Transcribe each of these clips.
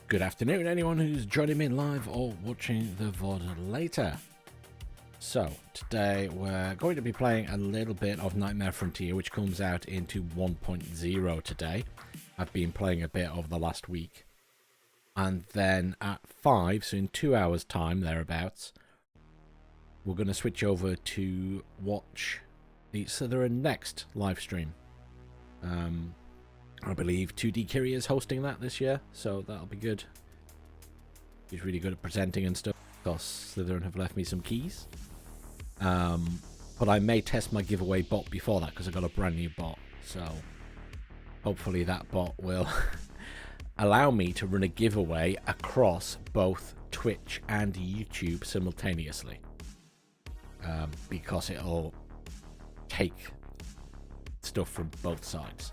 Good afternoon, anyone who's joining me live or watching the VOD later. So, today we're going to be playing a little bit of Nightmare Frontier, which comes out into 1.0 today. I've been playing a bit over the last week. And then at 5, so in 2 hours' time, thereabouts, we're going to switch over to watch the Slitherine Next live stream. I believe 2D Kiri is hosting that this year, so that'll be good. He's really good at presenting and stuff. Because Slitherine have left me some keys. But I may test my giveaway bot before that, because I got a brand new bot. So hopefully that bot will allow me to run a giveaway across both Twitch and YouTube simultaneously. Because it'll take stuff from both sides.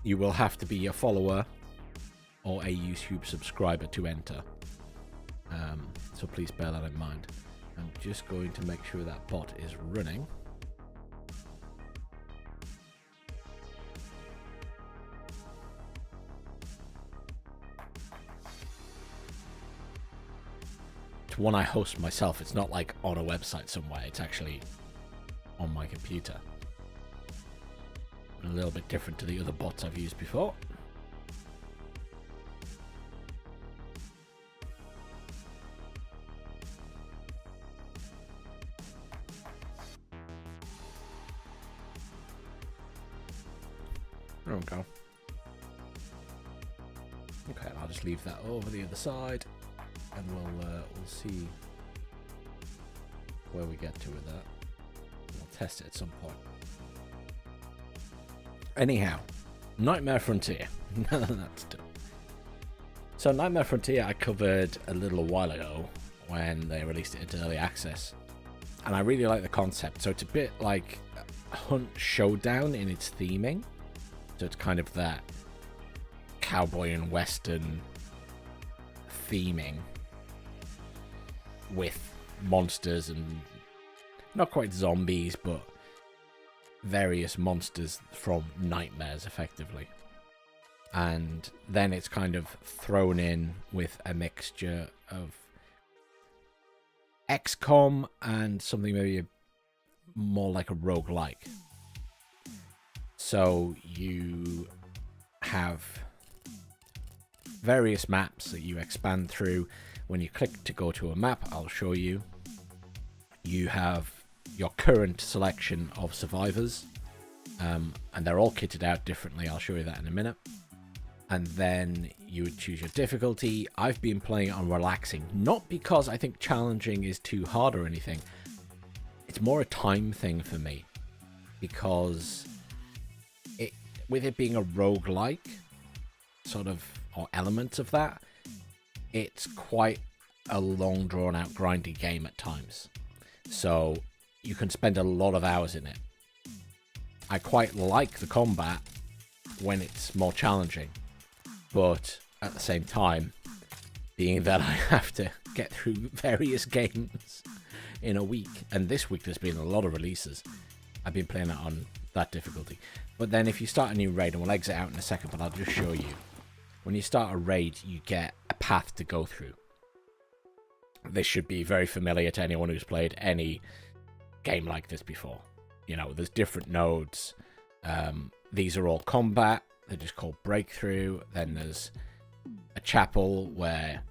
You will have to be a follower or a YouTube subscriber to enter. So please bear that in mind. I'm just going to make sure that bot is running. It's one I host myself. It's not like on a website somewhere. It's actually on my computer. A little bit different to the other bots I've used before. There we go. Okay, I'll just leave that over the other side, and we'll see where we get to with that. We'll test it at some point. Anyhow, Nightmare Frontier. That's done. So Nightmare Frontier I covered a little while ago when they released it into early access. And I really like the concept. So it's a bit like Hunt Showdown in its theming. So it's kind of that cowboy and western theming with monsters and not quite zombies, but various monsters from nightmares effectively. And then it's kind of thrown in with a mixture of XCOM and something maybe more like a roguelike. So you have various maps that you expand through. When you click to go to a map, I'll show you. You have your current selection of survivors, and they're all kitted out differently. I'll show you that in a minute. And then you would choose your difficulty. I've been playing on relaxing, not because I think challenging is too hard or anything. It's more a time thing for me, because with it being a roguelike sort of, or elements of that, it's quite a long drawn out grindy game at times. So you can spend a lot of hours in it. I quite like the combat when it's more challenging, but at the same time, being that I have to get through various games in a week, and this week there's been a lot of releases, I've been playing that on that difficulty. But then if you start a new raid, and we'll exit out in a second, but I'll just show you. When you start a raid, you get a path to go through. This should be very familiar to anyone who's played any game like this before. You know, there's different nodes. These are all combat. They're just called breakthrough. Then there's a chapel where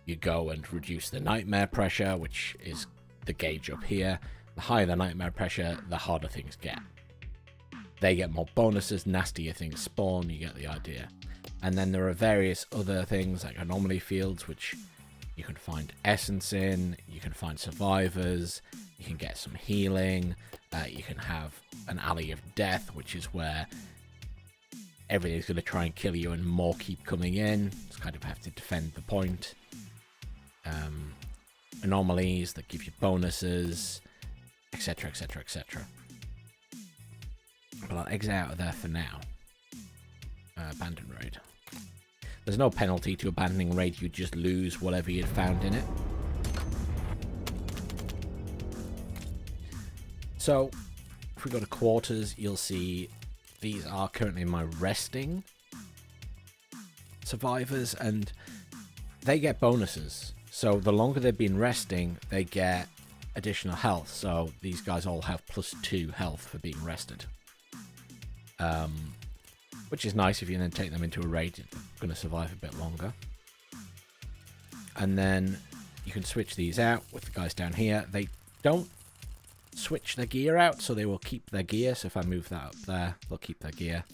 you go and reduce the nightmare pressure, which is the gauge up here. The higher the nightmare pressure, the harder things get. They get more bonuses, nastier things spawn, you get the idea. And then there are various other things like anomaly fields, which you can find essence in, you can find survivors, you can get some healing, you can have an alley of death, which is where everything's going to try and kill you and more keep coming in. Just kind of have to defend the point. Anomalies that give you bonuses, etc, etc, etc. But I'll exit out of there for now. Abandon raid. There's no penalty to abandoning raid, you just lose whatever you'd found in it. So, if we go to quarters, you'll see these are currently my resting survivors, and they get bonuses. So the longer they've been resting, they get additional health. So these guys all have +2 health for being rested. Which is nice if you then take them into a raid, you're going to survive a bit longer. And then you can switch these out with the guys down here. They don't switch their gear out, so they will keep their gear. So if I move that up there, they'll keep their gear.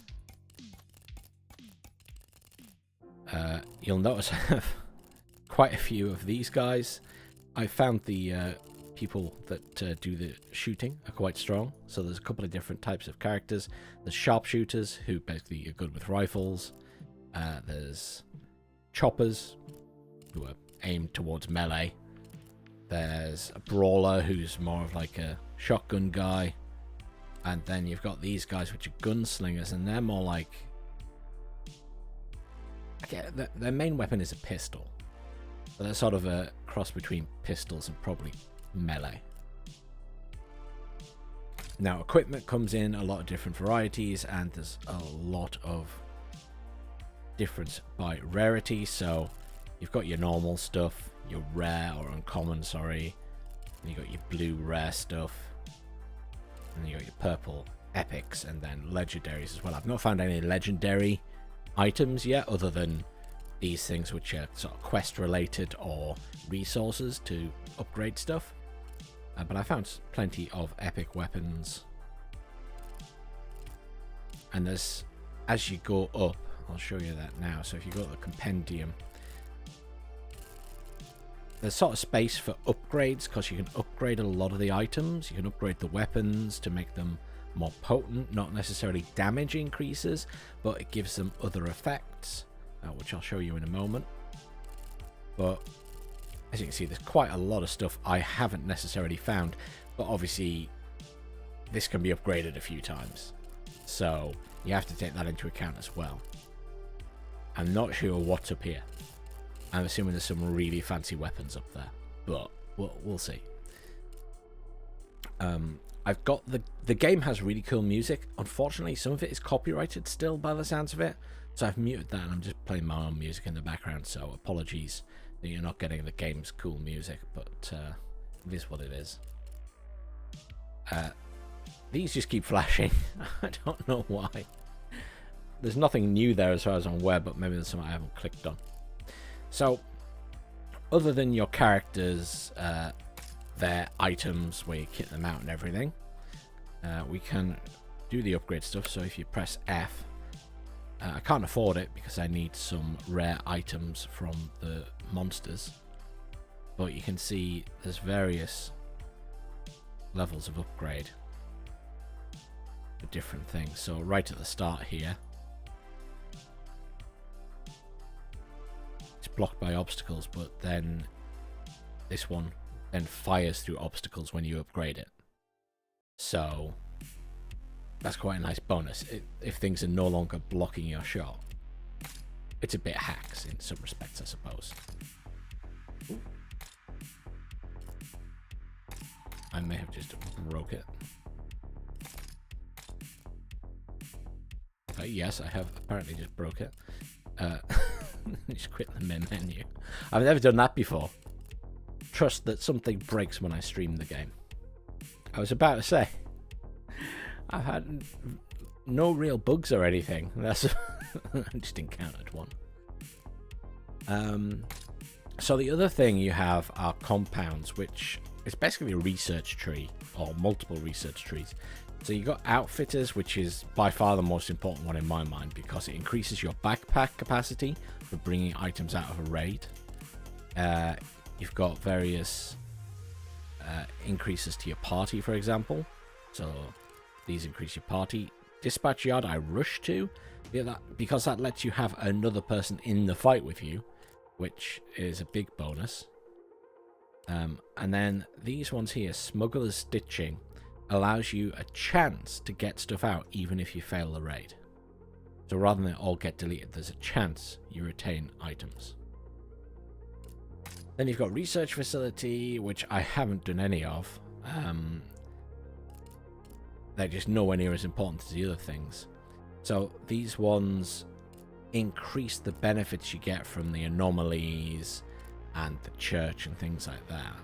You'll notice I have quite a few of these guys. I found the people that do the shooting are quite strong. So there's a couple of different types of characters. There's sharpshooters, who basically are good with rifles. There's choppers, who are aimed towards melee. There's a brawler, who's more of like a shotgun guy. And then you've got these guys, which are gunslingers, and they're more like... their main weapon is a pistol. But they're sort of a cross between pistols and probably melee. Now, equipment comes in a lot of different varieties, and there's a lot of difference by rarity. So you've got your normal stuff, your rare or uncommon, sorry, and you got your blue rare stuff, and then you got your purple epics, and then legendaries as well. I've not found any legendary items yet, other than these things which are sort of quest related or resources to upgrade stuff. But I found plenty of epic weapons. And there's, as you go up, I'll show you that now. So if you go to the compendium, there's sort of space for upgrades, because you can upgrade a lot of the items. You can upgrade the weapons to make them more potent, not necessarily damage increases, but it gives them other effects, which I'll show you in a moment. But as you can see, there's quite a lot of stuff I haven't necessarily found, but obviously this can be upgraded a few times, so you have to take that into account as well. I'm not sure what's up here. I'm assuming there's some really fancy weapons up there, but we'll see. I've got the game has really cool music. Unfortunately, some of it is copyrighted still by the sounds of it, so I've muted that and I'm just playing my own music in the background. So apologies that you're not getting the game's cool music, but it is what it is. These just keep flashing. I don't know why. There's nothing new there as far as I'm aware, but maybe there's something I haven't clicked on. So, other than your characters, their items where you kit them out and everything, we can do the upgrade stuff. So if you press F, I can't afford it because I need some rare items from the monsters, but you can see there's various levels of upgrade for different things. So right at the start here, it's blocked by obstacles, but then this one then fires through obstacles when you upgrade it. So that's quite a nice bonus if things are no longer blocking your shot. It's a bit hacks in some respects, I suppose. Ooh. I may have just broke it. Yes, I have apparently just broke it. Just quit the main menu. I've never done that before. Trust that something breaks when I stream the game. I was about to say, I've had no real bugs or anything. That's I just encountered one. So the other thing you have are compounds, which is basically a research tree or multiple research trees. So you got outfitters, which is by far the most important one in my mind, because it increases your backpack capacity for bringing items out of a raid. You've got various increases to your party, for example. So these increase your party. Dispatch yard I rush to, because that lets you have another person in the fight with you, which is a big bonus. And then these ones here, smuggler's stitching, allows you a chance to get stuff out even if you fail the raid. So rather than it all get deleted, there's a chance you retain items. Then you've got research facility, which I haven't done any of. They're just nowhere near as important as the other things. So these ones increase the benefits you get from the anomalies and the church and things like that.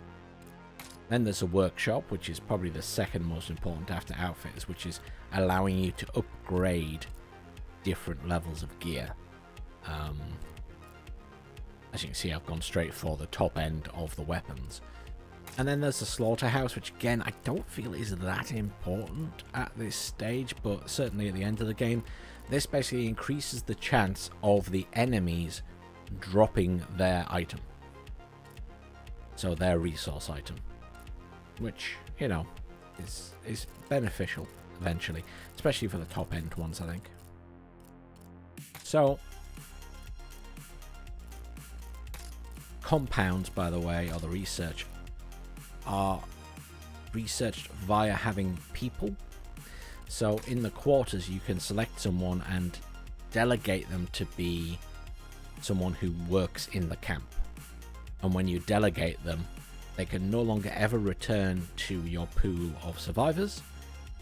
Then there's a workshop, which is probably the second most important after outfitters, which is allowing you to upgrade different levels of gear. As you can see, I've gone straight for the top end of the weapons. And then there's the slaughterhouse, which again, I don't feel is that important at this stage, but certainly at the end of the game, this basically increases the chance of the enemies dropping their item. So their resource item. Which, you know, is beneficial eventually. Especially for the top end ones, I think. So, compounds, by the way, or the research, are researched via having people. So in the quarters you can select someone and delegate them to be someone who works in the camp. And when you delegate them, they can no longer ever return to your pool of survivors,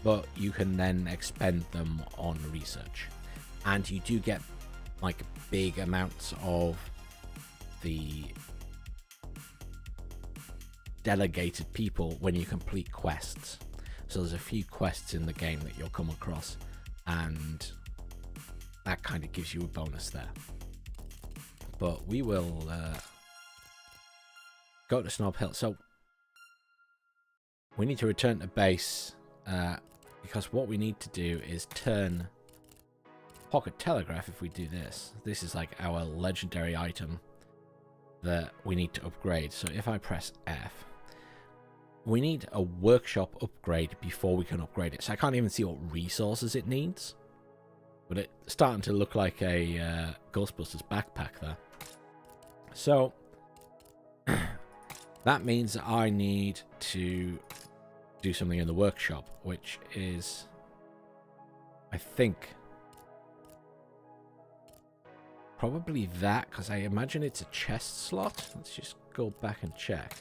but you can then expend them on research. And you do get like big amounts of the delegated people when you complete quests. So there's a few quests in the game that you'll come across, and that kind of gives you a bonus there. But we will go to Snob Hill. So we need to return to base because what we need to do is turn Pocket Telegraph. If we do this, this is like our legendary item that we need to upgrade. So if I press F, we need a workshop upgrade before we can upgrade it. So I can't even see what resources it needs, but it's starting to look like a Ghostbusters backpack there. So that means that I need to do something in the workshop, which is, I think, probably that, because I imagine it's a chest slot. Let's just go back and check.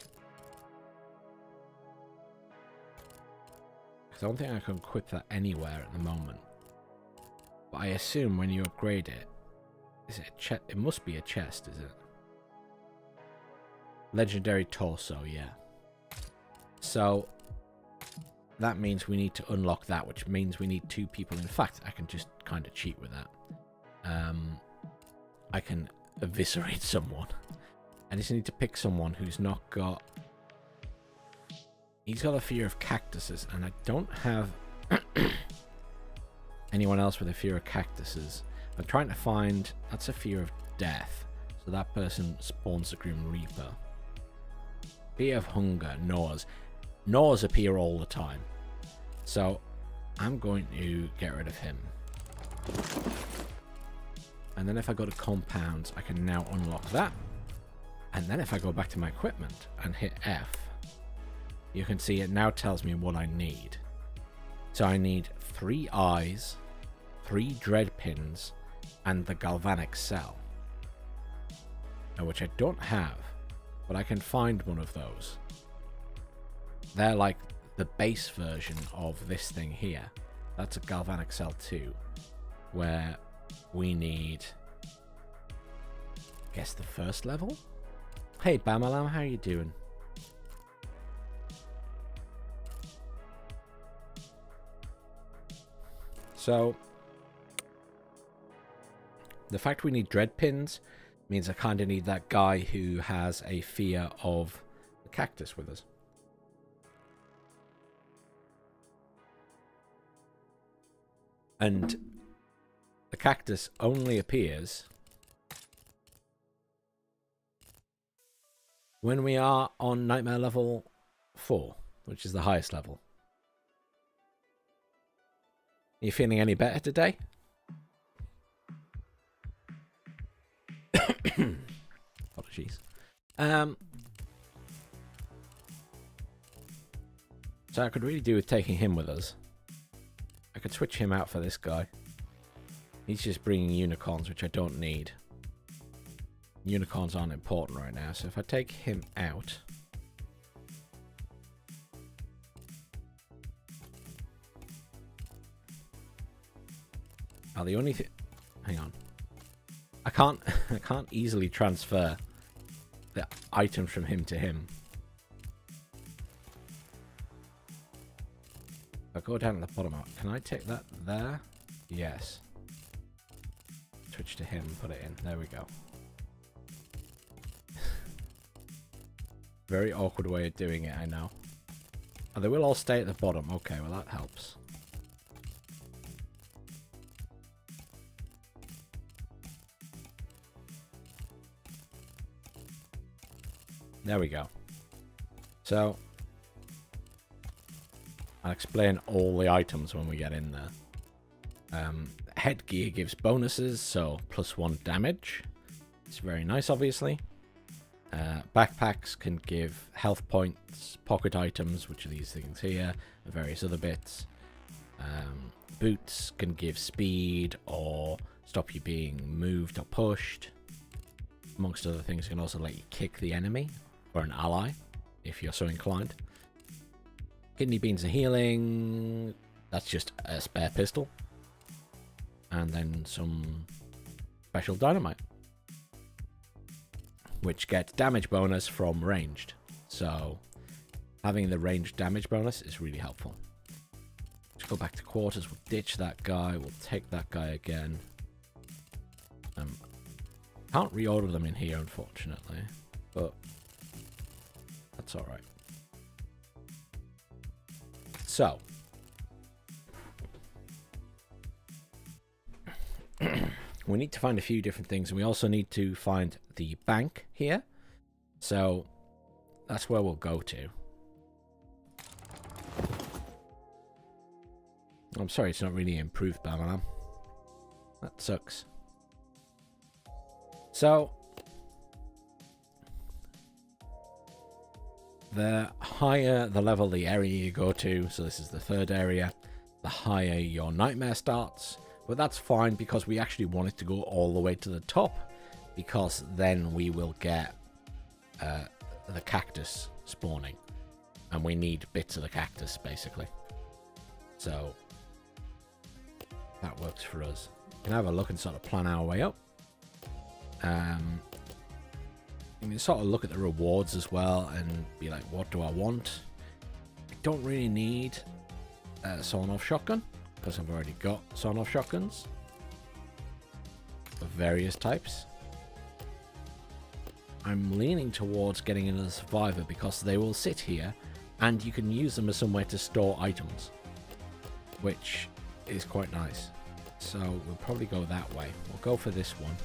I don't think I can equip that anywhere at the moment. But I assume when you upgrade it, is it a chest? It must be a chest, is it? Legendary torso, yeah. So that means we need to unlock that, which means we need 2 people. In fact, I can just kind of cheat with that. I can eviscerate someone. I just need to pick someone who's not got... He's got a fear of cactuses, and I don't have anyone else with a fear of cactuses. I'm trying to find... That's a fear of death. So that person spawns the Grim Reaper. Fear of hunger, gnaws. Gnaws appear all the time. So I'm going to get rid of him. And then if I go to compounds, I can now unlock that. And then if I go back to my equipment and hit F, you can see it now tells me what I need. So I need 3 eyes, 3 dread pins, and the galvanic cell. Now, which I don't have, but I can find one of those. They're like the base version of this thing here. That's a galvanic cell 2, where we need, I guess, the first level? Hey Bamalam, how you doing? So the fact we need dread pins means I kind of need that guy who has a fear of the cactus with us. And the cactus only appears when we are on Nightmare level 4, which is the highest level. Are you feeling any better today? Apologies. So I could really do with taking him with us. I could switch him out for this guy. He's just bringing unicorns, which I don't need. Unicorns aren't important right now, so if I take him out... Oh, the only thing... Hang on. I can't I can't easily transfer the items from him to him. If I go down at the bottom, can I take that there? Yes. Switch to him, put it in. There we go. Very awkward way of doing it, I know. Oh, they will all stay at the bottom. Okay, well that helps. There we go. So, I'll explain all the items when we get in there. Headgear gives bonuses, so +1 damage. It's very nice, obviously. Backpacks can give health points, pocket items, which are these things here, and various other bits. Boots can give speed or stop you being moved or pushed. Amongst other things, can also let you kick the enemy or an ally, if you're so inclined. Kidney beans are healing. That's just a spare pistol. And then some special dynamite, which gets damage bonus from ranged. So having the ranged damage bonus is really helpful. Let's go back to quarters. We'll ditch that guy. We'll take that guy again. Can't reorder them in here, unfortunately, but that's all right. So we need to find a few different things, and we also need to find the bank here. So that's where we'll go to. I'm sorry, it's not really improved, Bamalam. That sucks. So the higher the level the area you go to, so this is the third area, the higher your nightmare starts. But that's fine because we actually want it to go all the way to the top, because then we will get the cactus spawning, and we need bits of the cactus basically. So that works for us. We can have a look and sort of plan our way up. You can sort of look at the rewards as well and be like, what do I want? I don't really need a sawn-off shotgun, because I've already got sawn-off shotguns of various types. I'm leaning towards getting another survivor because they will sit here and you can use them as somewhere to store items, which is quite nice. So we'll probably go that way. We'll go for this one,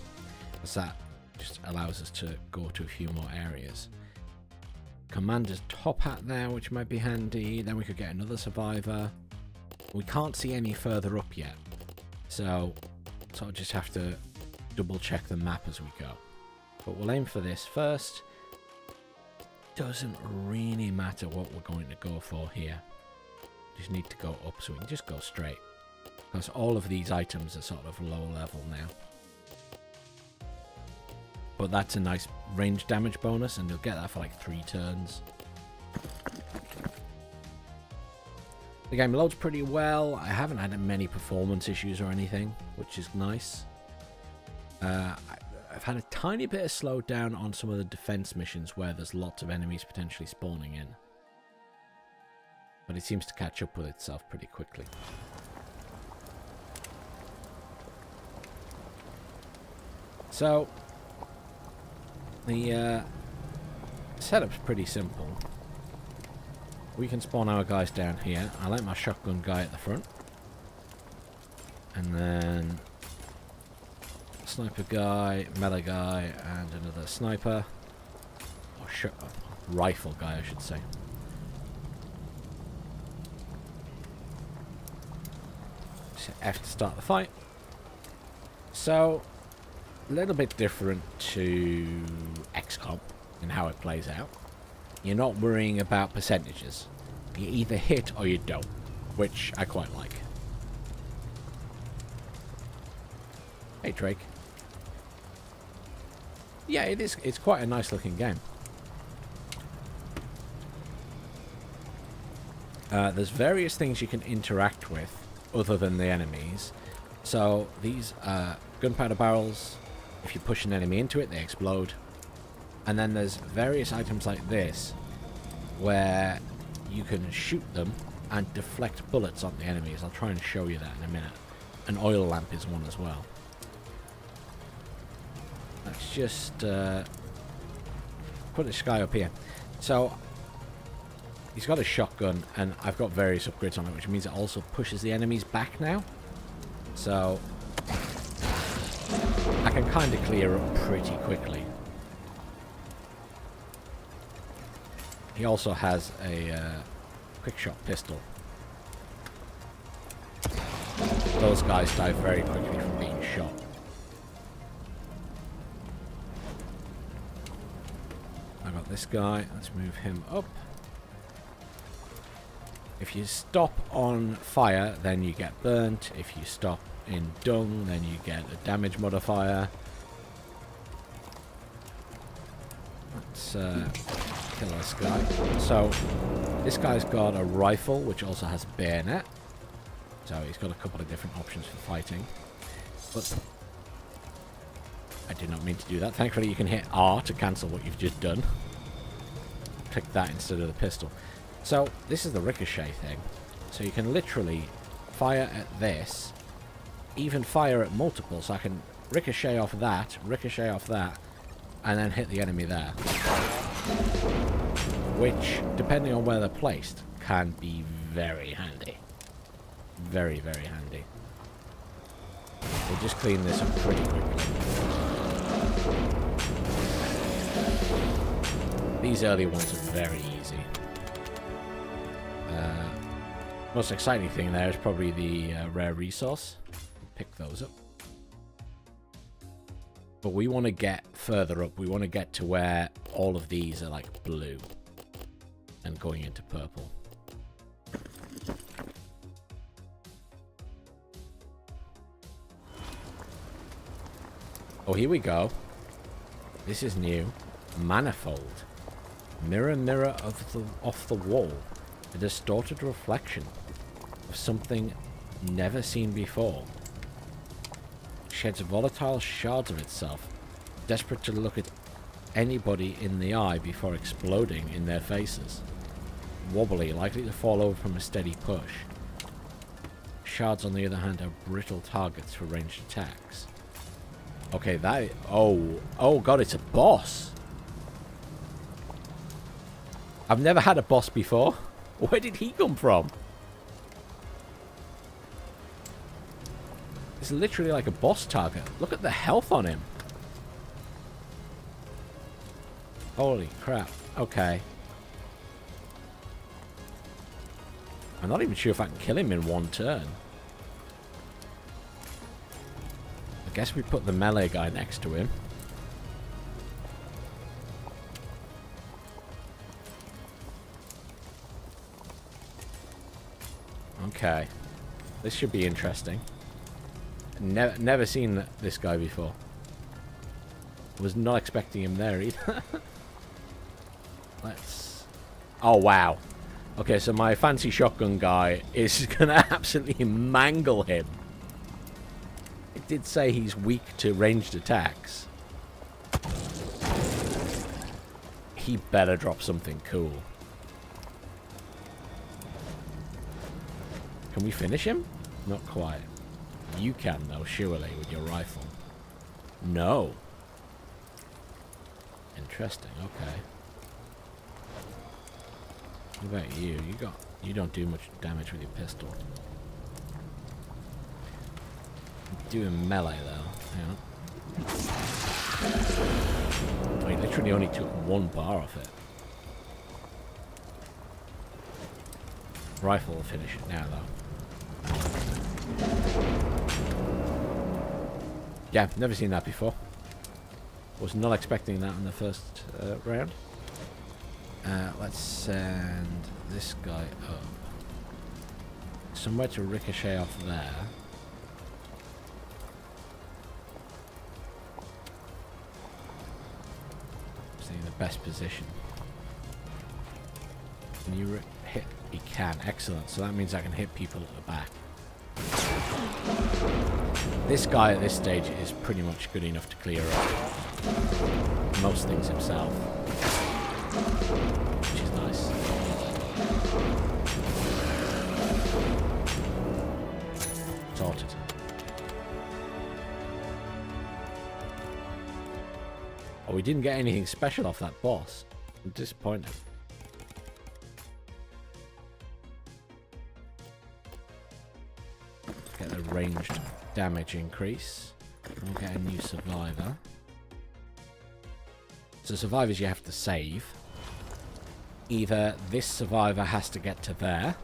because that just allows us to go to a few more areas. Commander's top hat there, which might be handy. Then we could get another survivor. We can't see any further up yet, so sort of just have to double check the map as we go. But we'll aim for this first. Doesn't really matter what we're going to go for here. Just need to go up, so we can just go straight, because all of these items are sort of low level now. But that's a nice range damage bonus, and you'll get that for like 3 turns. The game loads pretty well. I haven't had many performance issues or anything, which is nice. I've had a tiny bit of slowdown on some of the defense missions where there's lots of enemies potentially spawning in. But it seems to catch up with itself pretty quickly. So the setup's pretty simple. We can spawn our guys down here. I like my shotgun guy at the front. And then sniper guy, melee guy, and another sniper. Or rifle guy, I should say. So F to start the fight. So, a little bit different to XCOM in how it plays out. You're not worrying about percentages. You either hit or you don't, which I quite like. Hey, Drake. Yeah, it is. It's quite a nice looking game. There's various things you can interact with other than the enemies. So these gunpowder barrels, If you push an enemy into it, they explode. And then there's various items like this where you can shoot them and deflect bullets on the enemies. I'll try and show you that in a minute. An oil lamp is one as well. Let's just put this guy up here. So he's got a shotgun, and I've got various upgrades on it, which means it also pushes the enemies back now. So I can kind of clear up pretty quickly. He also has a quick shot pistol. Those guys die very quickly from being shot. I got this guy. Let's move him up. If you stop on fire, then you get burnt. If you stop in dung, then you get a damage modifier. Let's kill this guy. So this guy's got a rifle, which also has a bayonet. So he's got a couple of different options for fighting. But I did not mean to do that. Thankfully, you can hit R to cancel what you've just done. Click that instead of the pistol. So this is the ricochet thing. So you can literally fire at this, even fire at multiple. So I can ricochet off that, and then hit the enemy there. Which, depending on where they're placed, can be very handy. Very, very handy. We'll just clean this up pretty quickly. These early ones are very easy. Most exciting thing there is probably the rare resource. Pick those up. But we want to get further up. We want to get to where all of these are like blue and going into purple. Oh, here we go. This is new. Manifold. Mirror, mirror off the wall. A distorted reflection of something never seen before. Sheds volatile shards of itself, desperate to look at anybody in the eye before exploding in their faces. Wobbly, likely to fall over from a steady push. Shards, on the other hand, are brittle targets for ranged attacks. Okay, that... Oh god, it's a boss! I've never had a boss before. Where did he come from? It's literally like a boss target. Look at the health on him. Holy crap. Okay. I'm not even sure if I can kill him in one turn. I guess we put the melee guy next to him. Okay. This should be interesting. Never seen this guy before. Was not expecting him there either. Let's... Oh, wow. Okay, so my fancy shotgun guy is going to absolutely mangle him. It did say he's weak to ranged attacks. He better drop something cool. Can we finish him? Not quite. You can, though, surely, with your rifle. No. Interesting, okay. What about you? You don't do much damage with your pistol. You're doing melee, though. Hang on. Oh, he literally only took one bar off it. Rifle will finish it now, though. Yeah, never seen that before. Was not expecting that in the first round. Let's send this guy up. Somewhere to ricochet off there. Stay in the best position. Can you hit? He can. Excellent. So that means I can hit people at the back. This guy at this stage is pretty much good enough to clear up most things himself, which is nice. Sorted. Oh, we didn't get anything special off that boss. I'm disappointed. Get the ranged damage increase. We'll get a new survivor. So survivors you have to save. Either this survivor has to get to there,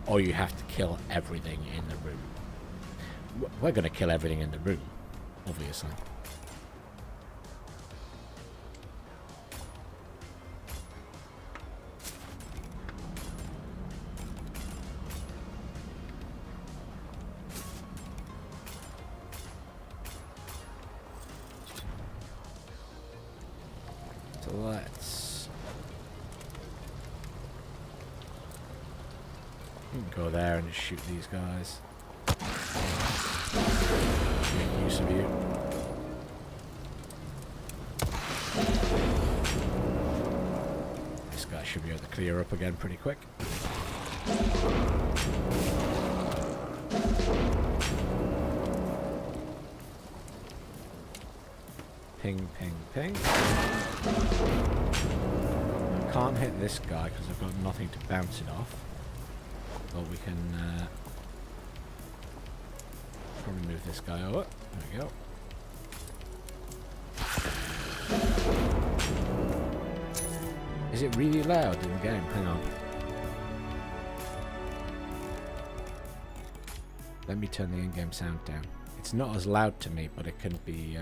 or you have to kill everything in the room. We're going to kill everything in the room, obviously. So let's go there and just shoot these guys. Make use of you. This guy should be able to clear up again pretty quick. Ping, ping, ping. I can't hit this guy because I've got nothing to bounce it off. But we can probably move this guy over. There we go. Is it really loud in the game? Hang on. Let me turn the in-game sound down. It's not as loud to me, but it can be...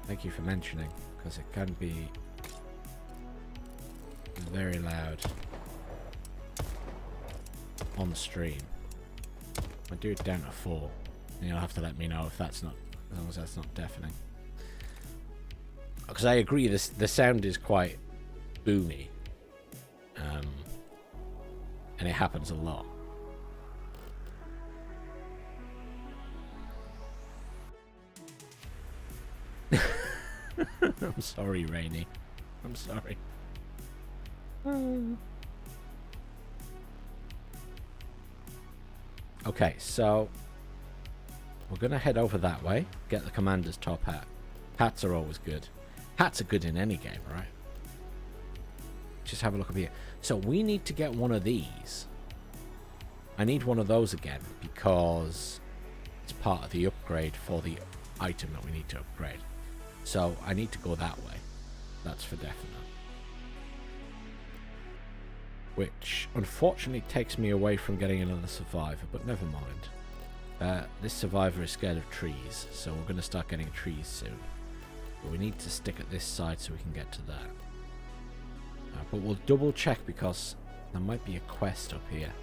thank you for mentioning, because it can be very loud on the stream. I do it down to 4, and you'll have to let me know if that's not, as long as that's not deafening. Because I agree, the sound is quite boomy, and it happens a lot. I'm sorry, Rainy. I'm sorry. Okay, so we're going to head over that way, get the commander's top hat. Hats are always good. Hats are good in any game, right? Just have a look up here. So we need to get one of these. I need one of those again because it's part of the upgrade for the item that we need to upgrade. So I need to go that way. That's for definite. Which unfortunately takes me away from getting another survivor, but never mind. This survivor is scared of trees, so we're going to start getting trees soon. But we need to stick at this side so we can get to that. But we'll double check because there might be a quest up here.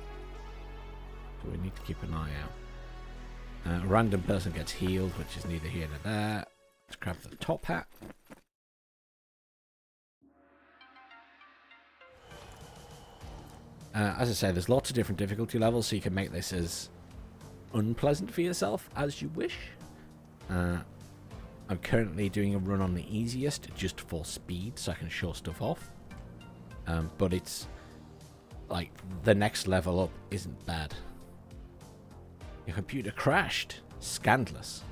So we need to keep an eye out. A random person gets healed, which is neither here nor there. Let's grab the top hat. As I say, there's lots of different difficulty levels, so you can make this as unpleasant for yourself as you wish. I'm currently doing a run on the easiest, just for speed, so I can show stuff off. But it's like the next level up isn't bad. Your computer crashed. Scandalous.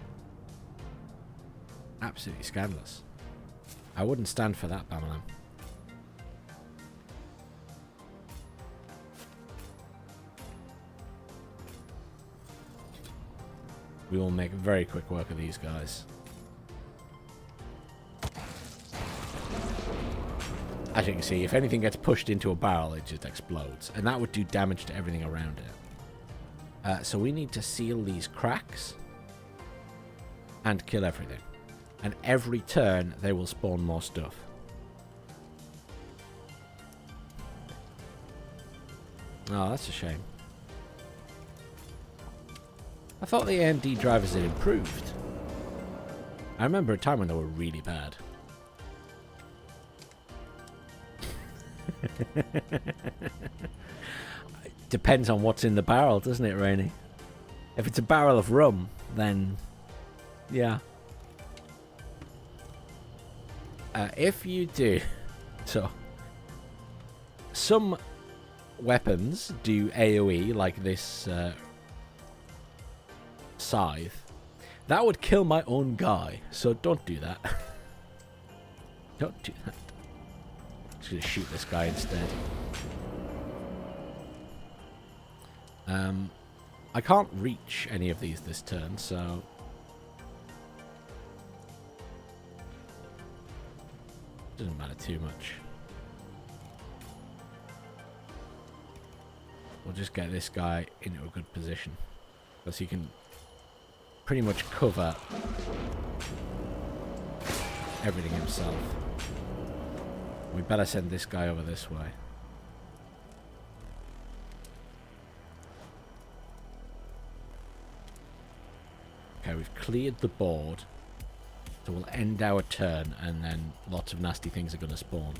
Absolutely scandalous. I wouldn't stand for that, Bamalam. We will make very quick work of these guys. As you can see, if anything gets pushed into a barrel, it just explodes. And that would do damage to everything around it. So we need to seal these cracks and kill everything. And every turn, they will spawn more stuff. Oh, that's a shame. I thought the AMD drivers had improved. I remember a time when they were really bad. Depends on what's in the barrel, doesn't it, Rainy? If it's a barrel of rum, then yeah. If you do, so some weapons do AoE, like this scythe. That would kill my own guy, so don't do that. Don't do that. I'm just gonna shoot this guy instead. I can't reach any of these this turn, so doesn't matter too much. We'll just get this guy into a good position, because he can pretty much cover everything himself. We better send this guy over this way. Okay, we've cleared the board, so we'll end our turn, and then lots of nasty things are going to spawn.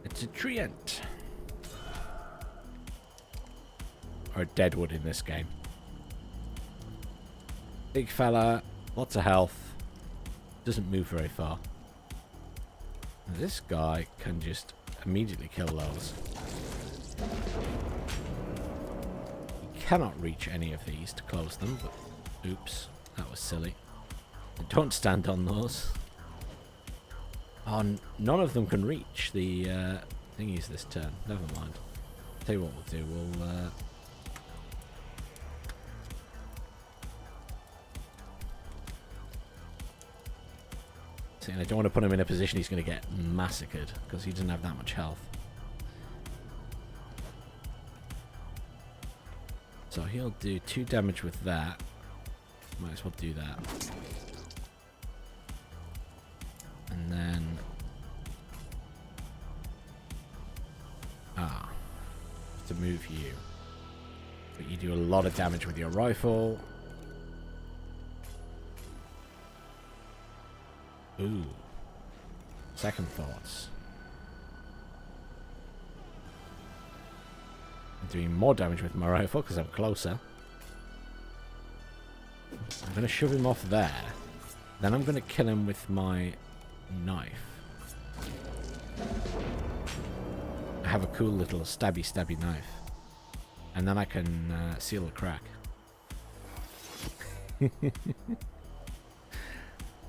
It's a treant. Or a deadwood in this game. Big fella, lots of health, doesn't move very far. This guy can just immediately kill those. You cannot reach any of these to close them, but oops, that was silly. Don't stand on those. Oh, none of them can reach the thingies this turn. Never mind. Tell you what we'll do. We'll see, and I don't want to put him in a position he's going to get massacred because he doesn't have that much health. So he'll do 2 damage with that. Might as well do that. And then to move you. But you do a lot of damage with your rifle. Ooh. Second thoughts. I'm doing more damage with my rifle because I'm closer. I'm going to shove him off there. Then I'm going to kill him with my knife. I have a cool little stabby knife. And then I can seal the crack.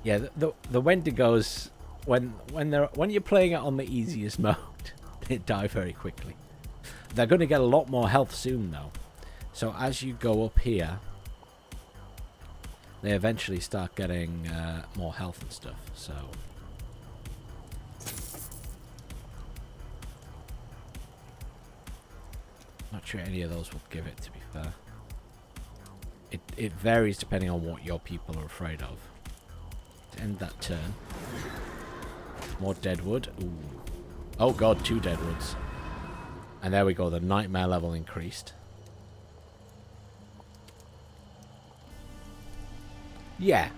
Yeah, the Wendigos, when you're playing it on the easiest mode, they die very quickly. They're going to get a lot more health soon though. So as you go up here, they eventually start getting more health and stuff. So not sure any of those will give it, to be fair. It varies depending on what your people are afraid of. To end that turn. More deadwood. Ooh. Oh god, 2 deadwoods. And there we go, the nightmare level increased. Yeah.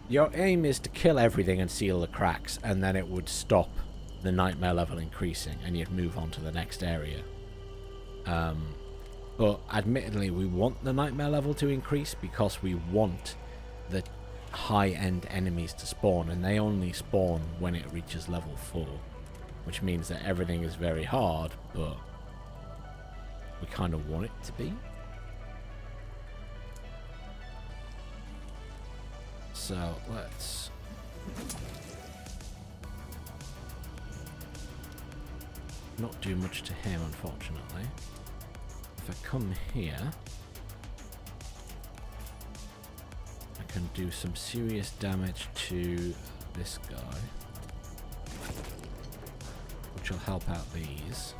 Your aim is to kill everything and seal the cracks, and then it would stop the nightmare level increasing, and you'd move on to the next area. But admittedly, we want the nightmare level to increase because we want the high-end enemies to spawn, and they only spawn when it reaches level 4, which means that everything is very hard, but we kind of want it to be. So let's not do much to him, unfortunately. If I come here, I can do some serious damage to this guy, which will help out these.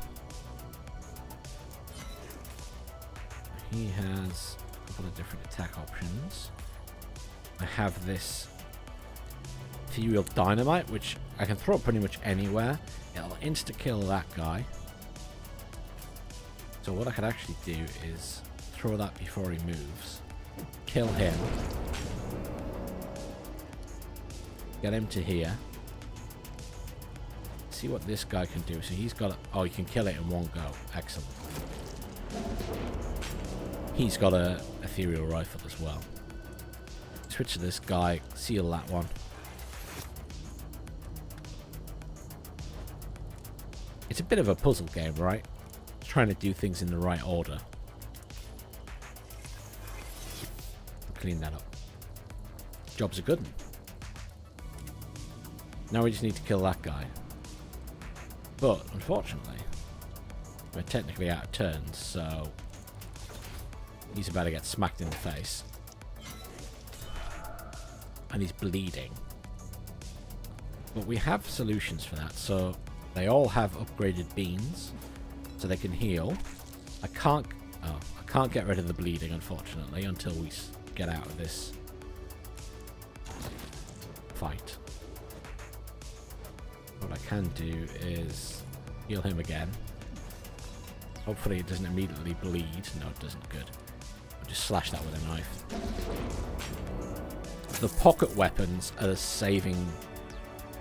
He has a couple of different attack options. I have this ethereal dynamite, which I can throw pretty much anywhere. It'll insta-kill that guy. So what I could actually do is throw that before he moves, kill him, get him to here, Let's see what this guy can do. So he's got... Oh, you can kill it in one go. Excellent. He's got a ethereal rifle as well. Switch to this guy. Seal that one. It's a bit of a puzzle game, right? Trying to do things in the right order. Clean that up. Job's a good one. Now we just need to kill that guy. But, unfortunately, we're technically out of turns, so he's about to get smacked in the face. And he's bleeding. But we have solutions for that, so they all have upgraded beans, so they can heal. I can't get rid of the bleeding, unfortunately, until we get out of this fight. What I can do is heal him again. Hopefully it doesn't immediately bleed. No, it doesn't. Good. I'll just slash that with a knife. The pocket weapons are the saving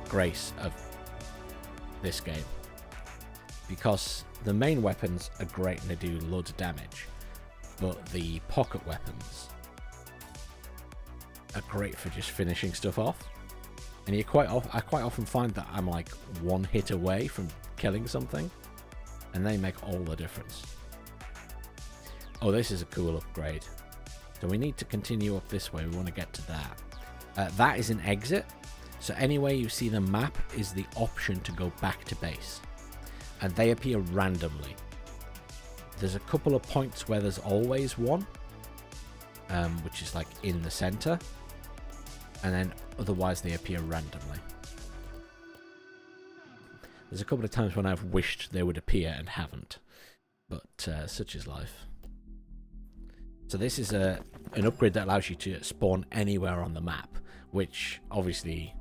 grace of this game. Because the main weapons are great and they do loads of damage. But the pocket weapons are great for just finishing stuff off. And I quite often find that I'm like one hit away from killing something. And they make all the difference. Oh, this is a cool upgrade. So we need to continue up this way. We want to get to that. That is an exit. So anywhere you see the map is the option to go back to base. And they appear randomly. There's a couple of points where there's always one. Which is like in the center. And then otherwise they appear randomly. There's a couple of times when I've wished they would appear and haven't. But such is life. So this is an upgrade that allows you to spawn anywhere on the map. Which obviously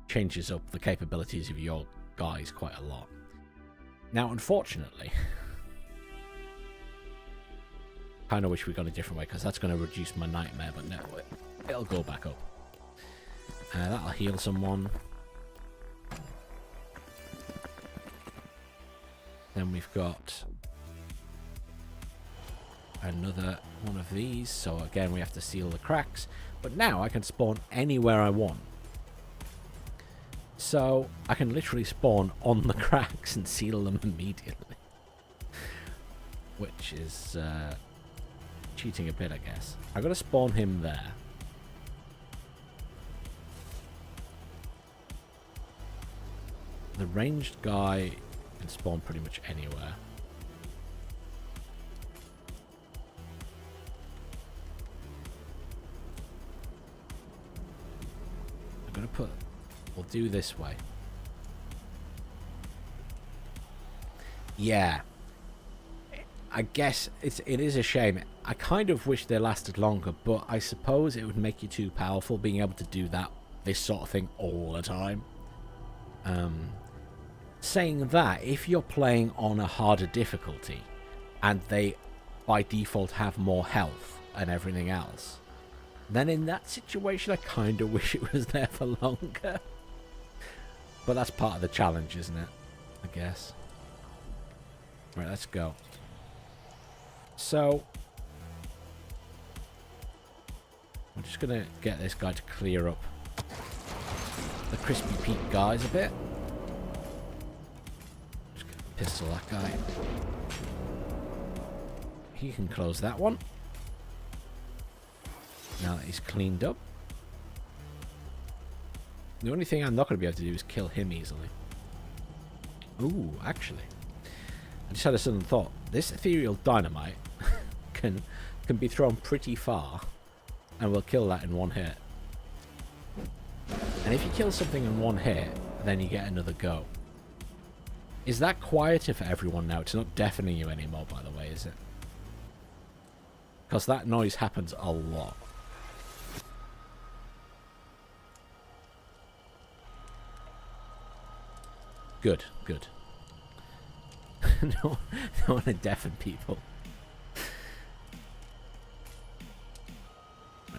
changes up the capabilities of your guys quite a lot. Now unfortunately... kind of wish we got a different way because that's going to reduce my nightmare. But no, it'll go back up. That'll heal someone. Then we've got another one of these. So again, we have to seal the cracks. But now I can spawn anywhere I want. So I can literally spawn on the cracks and seal them immediately. Which is cheating a bit, I guess. I've got to spawn him there. The ranged guy can spawn pretty much anywhere. I'm going to put... We'll do this way. Yeah. I guess it is a shame. I kind of wish they lasted longer, but I suppose it would make you too powerful being able to do this sort of thing all the time. Saying that, if you're playing on a harder difficulty and they by default have more health and everything else, then in that situation I kind of wish it was there for longer. But that's part of the challenge, isn't it? I guess. Right, let's go. So I'm just going to get this guy to clear up the Crispy Pete guys a bit. Just going to pistol that guy. He can close that one. Now that he's cleaned up. The only thing I'm not going to be able to do is kill him easily. Ooh, actually. I just had a sudden thought. This ethereal dynamite can be thrown pretty far. And we'll kill that in one hit. And if you kill something in one hit, then you get another go. Is that quieter for everyone now? It's not deafening you anymore, by the way, is it? Because that noise happens a lot. Good, good. Don't want to deafen people.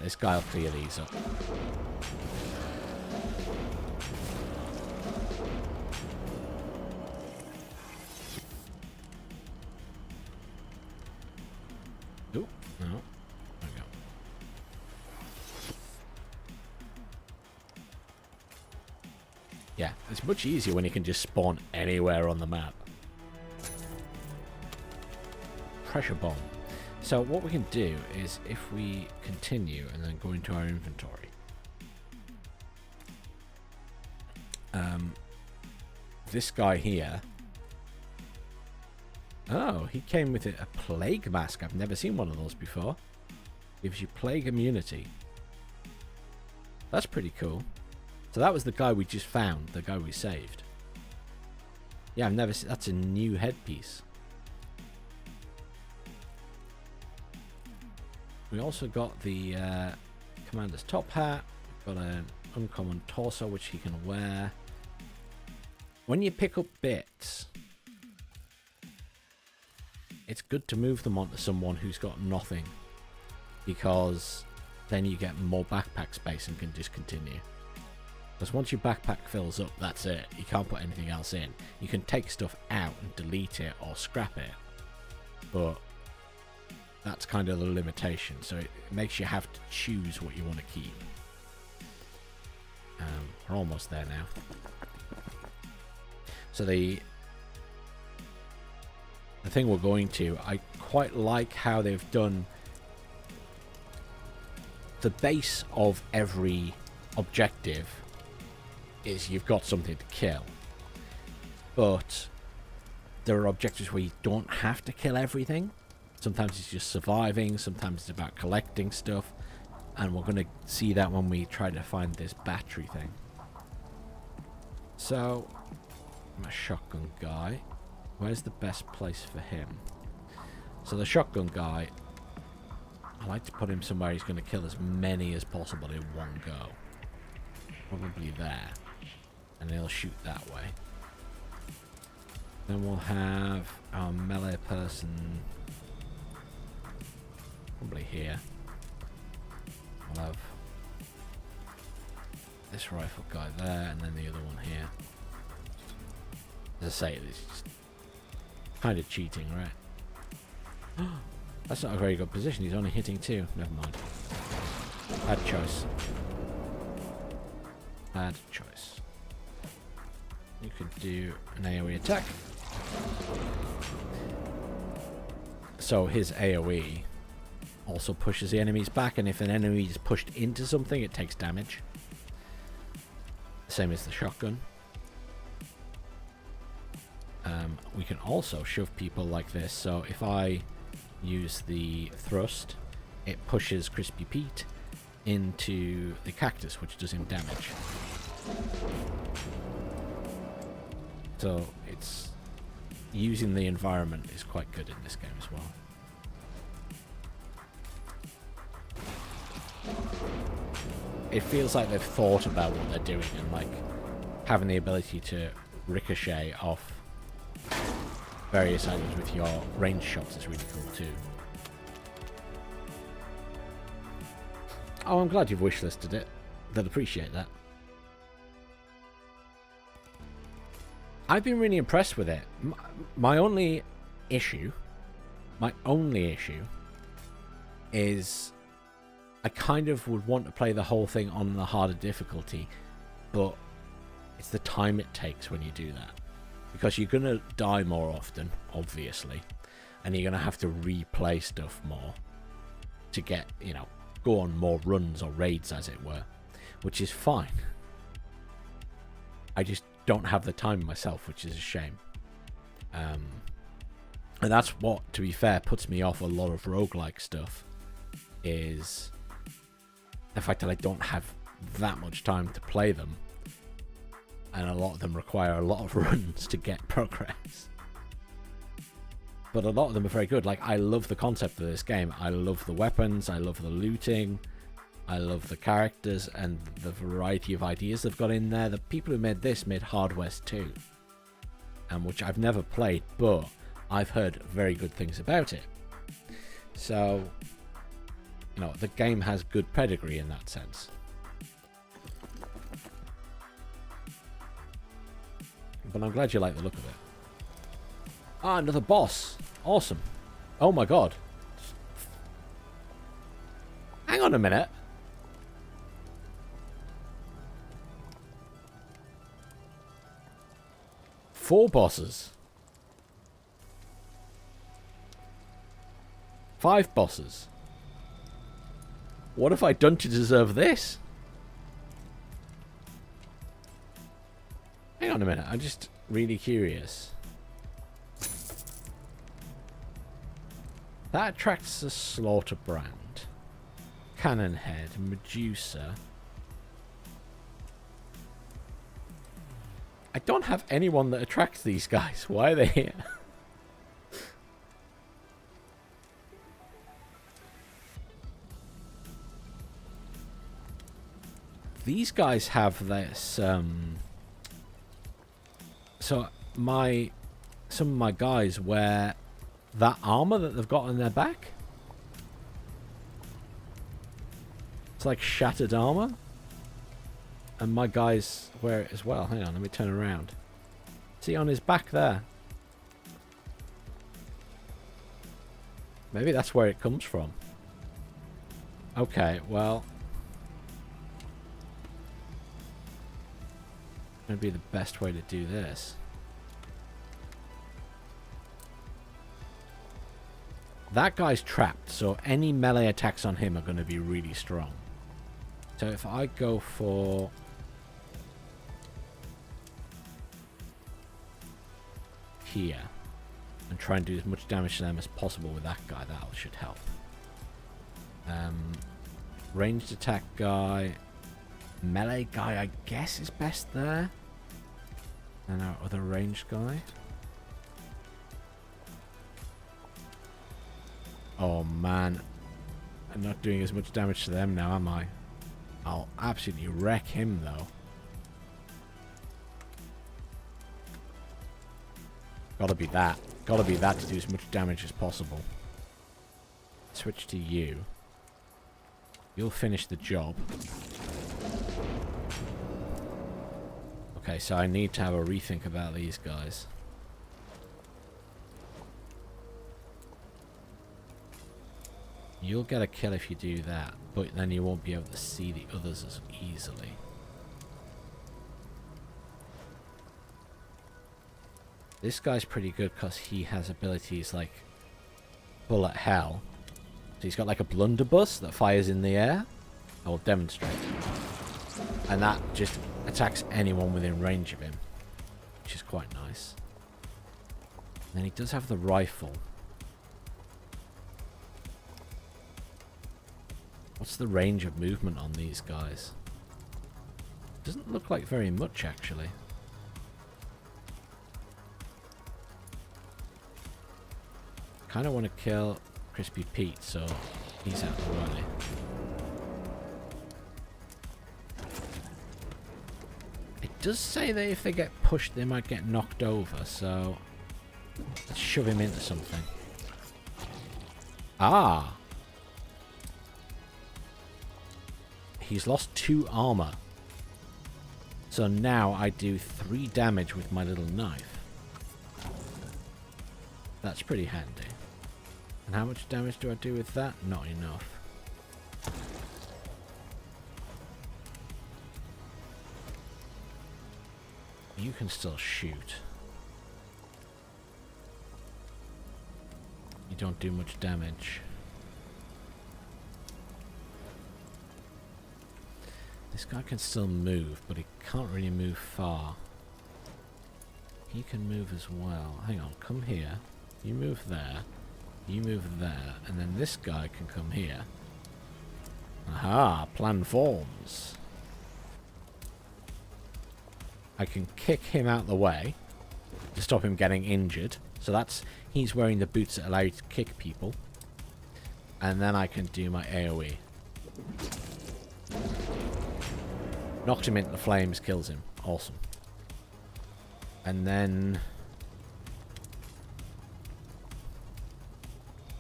This guy will clear these up. Yeah, it's much easier when you can just spawn anywhere on the map. Pressure bomb. So what we can do is if we continue and then go into our inventory. This guy here. Oh, he came with a plague mask. I've never seen one of those before. Gives you plague immunity. That's pretty cool. So that was the guy we just found, the guy we saved. Yeah, I've never seen. That's a new headpiece. We also got the commander's top hat. We've got an uncommon torso which he can wear. When you pick up bits, it's good to move them onto someone who's got nothing, because then you get more backpack space and can just continue. Because once your backpack fills up, that's it. You can't put anything else in. You can take stuff out and delete it or scrap it, but that's kind of the limitation. So it makes you have to choose what you want to keep. We're almost there now. So the thing we're going to, I quite like how they've done the base of every objective is you've got something to kill, but there are objectives where you don't have to kill everything. Sometimes it's just surviving, sometimes it's about collecting stuff, and we're going to see that when we try to find this battery thing. So I'm a shotgun guy. Where's the best place for him? So the shotgun guy, I like to put him somewhere he's going to kill as many as possible in one go. Probably there. And he'll shoot that way. Then we'll have our melee person probably here. We'll have this rifle guy there, and then the other one here. As I say, this is kind of cheating, right? That's not a very good position. He's only hitting 2. Never mind. Bad choice. Bad choice. You could do an AoE attack. So his AoE also pushes the enemies back, and if an enemy is pushed into something, it takes damage. Same as the shotgun. We can also shove people like this. So if I use the thrust, it pushes Crispy Pete into the cactus, which does him damage. So it's using the environment is quite good in this game as well. It feels like they've thought about what they're doing, and like having the ability to ricochet off various items with your range shots is really cool too. Oh, I'm glad you've wishlisted it. They'll appreciate that. I've been really impressed with it. My only issue is I kind of would want to play the whole thing on the harder difficulty, but it's the time it takes when you do that. Because you're going to die more often, obviously, and you're going to have to replay stuff more to get, you know, go on more runs or raids, as it were, which is fine. I just don't have the time myself, which is a shame. And that's what, to be fair, puts me off a lot of roguelike stuff, is the fact that I don't have that much time to play them, and a lot of them require a lot of runs to get progress. But a lot of them are very good. Like, I love the concept of this game. I love the weapons, I love the looting, I love the characters and the variety of ideas they've got in there. The people who made this made Hard West 2, which I've never played, but I've heard very good things about it. So, you know, the game has good pedigree in that sense. But I'm glad you like the look of it. Ah, another boss. Awesome. Oh my god. Hang on a minute. 4 bosses. 5 bosses. What have I done to deserve this? Hang on a minute, I'm just really curious. That attracts a slaughter brand. Cannon head, Medusa. I don't have anyone that attracts these guys. Why are they here? These guys have this, so some of my guys wear that armor that they've got on their back. It's like shattered armor. And my guys wear it as well. Hang on, let me turn around. See on his back there. Maybe that's where it comes from. Okay, well. Gonna be the best way to do this. That guy's trapped, so any melee attacks on him are going to be really strong. So if I go for here and try and do as much damage to them as possible with that guy, that should help. Ranged attack guy, melee guy I guess is best there. And our other ranged guy. Oh man, I'm not doing as much damage to them now, am I? I'll absolutely wreck him though. Gotta be that. Gotta be that to do as much damage as possible. Switch to you. You'll finish the job. Okay, so I need to have a rethink about these guys. You'll get a kill if you do that, but then you won't be able to see the others as easily. This guy's pretty good because he has abilities like bullet hell. So he's got like a blunderbuss that fires in the air. I will demonstrate. And that just attacks anyone within range of him, which is quite nice. And then he does have the rifle. What's the range of movement on these guys? Doesn't look like very much, actually. Kind of want to kill Crispy Pete, so he's out of the way. It does say that if they get pushed, they might get knocked over, so let's shove him into something. Ah! He's lost 2 armor. So now I do 3 damage with my little knife. That's pretty handy. And how much damage do I do with that? Not enough. You can still shoot. You don't do much damage. This guy can still move, but he can't really move far. He can move as well. Hang on, come here. You move there. You move there. And then this guy can come here. Aha, plan forms. I can kick him out the way to stop him getting injured. So that's, he's wearing the boots that allow you to kick people. And then I can do my AoE. Knocked him into the flames, kills him. Awesome. And then...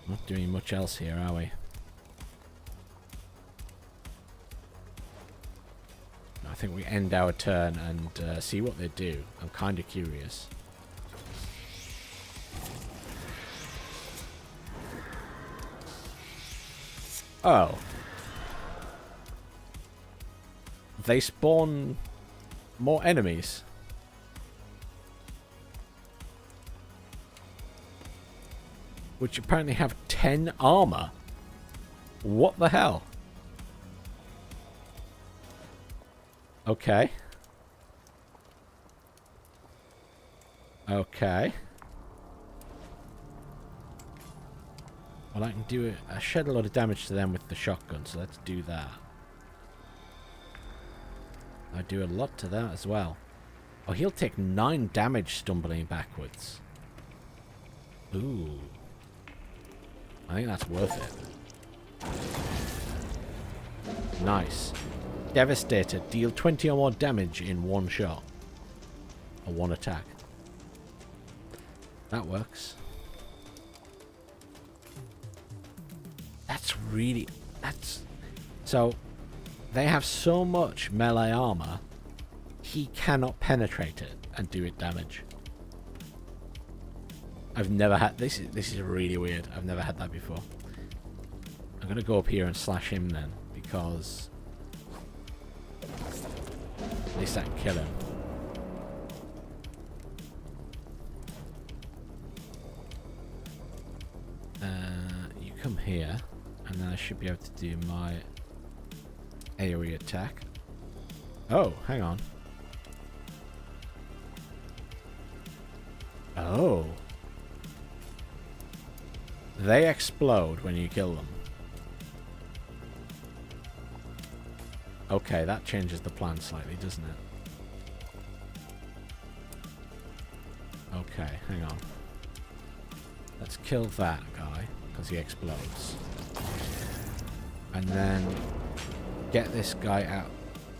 not doing much else here, are we? I think we end our turn and see what they do. I'm kind of curious. Oh. They spawn more enemies. which apparently have 10 armor. What the hell? Okay. Okay. Well, I can do a shed a lot of damage to them with the shotgun, so let's do that. I do a lot to that as well. Oh, he'll take 9 damage stumbling backwards. Ooh. I think that's worth it. Nice. Devastator. Deal 20 or more damage in one shot. Or one attack. That works. That's really... That's... So, they have so much melee armor, he cannot penetrate it and do it damage. I've never had... This is really weird. I've never had that before. I'm going to go up here and slash him then, because... at least I can kill him. You come here, and then I should be able to do my AoE attack. Oh, hang on. Oh. They explode when you kill them. Okay, that changes the plan slightly, doesn't it? Okay, hang on. Let's kill that guy, because he explodes. And then get this guy out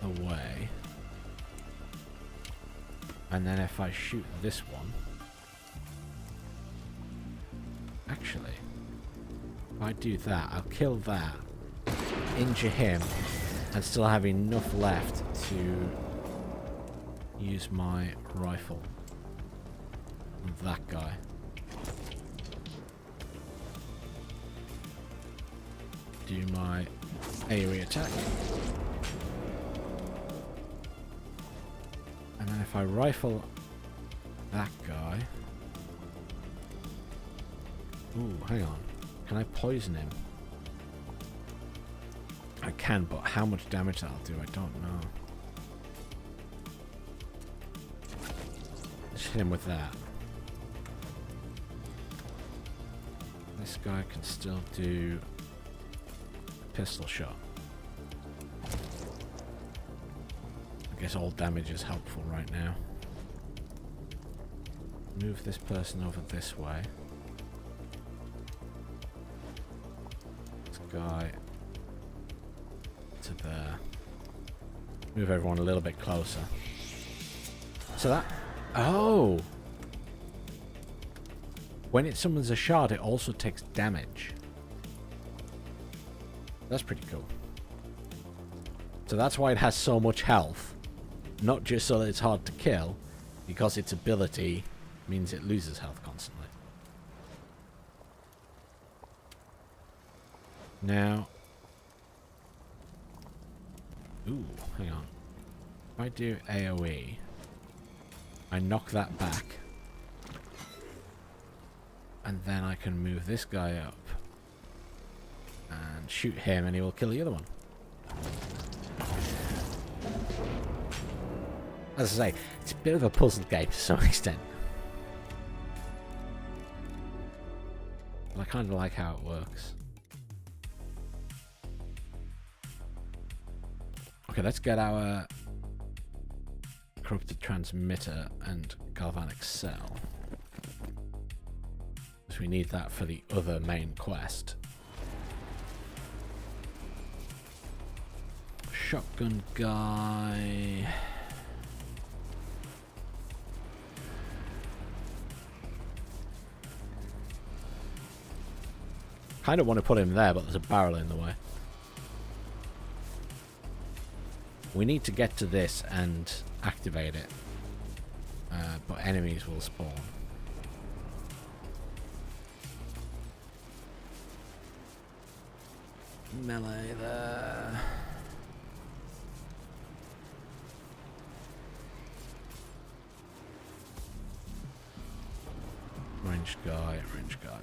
of the way. And then if I shoot this one... Actually, if I do that, I'll kill that, injure him, and still have enough left to use my rifle on that guy. Do my AoE attack. And then if I rifle that guy... Ooh, hang on. Can I poison him? I can, but how much damage that'll do, I don't know. Let's hit him with that. This guy can still do a pistol shot. I guess all damage is helpful right now. Move this person over this way. This guy to there. Move everyone a little bit closer. So that... Oh! When it summons a shard, it also takes damage. That's pretty cool. So that's why it has so much health. Not just so that it's hard to kill, because its ability means it loses health constantly. Now... Ooh, hang on. If I do AoE, I knock that back. And then I can move this guy up and shoot him, and he will kill the other one. As I say, it's a bit of a puzzle game to some extent. But I kind of like how it works. Okay, let's get our corrupted transmitter and galvanic cell. Because we need that for the other main quest. Shotgun guy. Kind of want to put him there, but there's a barrel in the way. We need to get to this and activate it. But enemies will spawn. Melee there. Ranged guy, ranged guy.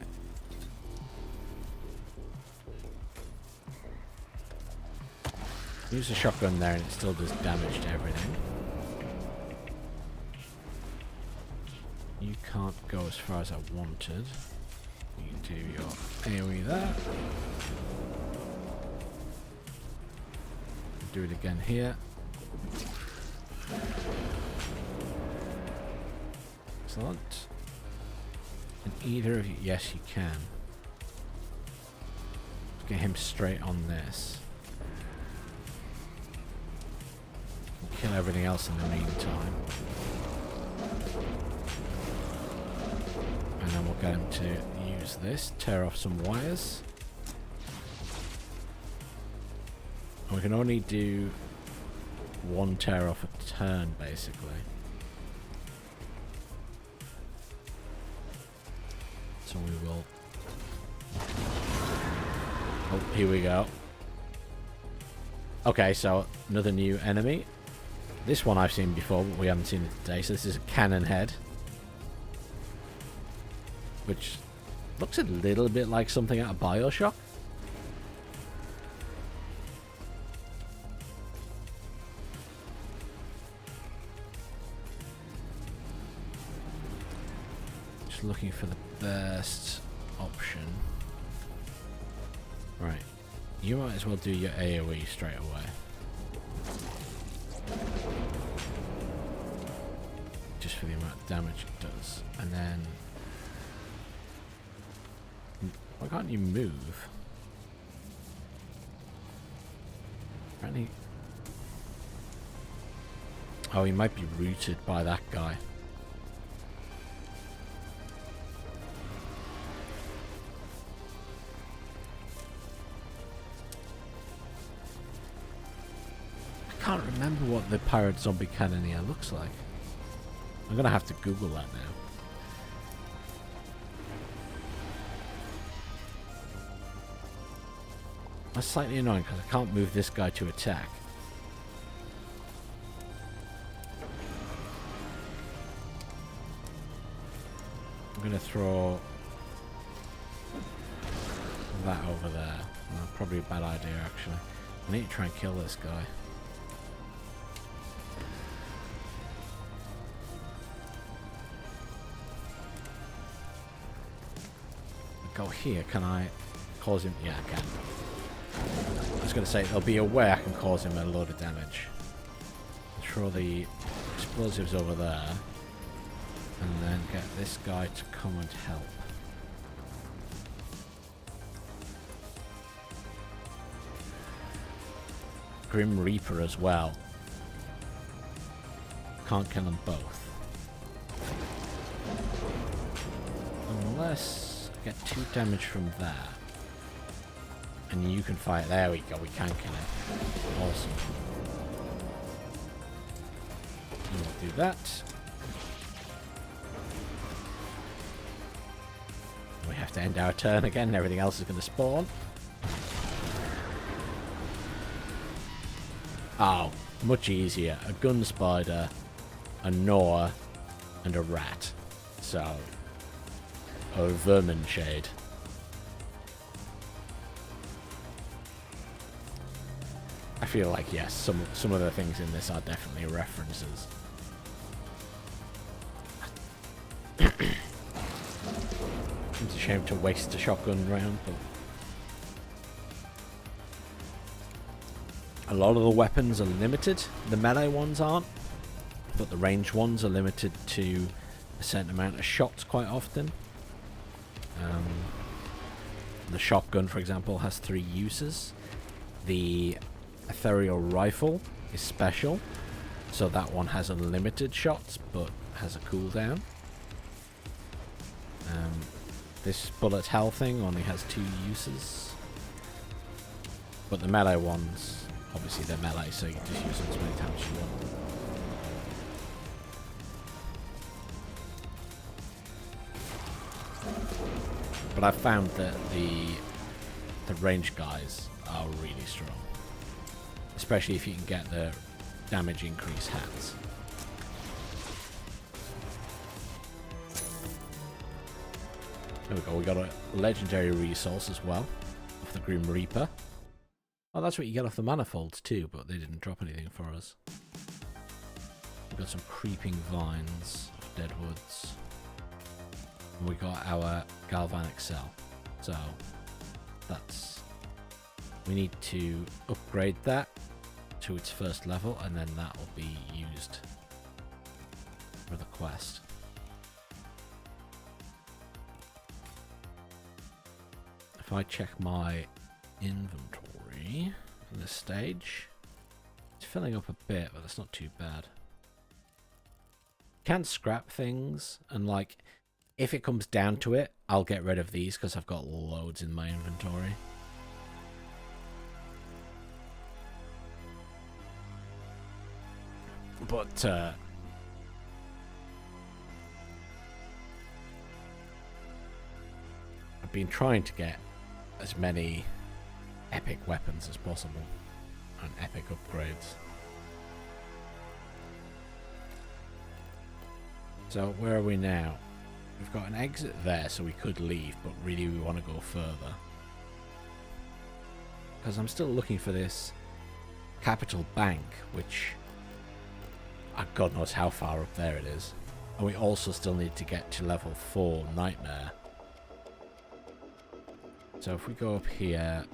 Use the shotgun there and it still does damage to everything. You can't go as far as I wanted. You can do your AoE there. Do it again here. Excellent. And either of you... Yes, you can. Let's get him straight on this. Kill everything else in the meantime. And then we'll get him to use this. Tear off some wires. And we can only do one tear off a turn, basically. So we will... Oh, here we go. Okay, so another new enemy. This one I've seen before, but we haven't seen it today. So this is a cannon head. Which looks a little bit like something out of BioShock. Just looking for the best option. Right. You might as well do your AoE straight away. Just for the amount of damage it does. And then... Why can't you move? Apparently... Oh, he might be rooted by that guy. I can't remember what the pirate zombie cannoneer looks like. I'm gonna have to Google that now. That's slightly annoying because I can't move this guy to attack. I'm gonna throw that over there. Oh, probably a bad idea, actually. I need to try and kill this guy. Go here, can I cause him? Yeah, I can. I was going to say, there'll be a way I can cause him a load of damage. Throw the explosives over there, and then get this guy to come and help. Grim Reaper as well. Can't kill them both. Unless... Get 2 damage from that. And you can fight. There we go, we can kill him. Awesome. And we'll do that. We have to end our turn again, and everything else is going to spawn. Oh, much easier. A gun spider, a gnawer, and a rat. So... or vermin shade. I feel like, yes, some of the things in this are definitely references. It's a shame to waste a shotgun round, but a lot of the weapons are limited. The melee ones aren't, but the ranged ones are limited to a certain amount of shots quite often. The shotgun, for example, has 3 uses. The ethereal rifle is special, so that one has unlimited shots, but has a cooldown. This bullet hell thing only has 2 uses. But the melee ones, obviously they're melee, so you can just use them as many times as you want. But I've found that the ranged guys are really strong. Especially if you can get the damage increase hats. There we go, we got a legendary resource as well of the Grim Reaper. Oh, that's what you get off the manifolds too, but they didn't drop anything for us. We've got some creeping vines of deadwoods. And we got our galvanic cell. So that's... we need to upgrade that to its first level, and then that will be used for the quest. If I check my inventory for this stage, it's filling up a bit, but that's not too bad. Can't scrap things, and like, if it comes down to it, I'll get rid of these because I've got loads in my inventory. But I've been trying to get as many epic weapons as possible and epic upgrades. So where are we now? We've got an exit there, so we could leave, but really we want to go further. Because I'm still looking for this capital bank, which God knows how far up there it is. And we also still need to get to level 4 Nightmare. So if we go up here,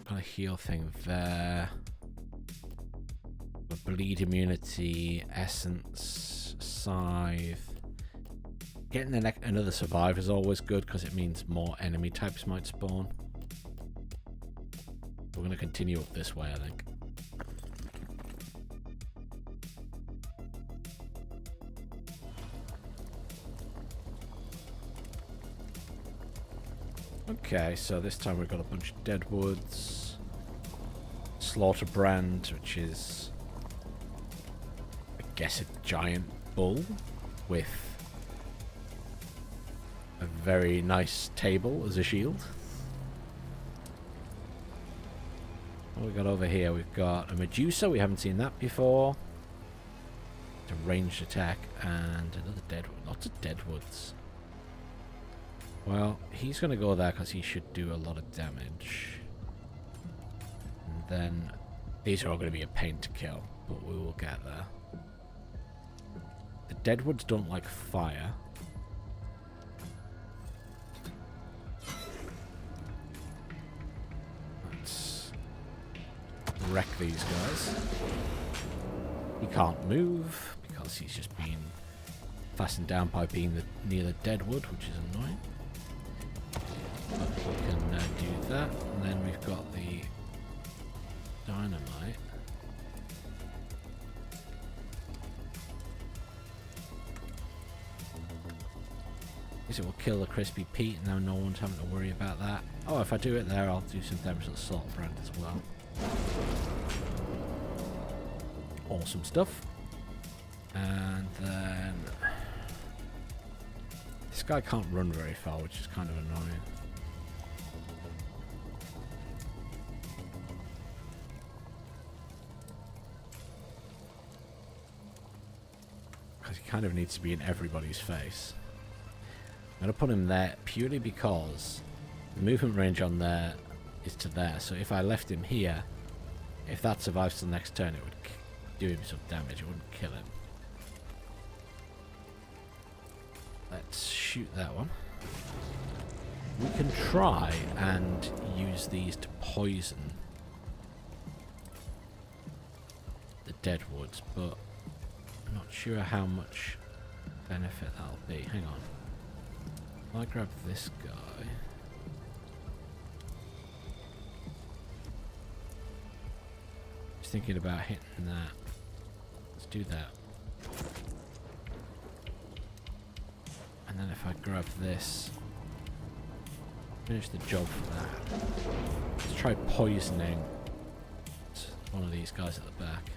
got a heal thing there. A bleed immunity, essence, scythe. Getting another survivor is always good because it means more enemy types might spawn. We're going to continue up this way, I think. Okay, so this time we've got a bunch of deadwoods. Slaughter brand, which is, I guess, a giant bull with a very nice table as a shield. What we got over here? We've got a Medusa, we haven't seen that before. It's a ranged attack, and another deadwood. Lots of deadwoods. Well, he's going to go there because he should do a lot of damage. And then these are all going to be a pain to kill, but we will get there. The deadwoods don't like fire. Let's wreck these guys. He can't move because he's just been fastened down by being near the deadwood, which is annoying. But we can do that, and then we've got the dynamite. Guess it will kill the crispy Pete, and now no one's having to worry about that. Oh, if I do it there, I'll do some damage to the salt brand as well. Awesome stuff. And then this guy can't run very far, which is kind of annoying. Because he kind of needs to be in everybody's face. I'm going to put him there purely because the movement range on there is to there. So if I left him here, if that survives to the next turn, it would do him some damage. It wouldn't kill him. Let's shoot that one. We can try and use these to poison the deadwoods, but I'm not sure how much benefit that'll be. Hang on. If I grab this guy, just thinking about hitting that. Let's do that. And then if I grab this, finish the job for that. Let's try poisoning one of these guys at the back.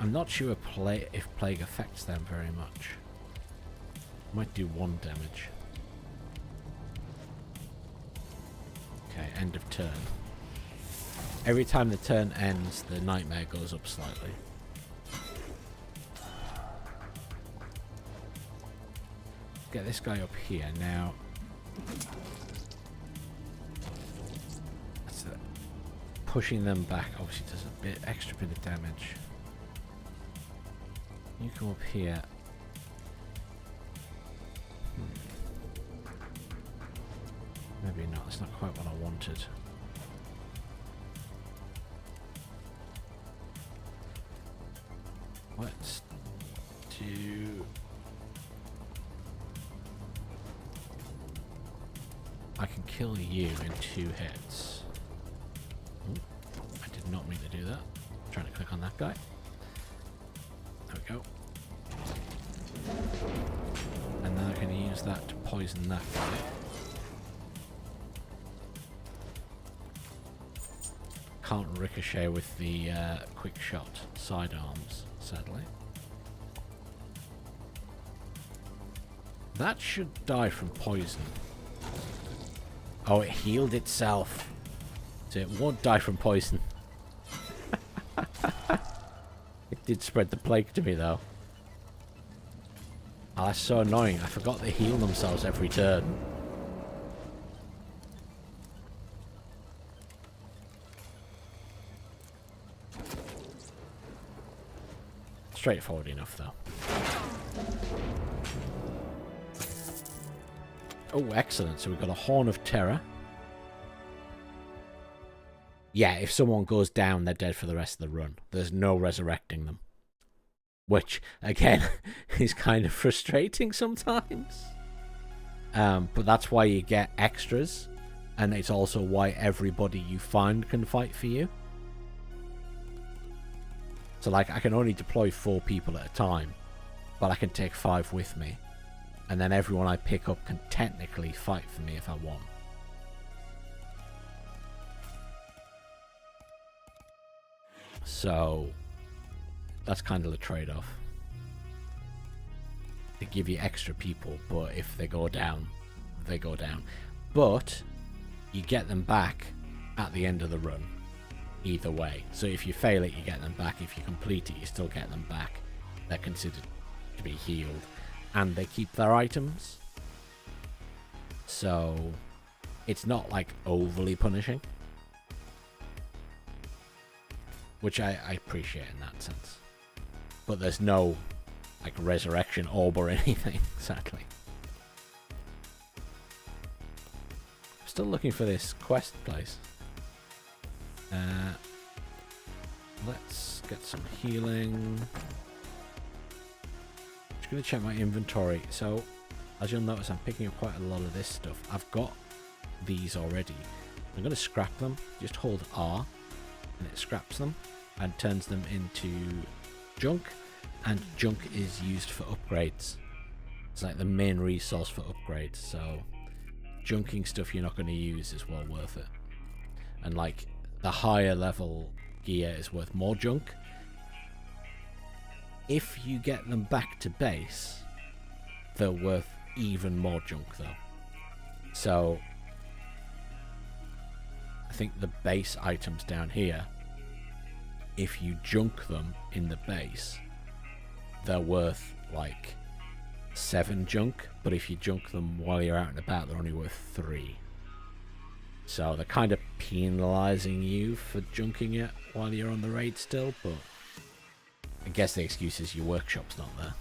I'm not sure if plague affects them very much. Might do 1 damage. Okay, end of turn. Every time the turn ends, the nightmare goes up slightly. Get this guy up here now. pushing them back obviously does a bit extra bit of damage. You come up here. Maybe not. It's not quite what I wanted. Let's do... I can kill you in 2 hits. Ooh, I did not mean to do that. I'm trying to click on that guy. There we go. And then I can use that to poison that guy. Can't ricochet with the quick shot sidearms, sadly. That should die from poison. Oh, it healed itself. So it won't die from poison. It did spread the plague to me, though. Oh, that's so annoying. I forgot they heal themselves every turn. Straightforward enough, though. Oh, excellent. So we've got a Horn of Terror. Yeah, if someone goes down, they're dead for the rest of the run. There's no resurrecting them. Which, again, is kind of frustrating sometimes. But that's why you get extras. And it's also why everybody you find can fight for you. So, like, I can only deploy 4 people at a time, but I can take 5 with me. And then everyone I pick up can technically fight for me if I want. So, that's kind of the trade-off. They give you extra people, but if they go down, they go down. But, you get them back at the end of the run. Either way. So if you fail it, you get them back. If you complete it, you still get them back. They're considered to be healed. And they keep their items. So it's not like overly punishing. Which I appreciate in that sense. But there's no like resurrection orb or anything, sadly. I'm still looking for this quest place. Let's get some healing. Just going to check my inventory. So, as you'll notice, I'm picking up quite a lot of this stuff. I've got these already. I'm going to scrap them. Just hold R, and it scraps them and turns them into junk. And junk is used for upgrades. It's like the main resource for upgrades. So, junking stuff you're not going to use is well worth it. And like, the higher level gear is worth more junk. If you get them back to base, they're worth even more junk though. So I think the base items down here, if you junk them in the base, they're worth like 7 junk, but if you junk them while you're out and about, they're only worth 3. So they're kind of penalising you for junking it while you're on the raid still, but I guess the excuse is your workshop's not there.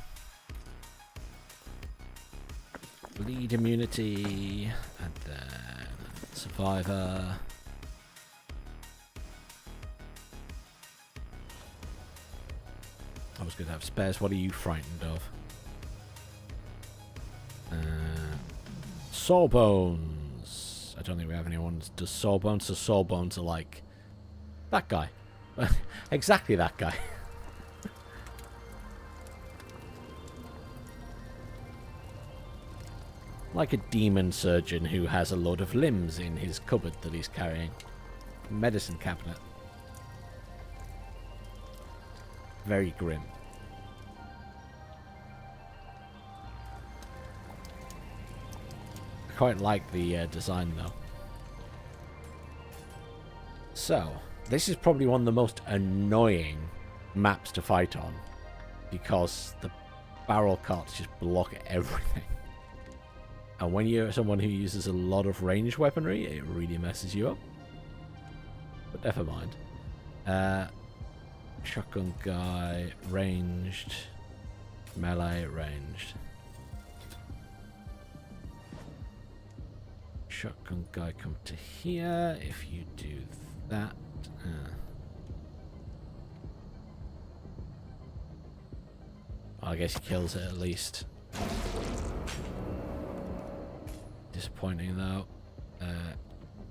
Bleed immunity, and then survivor. I was going to have spares. What are you frightened of? Sawbones. I don't think we have anyone that does sawbones. So sawbones are like that guy. Exactly that guy. Like a demon surgeon who has a load of limbs in his cupboard that he's carrying. Medicine cabinet. Very grim. I quite like the design though. So, this is probably one of the most annoying maps to fight on, because the barrel carts just block everything. And when you're someone who uses a lot of ranged weaponry, it really messes you up. But never mind. Shotgun guy, ranged, melee, ranged. Shotgun guy, come to here. If you do that, I guess he kills it at least. Disappointing though.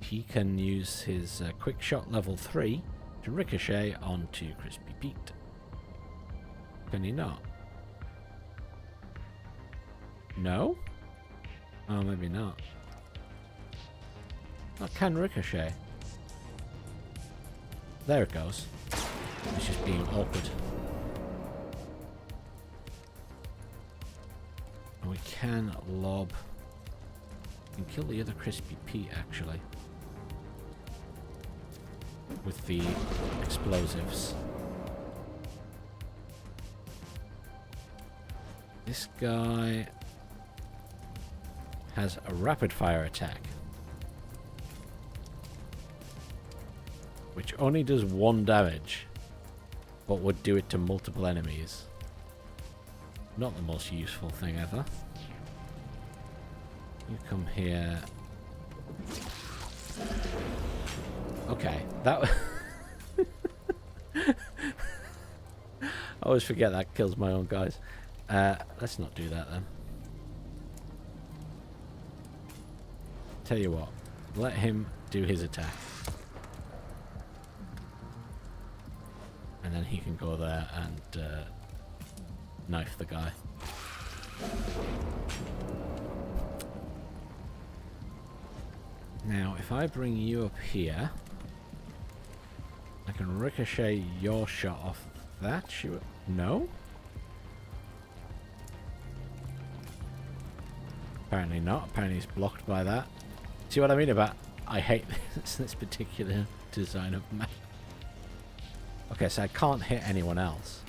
He can use his quick shot level 3 to ricochet onto Crispy Pete. Can he not? No? Oh, maybe not. I can ricochet. There it goes. It's just being awkward. And we can lob. We can kill the other Crispy Pete actually. With the explosives. This guy has a rapid fire attack, which only does 1 damage, but would do it to multiple enemies. Not the most useful thing ever. You come here. Okay, that I always forget that kills my own guys. Let's not do that then. Tell you what, let him do his attack. And then he can go there and knife the guy. Now, if I bring you up here, I can ricochet your shot off that. Shoot. No? Apparently not. Apparently it's blocked by that. See what I mean about I hate this particular design of map. Okay, so I can't hit anyone else.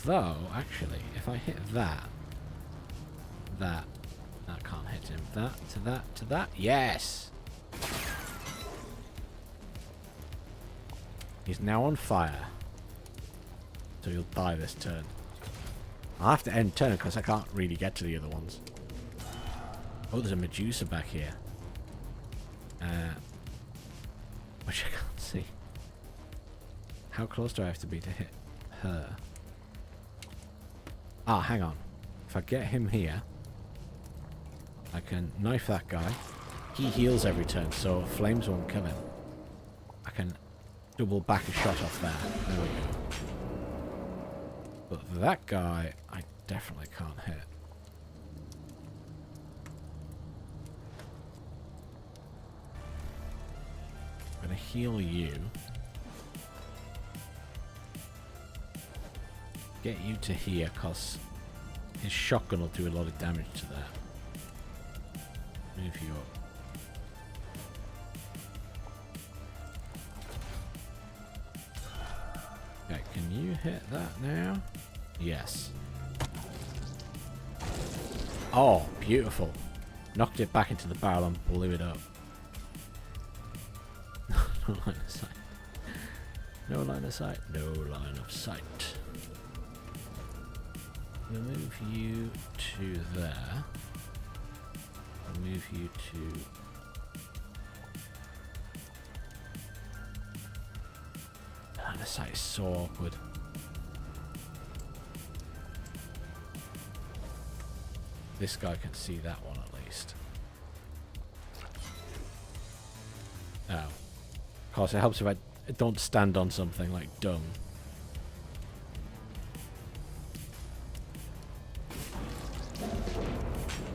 Though, actually, if I hit that can't hit him. That, to that, to that. Yes! He's now on fire. So he'll die this turn. I'll have to end turn because I can't really get to the other ones. Oh, there's a Medusa back here. Which I can't see. How close do I have to be to hit her? Ah, hang on. If I get him here, I can knife that guy. He heals every turn, so flames won't kill him. I can double back a shot off there. There we go. But that guy, I definitely can't hit. I'm going to heal you. Get you to here, because his shotgun will do a lot of damage to that. Move you up. Okay, can you hit that now? Yes. Oh, beautiful. Knocked it back into the barrel and blew it up. No line of sight. No line of sight. No line of sight. We'll move you to there. I'll move you to... line of sight is so awkward. This guy can see that one at least. Oh. Of course, it helps if I don't stand on something like dung.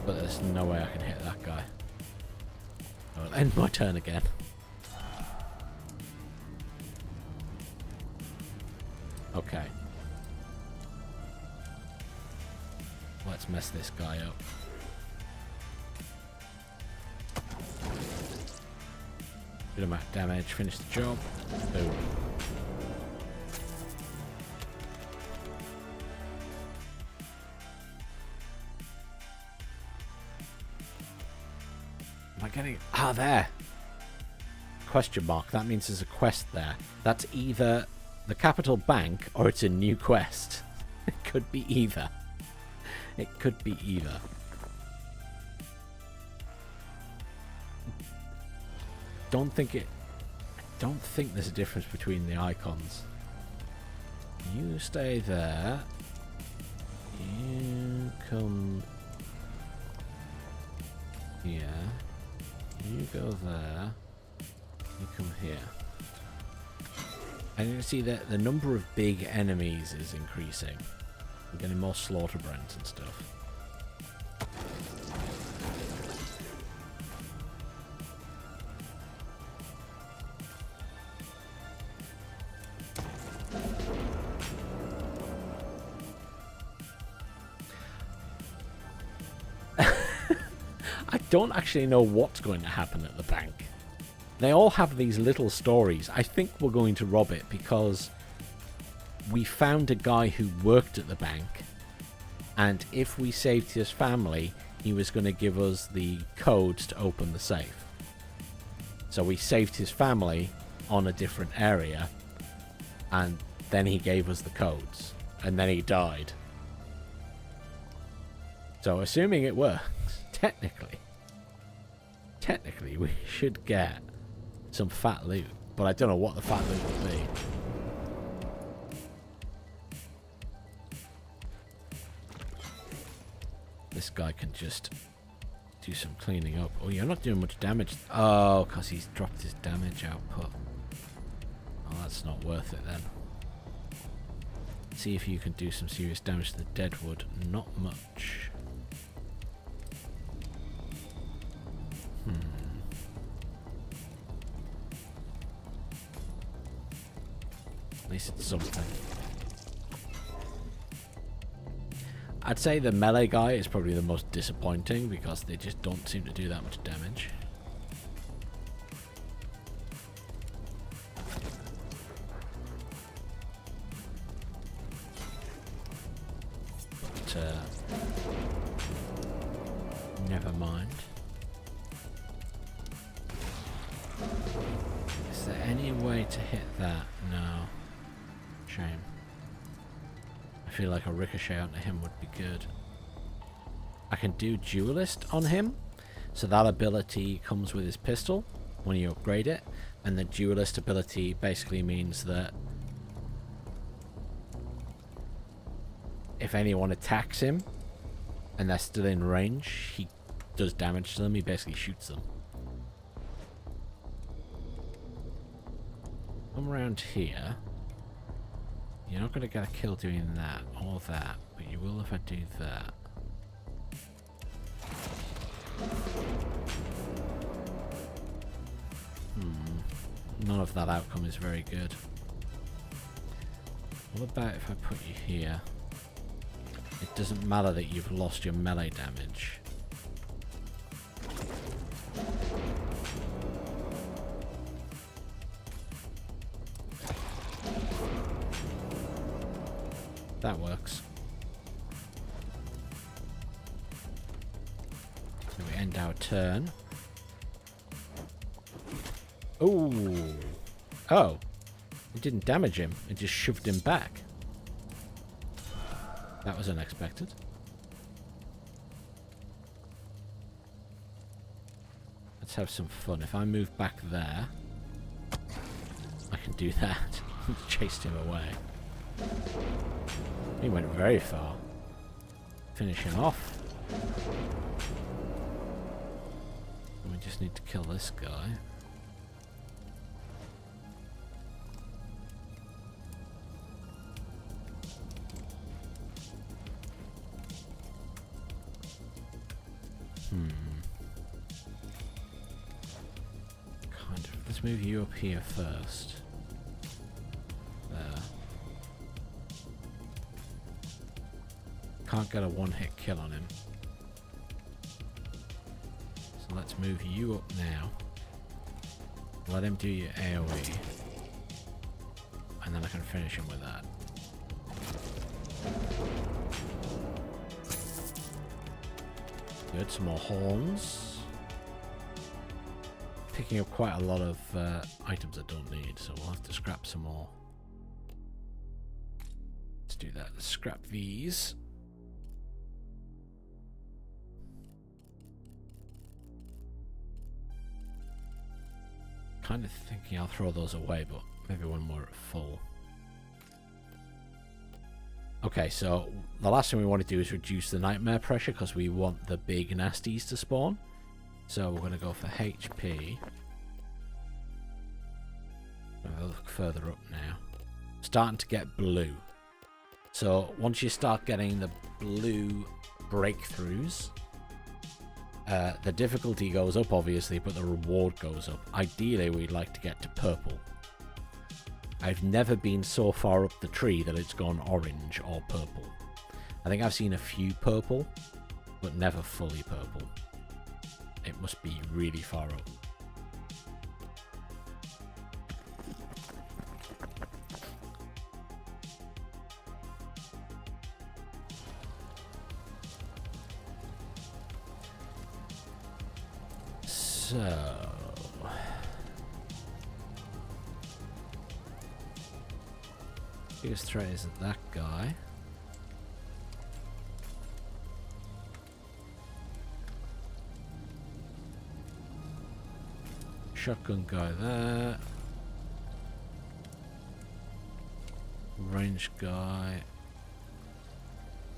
But there's no way I can hit that guy. I'll end my turn again. Okay. Let's mess this guy up. Good amount of damage, finish the job. Boom. Am I getting... ah, there! question mark, that means there's a quest there. That's either the Capital Bank or it's a new quest. It could be either. It could be either. Don't think there's a difference between the icons. You stay there. You come here. You go there. You come here. And you can see that the number of big enemies is increasing. We're getting more slaughter brands and stuff. I don't actually know what's going to happen at the bank. They all have these little stories. I think we're going to rob it because we found a guy who worked at the bank, and if we saved his family, he was going to give us the codes to open the safe. So we saved his family on a different area, and then he gave us the codes, and then he died. So assuming it works, technically we should get some fat loot, but I don't know what the fat loot will be. This guy can just do some cleaning up. Oh, you're not doing much damage. Oh, because he's dropped his damage output. Oh, that's not worth it then. See if you can do some serious damage to the deadwood. Not much. At least it's something. I'd say the melee guy is probably the most disappointing because they just don't seem to do that much damage. But, never mind. Is there any way to hit that? No. Shame. I feel like a ricochet onto him would be good. I can do duelist on him, so that ability comes with his pistol when you upgrade it, and the duelist ability basically means that if anyone attacks him and they're still in range, he does damage to them. He basically shoots them. Come around here. You're not going to get a kill doing that or that, but you will if I do that. None of that outcome is very good. What about if I put you here? It doesn't matter that you've lost your melee damage. That works. So we end our turn. Ooh. Oh. It didn't damage him. It just shoved him back. That was unexpected. Let's have some fun. If I move back there, I can do that. Chased him away. He went very far. Finish him off. And we just need to kill this guy. Kind of. Let's move you up here first. There. Can't get a one-hit kill on him. So let's move you up now. Let him do your AoE. And then I can finish him with that. Good, some more horns. picking up quite a lot of items I don't need, so we'll have to scrap some more. Let's do that. Let's scrap these. Kind of thinking I'll throw those away, but maybe when we're at full. Okay, so the last thing we want to do is reduce the nightmare pressure because we want the big nasties to spawn. So we're going to go for HP. I'll look further up now. Starting to get blue. So once you start getting the blue breakthroughs, the difficulty goes up obviously, but the reward goes up. Ideally we'd like to get to purple. I've never been so far up the tree that it's gone orange or purple. I think I've seen a few purple, but never fully purple. It must be really far up. So biggest threat isn't that guy. Shotgun guy there. Range guy.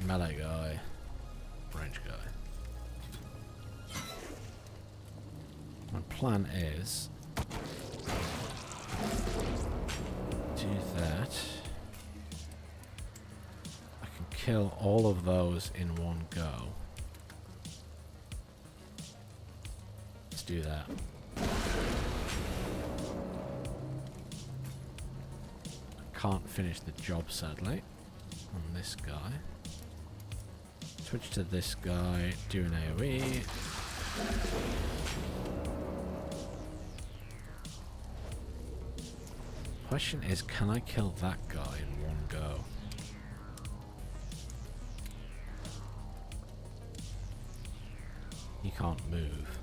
Melee guy. Range guy. My plan is do that. I can kill all of those in one go. Let's do that. Can't finish the job sadly on this guy. Switch to this guy, do an AoE. Question is, can I kill that guy in one go? He can't move.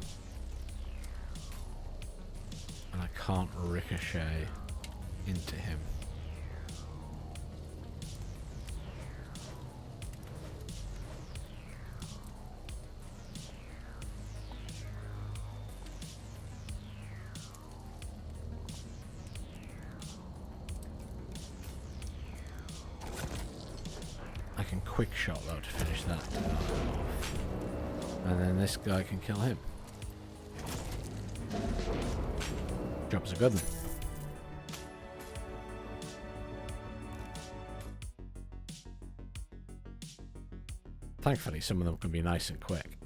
And I can't ricochet into him. Quick shot though to finish that off. And then this guy can kill him. Job's a good one. Thankfully some of them can be nice and quick.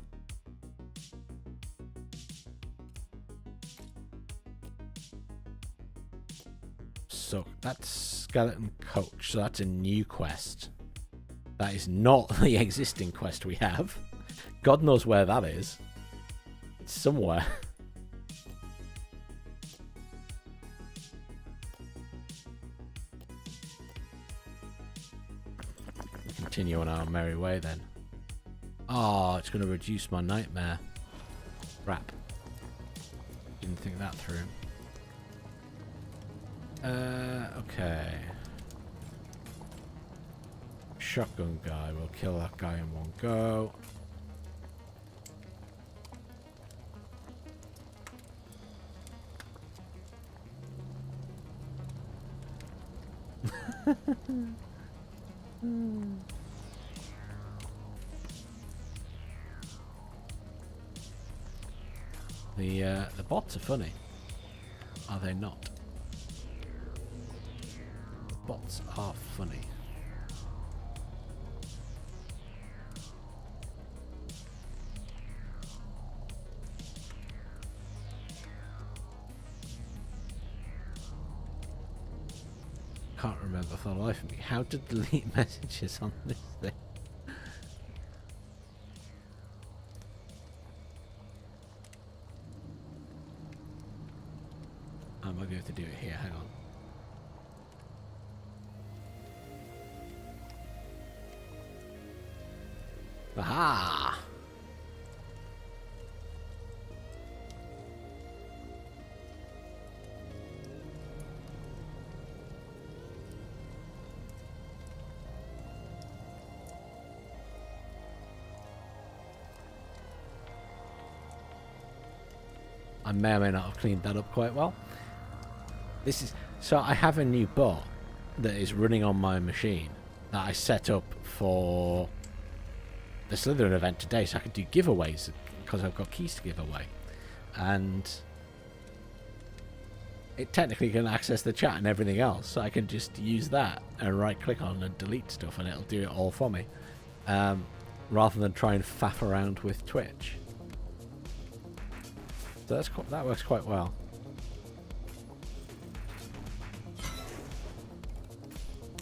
So that's Skeleton Coach, so that's a new quest. That is not the existing quest we have. God knows where that is. It's somewhere. Continue on our merry way then. Oh, it's going to reduce my nightmare. Crap. Didn't think that through. Okay. Shotgun guy, we'll kill that guy in one go. The bots are funny. Are they not? The bots are funny. Can't remember for the life of me how to delete messages on this thing. I might be able to do it here, hang on. Aha! I may or may not have cleaned that up quite well. This is so I have a new bot that is running on my machine that I set up for the Slitherine event today, so I could do giveaways because I've got keys to give away, and it technically can access the chat and everything else, so I can just use that and right click on and delete stuff and it'll do it all for me, rather than try and faff around with Twitch. So that works quite well.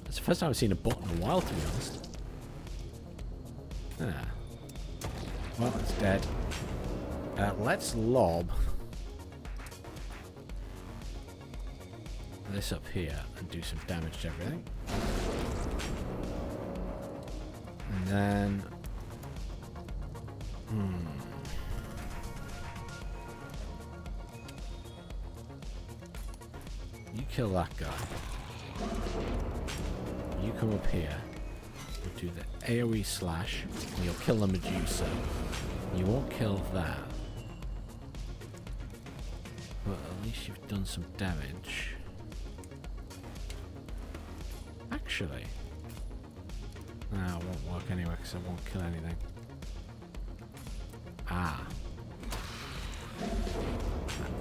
It's the first time I've seen a bot in a while, to be honest. Well, it's dead. Let's lob this up here and do some damage to everything. And then... You kill that guy. You come up here. We'll do the AoE slash. And you'll kill the Medusa. You won't kill that. But at least you've done some damage. Actually. No, it won't work anyway because I won't kill anything.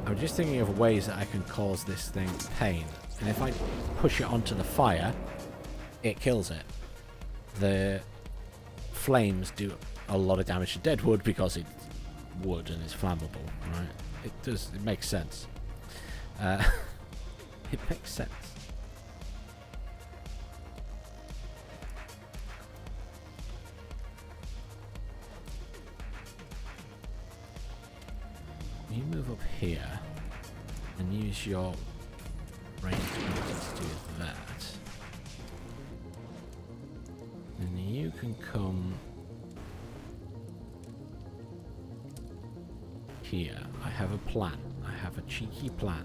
I'm just thinking of ways that I can cause this thing pain. And if I push it onto the fire, it kills it. The flames do a lot of damage to dead wood because it's wood and it's flammable, right? It makes sense. It makes sense. You move up here and use your ranged ability to do that. And you can come here. I have a plan. I have a cheeky plan.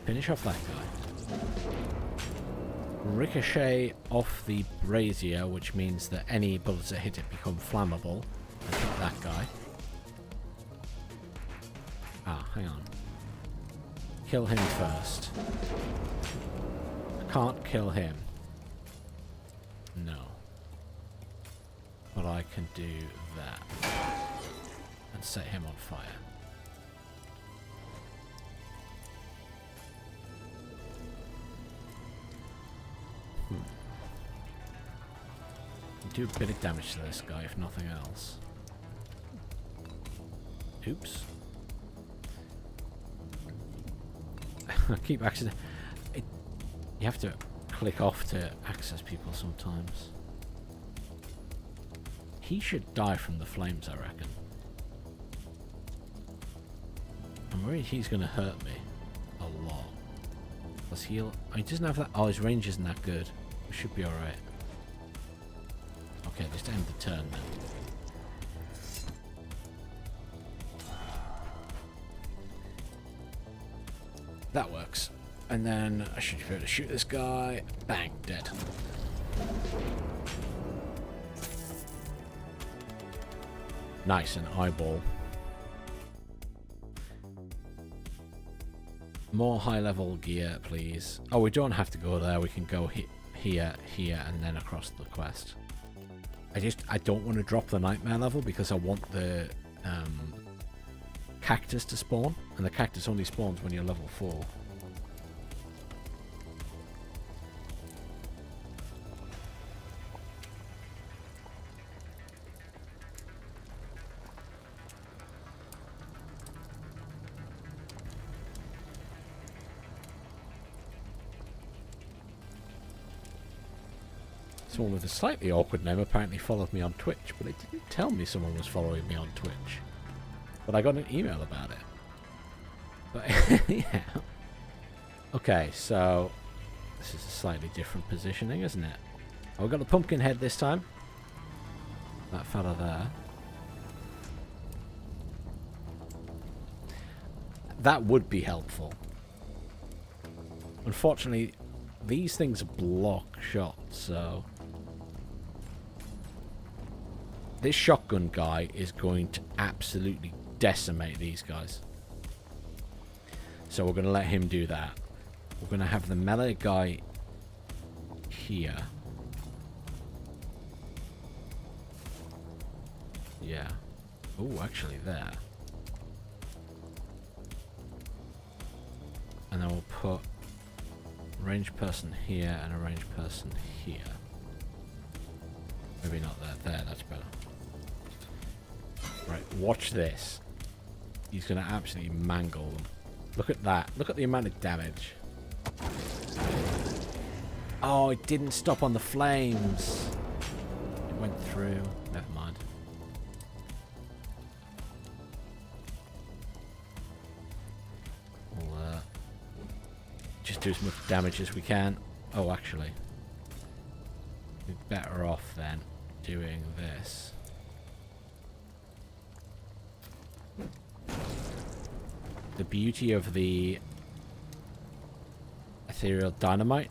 Finish off that guy. Ricochet off the brazier, which means that any bullets that hit it become flammable. And hit that guy. Hang on. Kill him first. I can't kill him. No. But I can do that. And set him on fire. Do a bit of damage to this guy, if nothing else. Oops. I keep accessing. You have to click off to access people sometimes. He should die from the flames, I reckon. I'm worried he's going to hurt me a lot. Plus he doesn't have that. Oh, his range isn't that good. We should be alright. Okay, just end the turn then. That works. And then I should be able to shoot this guy. Bang, dead. Nice, an eyeball. More high-level gear, please. Oh, we don't have to go there. We can go here, and then across the quest. I don't want to drop the nightmare level because I want the cactus to spawn, and the cactus only spawns when you're level 4. Someone with a slightly awkward name apparently followed me on Twitch, but it didn't tell me someone was following me on Twitch. But I got an email about it. But yeah. Okay, so this is a slightly different positioning, isn't it? Oh, we've got the pumpkin head this time. That fella there. That would be helpful. Unfortunately, these things block shots, so this shotgun guy is going to absolutely decimate these guys. So we're going to let him do that. We're going to have the melee guy here. Yeah. Oh, actually there. And then we'll put a ranged person here and a ranged person here. Maybe not there. There, that's better. Right, watch this. He's going to absolutely mangle them. Look at that. Look at the amount of damage. Oh, it didn't stop on the flames. It went through. Never mind. We'll just do as much damage as we can. Oh, actually. We're better off then doing this. The beauty of the ethereal dynamite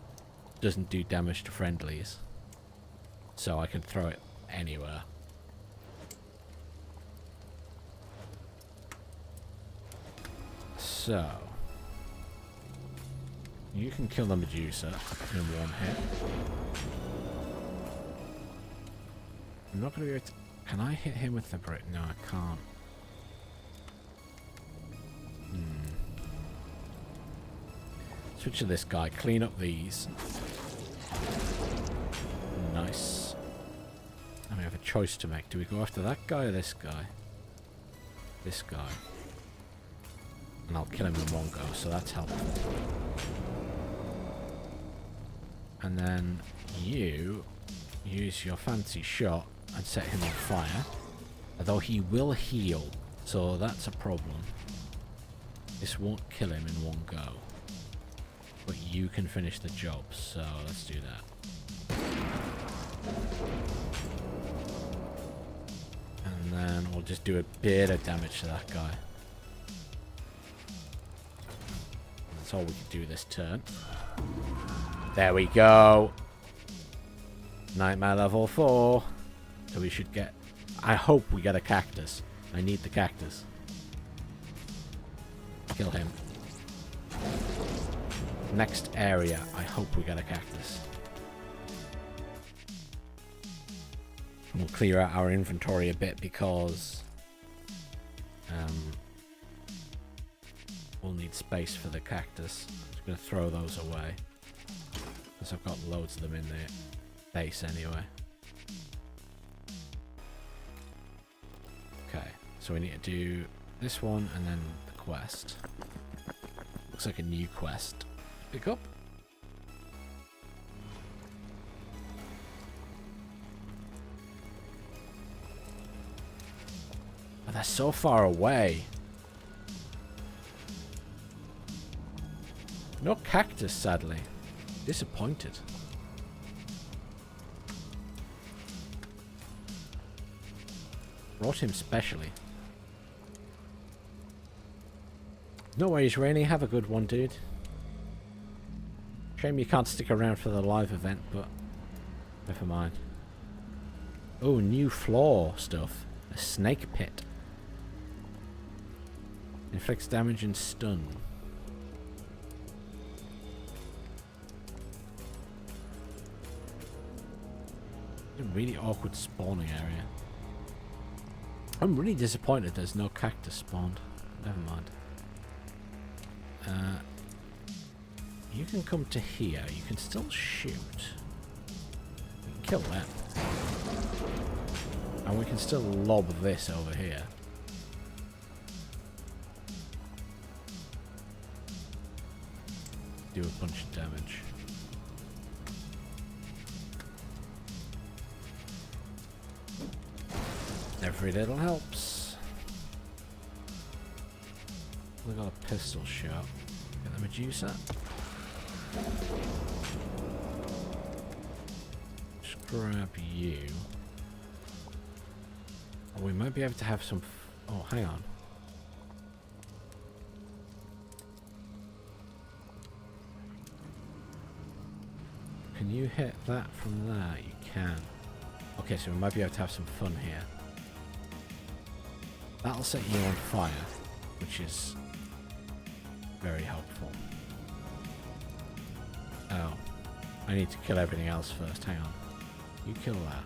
doesn't do damage to friendlies, so I can throw it anywhere. So you can kill the Medusa in one hit. I'm not going to be able to... Can I hit him with the brick? No, I can't. Switch to this guy. Clean up these. Nice. And we have a choice to make. Do we go after that guy or this guy? This guy. And I'll kill him in one go, so that's helpful. And then you use your fancy shot and set him on fire. Although he will heal, so that's a problem. This won't kill him in one go. But you can finish the job, so let's do that. And then we'll just do a bit of damage to that guy. That's all we can do this turn. There we go. Nightmare level 4. So we should get... I hope we get a cactus. I need the cactus. Kill him. Next area, I hope we get a cactus. We'll clear out our inventory a bit because we'll need space for the cactus. I'm just going to throw those away because I've got loads of them in the base anyway. Okay, so we need to do this one and then the quest. Looks like a new quest. Pick up. Oh, they're so far away. No cactus, sadly. Disappointed. Brought him specially. No worries, Rainy. Have a good one, dude. Shame you can't stick around for the live event, but never mind. Oh, new floor stuff. A snake pit. Inflicts damage and stun. A really awkward spawning area. I'm really disappointed there's no cactus spawned. Never mind. You can come to here. You can still shoot. We can kill them. And we can still lob this over here. Do a bunch of damage. Every little helps. We got a pistol shot. Get the Medusa. Just grab you. Oh, we might be able to have some... Oh, hang on. Can you hit that from there? You can. Okay, so we might be able to have some fun here. That'll set you on fire, which is very helpful. Oh, I need to kill everything else first. Hang on. You kill that.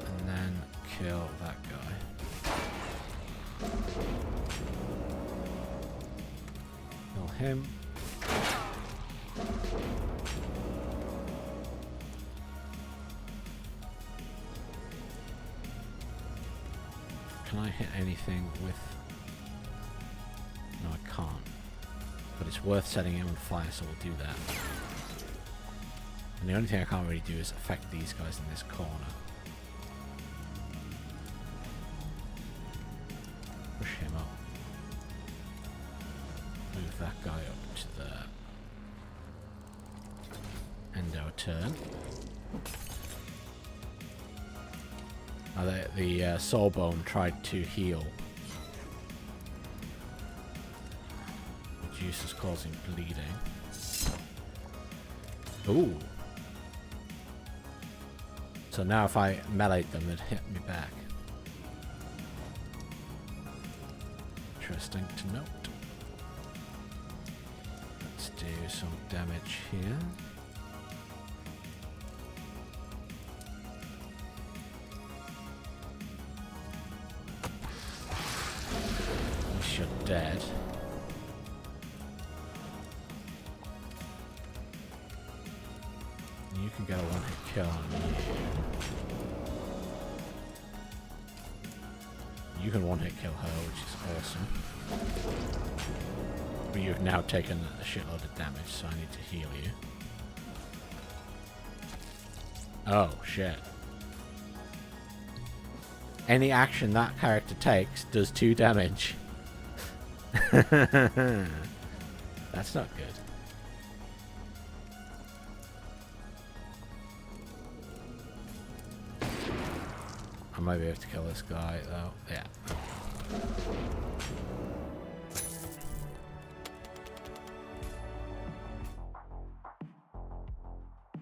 And then kill that guy. Kill him. Can I hit anything with... No, I can't. But it's worth setting him on fire, so we'll do that. And the only thing I can't really do is affect these guys in this corner. Push him up. Move that guy up to the end of our turn. Now the Sawbone tried to heal. Juice is causing bleeding. Ooh. So now if I melee them, it hit me back. Interesting to note. Let's do some damage here. You're dead. You can get a one-hit kill on you. You can one-hit kill her, which is awesome. But you've now taken a shitload of damage, so I need to heal you. Oh, shit. Any action that character takes does 2 damage. That's not good. I might be able to kill this guy though. Yeah.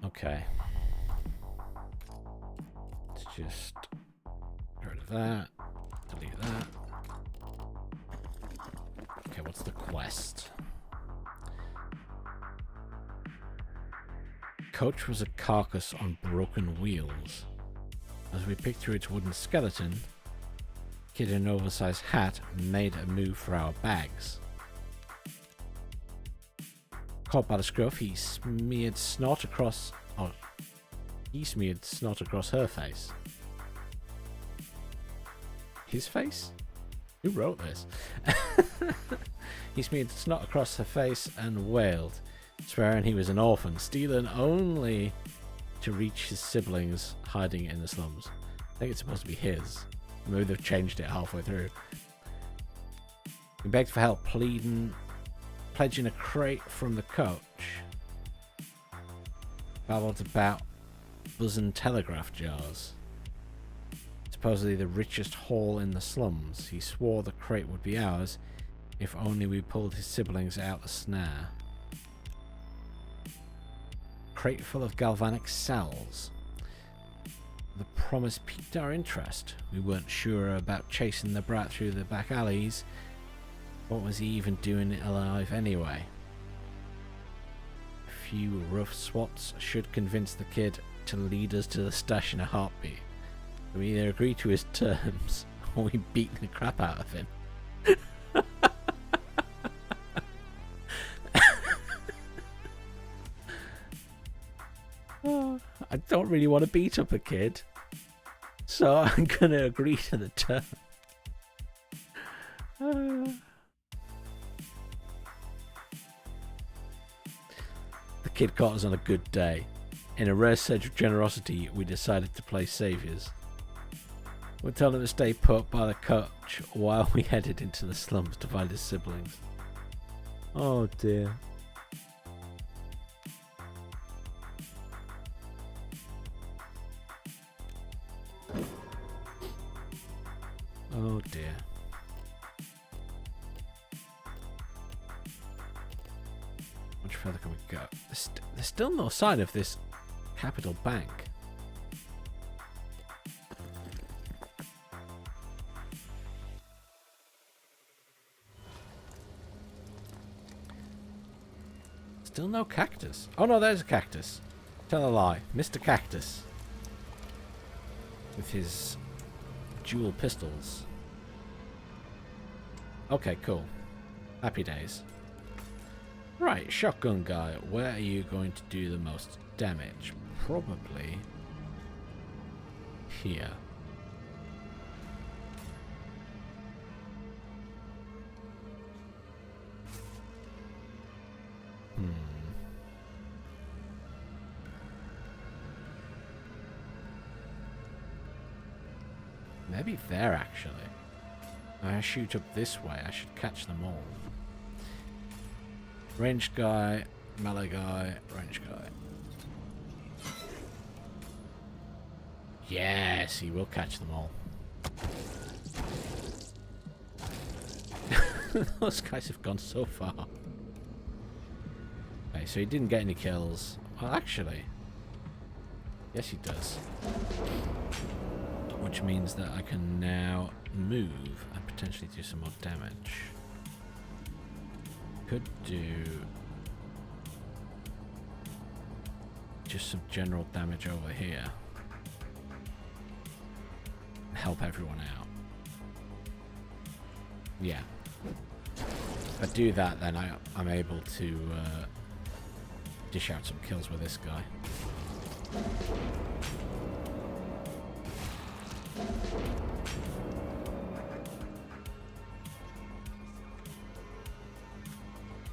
Okay. Let's just get rid of that. Delete that. Okay, what's the quest? Coach was a carcass on broken wheels. As we picked through its wooden skeleton, Kid in an oversized hat made a move for our bags. Caught by the scruff, he smeared snot across her face. His face? Who wrote this? He smeared snot across her face and wailed, swearing he was an orphan, stealing only to reach his siblings hiding in the slums. I think it's supposed to be his. Maybe they've changed it halfway through. He begged for help, pledging a crate from the coach. Babbled about buzzing telegraph jars. Supposedly the richest haul in the slums. He swore the crate would be ours if only we pulled his siblings out the snare. Crate full of galvanic cells. The promise piqued our interest. We weren't sure about chasing the brat through the back alleys. What was he even doing alive anyway? A few rough swats should convince the kid to lead us to the stash in a heartbeat. We either agree to his terms or we beat the crap out of him. I don't really want to beat up a kid, so I'm going to agree to the term. The kid caught us on a good day. In a rare surge of generosity, we decided to play saviours. We told him to stay put by the coach while we headed into the slums to find his siblings. Oh dear. Oh dear. Much further can we go? There's still no sign of this capital bank. Still no cactus. Oh no, there's a cactus. Tell a lie. Mr. Cactus. With his dual pistols. Okay, cool. Happy days. Right, shotgun guy. Where are you going to do the most damage? Probably here. Maybe there, actually. I shoot up this way. I should catch them all. Ranged guy, melee guy, ranged guy. Yes, he will catch them all. Those guys have gone so far. Okay, so he didn't get any kills. Well, actually, yes, he does. Which means that I can now move and potentially do some more damage. Could do just some general damage over here. Help everyone out. Yeah. If I do that, then I'm able to dish out some kills with this guy.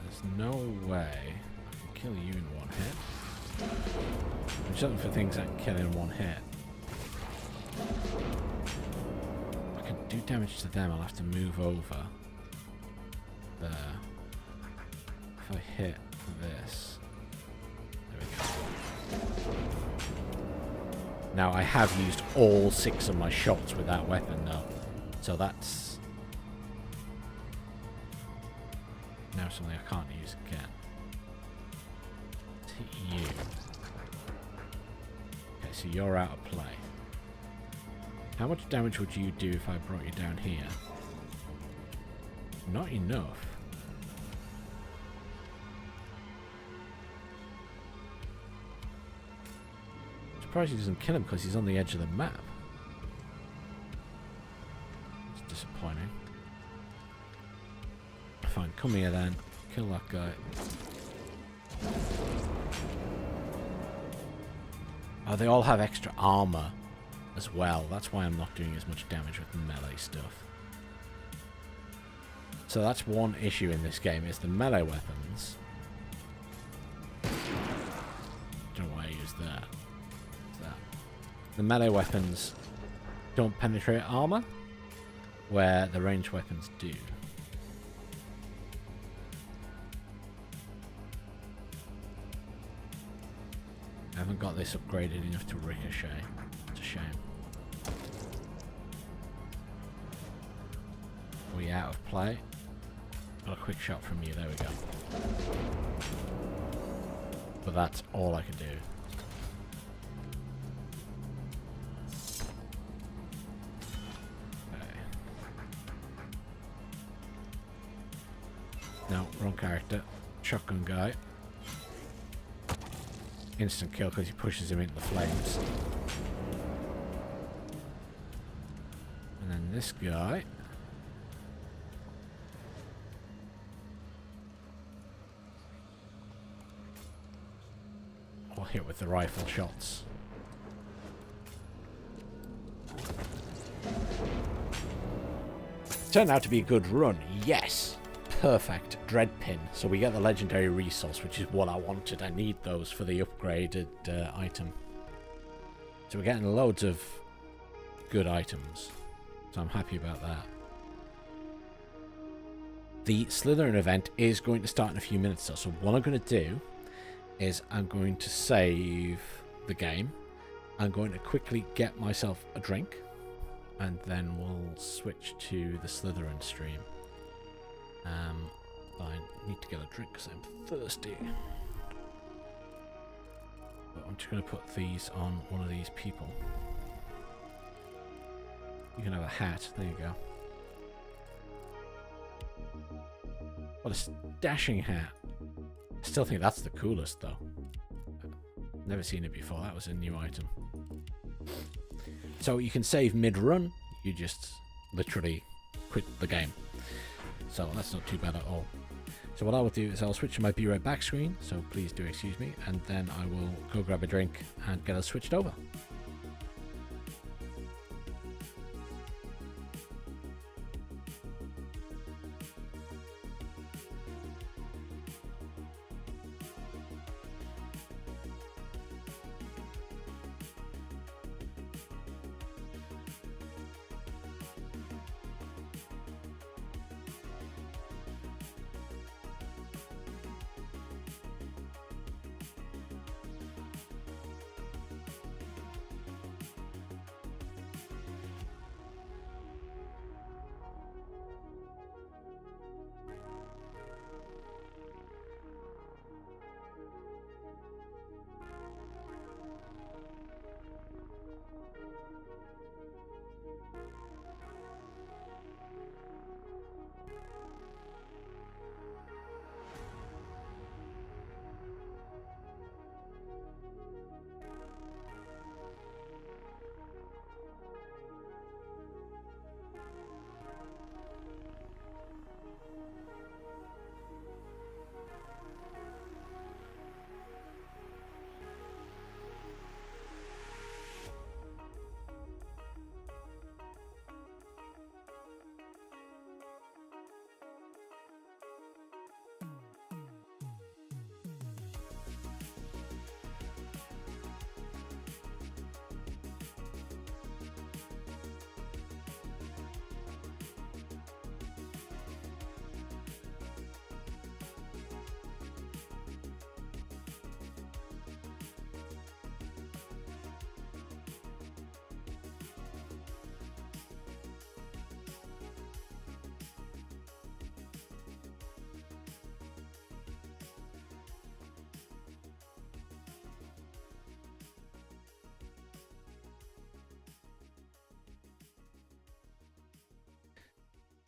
There's no way I can kill you in one hit. I'm just looking for things I can kill in one hit. If I can do damage to them, I'll have to move over there. If I hit this, there we go. Now I have used all 6 of my shots with that weapon though, so that's now something I can't use again. Let's hit you. Okay, so you're out of play. How much damage would you do if I brought you down here? Not enough. I'm surprised he doesn't kill him because he's on the edge of the map. It's disappointing. Fine, come here then. Kill that guy. Oh, they all have extra armor as well. That's why I'm not doing as much damage with melee stuff. So that's one issue in this game, is the melee weapons. Don't know why I used that. What's that? The melee weapons don't penetrate armor, where the ranged weapons do. I haven't got this upgraded enough to ricochet. It's a shame. Are we out of play? Got a quick shot from you, there we go. But that's all I can do. Okay. No, wrong character. Shotgun guy. Instant kill because he pushes him into the flames. And then this guy. I'll hit with the rifle shots. Turned out to be a good run, yes! Perfect. Dread pin. So we get the legendary resource, which is what I wanted. I need those for the upgraded item. So we're getting loads of good items. So I'm happy about that. The Slitherine event is going to start in a few minutes though. So what I'm going to do is I'm going to save the game. I'm going to quickly get myself a drink. And then we'll switch to the Slitherine stream. I need to get a drink because I'm thirsty. But I'm just going to put these on one of these people. You can have a hat. There you go. What a dashing hat. Still think that's the coolest though. Never seen it before. That was a new item. So you can save mid-run. You just literally quit the game. So that's not too bad at all. So what I will do is I'll switch to my Be Right Back screen. So please do excuse me. And then I will go grab a drink and get us switched over.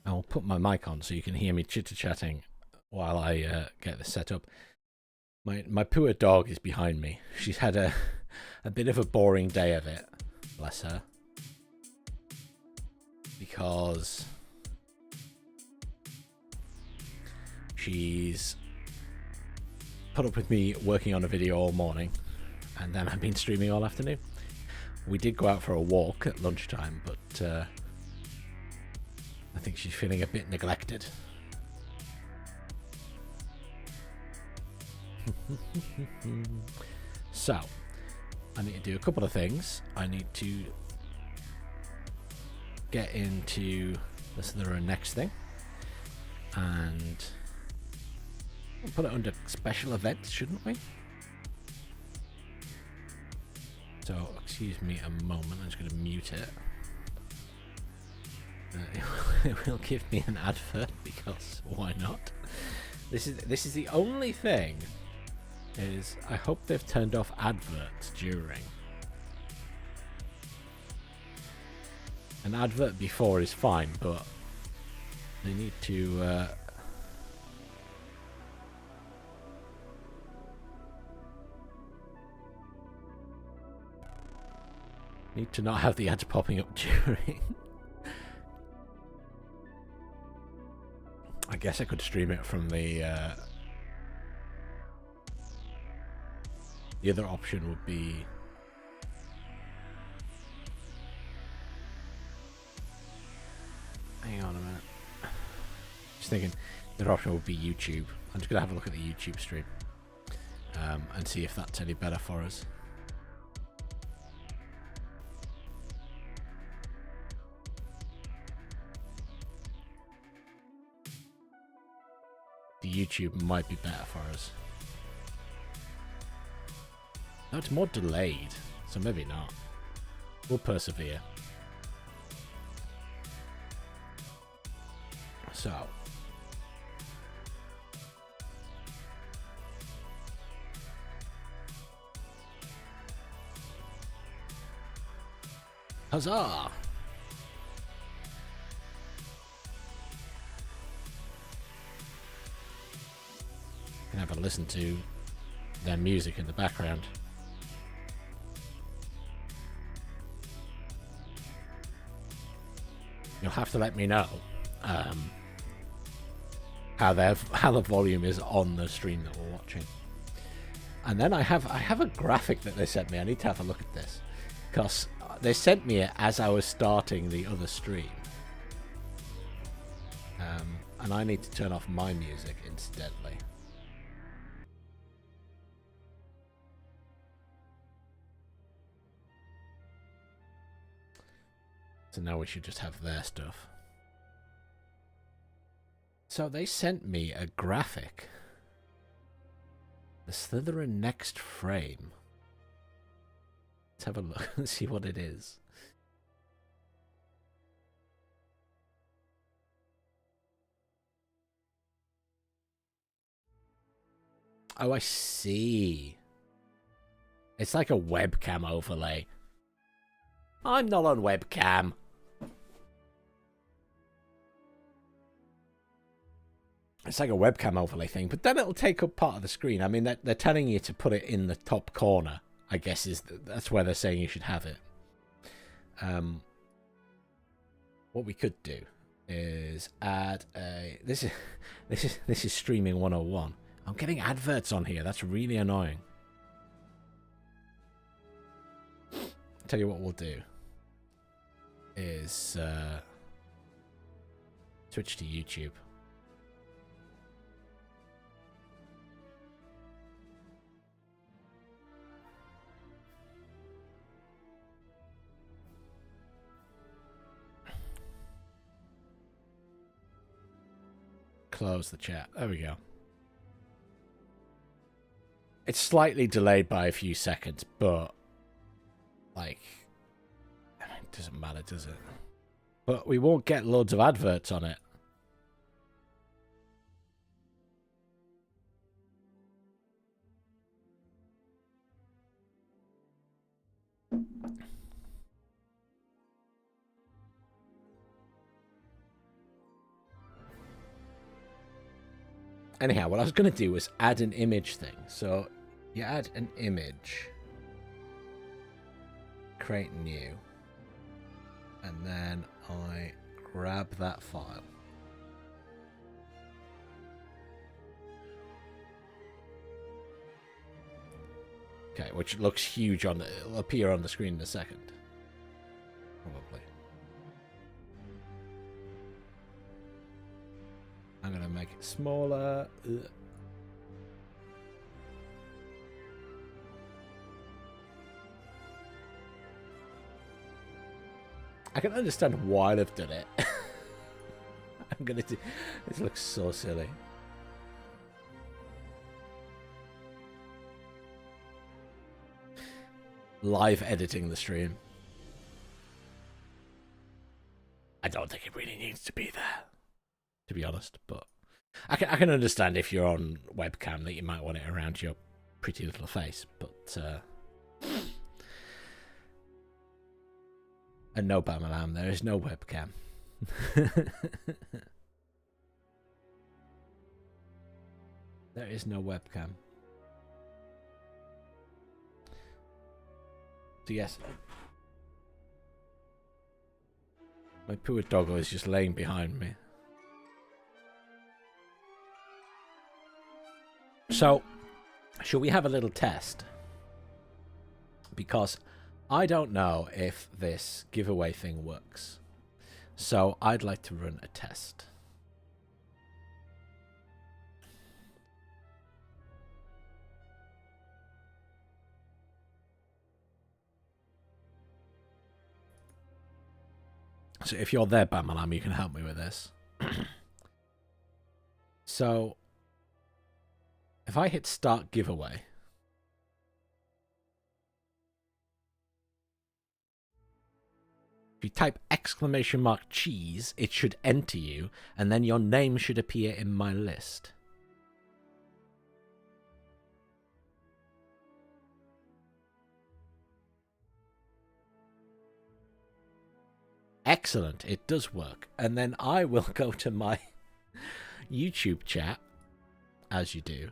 I'll put my mic on so you can hear me chitter-chatting while I get this set up. My poor dog is behind me. She's had a bit of a boring day of it, bless her. Because she's put up with me working on a video all morning, and then I've been streaming all afternoon. We did go out for a walk at lunchtime, but I think she's feeling a bit neglected. So, I need to do a couple of things. I need to get into the Slitherine Next thing, and we'll put it under special events, shouldn't we? So, excuse me a moment, I'm just going to mute it. It will give me an advert because why not? This is the only thing. Is I hope they've turned off adverts during. An advert before is fine, but they need to not have the ads popping up during. I guess I could stream it from the other option would be hang on a minute. Just thinking the other option would be YouTube. I'm just gonna have a look at the YouTube stream and see if that's any better for us. The YouTube might be better for us. No, it's more delayed, so maybe not. We'll persevere. So. Huzzah! Can have a a listen to their music in the background. You'll have to let me know how the volume is on the stream that we're watching. And then I have a graphic that they sent me. I need to have a look at this because they sent me it as I was starting the other stream. And I need to turn off my music incidentally. So now we should just have their stuff. So they sent me a graphic. The Slitherine Next frame. Let's have a look and see what it is. Oh, I see. It's like a webcam overlay. I'm not on webcam. It's like a webcam overlay thing, but then it'll take up part of the screen. I mean, they're telling you to put it in the top corner, I guess that's where they're saying you should have it. What we could do is add a... This is streaming 101. I'm getting adverts on here. That's really annoying. I'll tell you what we'll do is switch to YouTube. Close the chat. There we go. It's slightly delayed by a few seconds, but like, it doesn't matter, does it? But we won't get loads of adverts on it. Anyhow, what I was going to do was add an image thing. So you add an image, create new, and then I grab that file. Okay, which looks huge on the, it'll appear on the screen in a second. Probably. I'm going to make it smaller. Ugh. I can understand why they've done it. I'm going to do... This looks so silly. Live editing the stream. I don't think it really needs to be there, to be honest, but I can understand if you're on webcam that you might want it around your pretty little face, but and no Bamalam, there is no webcam. There is no webcam. So yes, my poor doggo is just laying behind me. So, shall we have a little test? Because I don't know if this giveaway thing works. So, I'd like to run a test. So, if you're there, Bamalam, you can help me with this. So, if I hit start giveaway, if you type !cheese, it should enter you, and then your name should appear in my list. Excellent, it does work. And then I will go to my YouTube chat, as you do,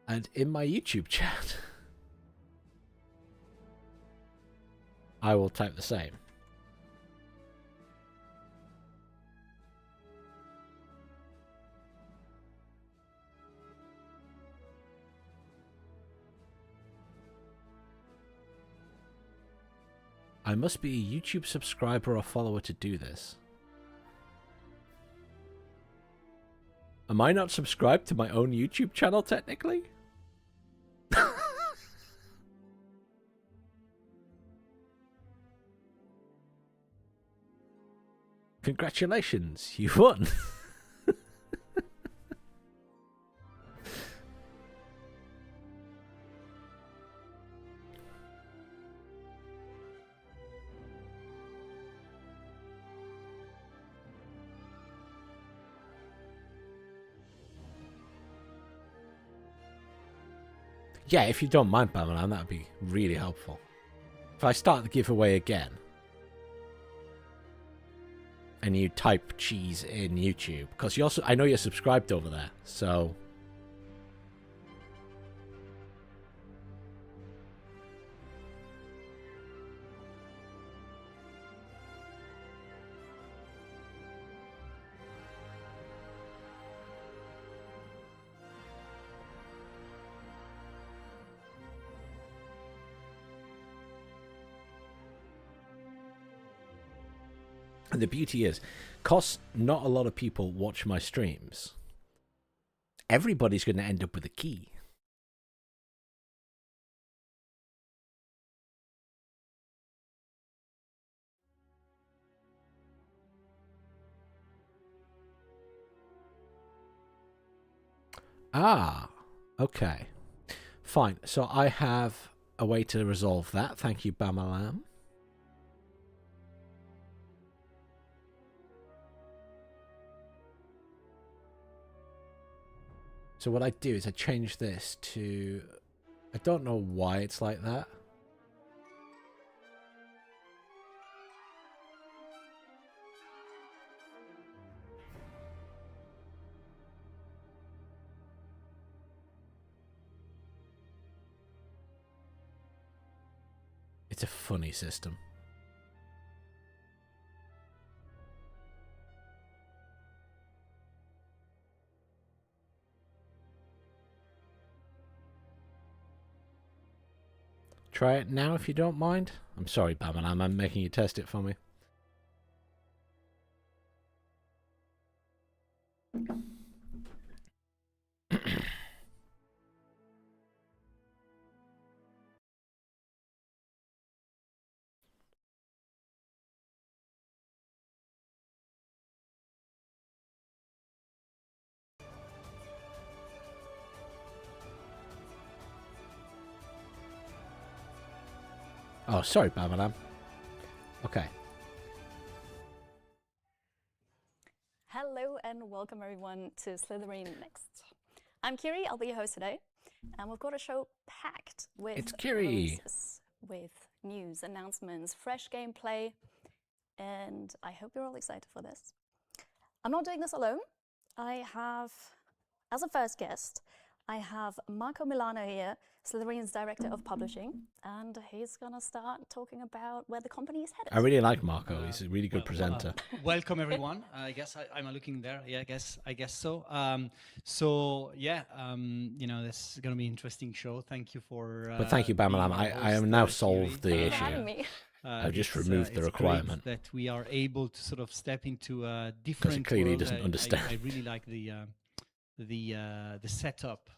And in my YouTube chat, I will type the same. I must be a YouTube subscriber or follower to do this. Am I not subscribed to my own YouTube channel, technically? Congratulations, you won! Yeah, if you don't mind, Bamalam, that would be really helpful. If I start the giveaway again, and you type cheese in YouTube, because you also, I know you're subscribed over there, so... And the beauty is, because not a lot of people watch my streams, everybody's going to end up with a key. Ah, okay. Fine. So I have a way to resolve that. Thank you, Bamalam. So what I do is I change this to... I don't know why it's like that. It's a funny system. Try it now if you don't mind. I'm sorry, Bamalam, I'm making you test it for me. Oh, sorry, Bamalam. Okay. Hello and welcome everyone to Slitherine Next. I'm Kiri, I'll be your host today, and we've got a show packed with It's Kiri. releases, with news, announcements, fresh gameplay, and I hope you're all excited for this. I'm not doing this alone. I have, as a first guest, I have Marco Milano here, Slitherine's Director of Publishing, and he's gonna start talking about where the company is headed. I really like Marco. He's a really good presenter. Welcome everyone. I guess I'm looking there. Yeah, I guess so. You know, this is gonna be an interesting show. Thank you for. But thank you, Bamalam. I am now solved the issue. Me. I've just removed the requirement. That we are able to sort of step into a different. Because clearly he world. doesn't understand. I really like the setup.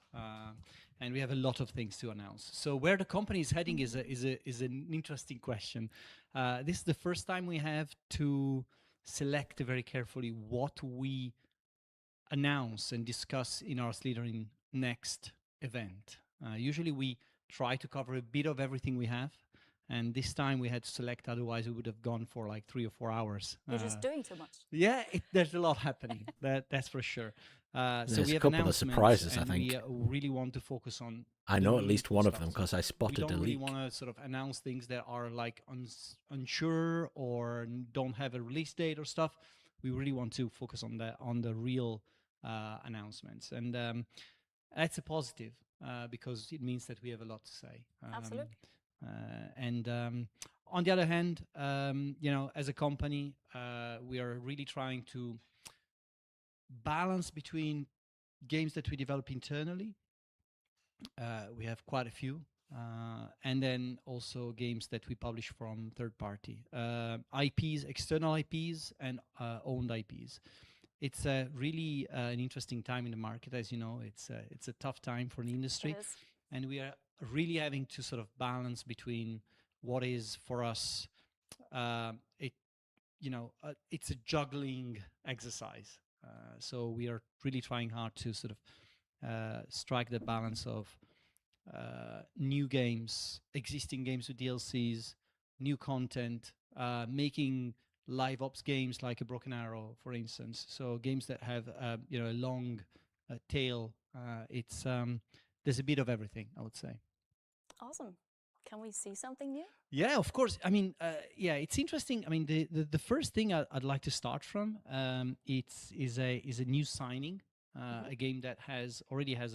And we have a lot of things to announce. So where the company is heading is an interesting question. This is the first time we have to select very carefully what we announce and discuss in our Slitherine Next event. Usually we try to cover a bit of everything we have. And this time we had to select, otherwise we would have gone for like 3 or 4 hours. You're just doing too much. Yeah, there's a lot happening. That's for sure. So There's we a have couple of surprises, I think. We really want to focus on. I know at least one of them because I spotted a We don't really leak. want to sort of announce things that are like unsure or don't have a release date or stuff. We really want to focus on the real announcements, and that's a positive. because it means that we have a lot to say. Absolutely. And on the other hand, as a company, we are really trying to balance between games that we develop internally. We have quite a few. And then also games that we publish from third party IPs, external IPs, and owned IPs. It's really an interesting time in the market. As you know, it's a tough time for the industry, It is. and we are really having to sort of balance between what is for us. It's a juggling exercise. So we are really trying hard to sort of strike the balance of new games, existing games with DLCs, new content, making live ops games like a Broken Arrow, for instance. So games that have a long tail. There's a bit of everything, I would say. Awesome. Can we see something new? Yeah, of course. I mean, it's interesting. I mean, the first thing I'd like to start from is a new signing, a game that already has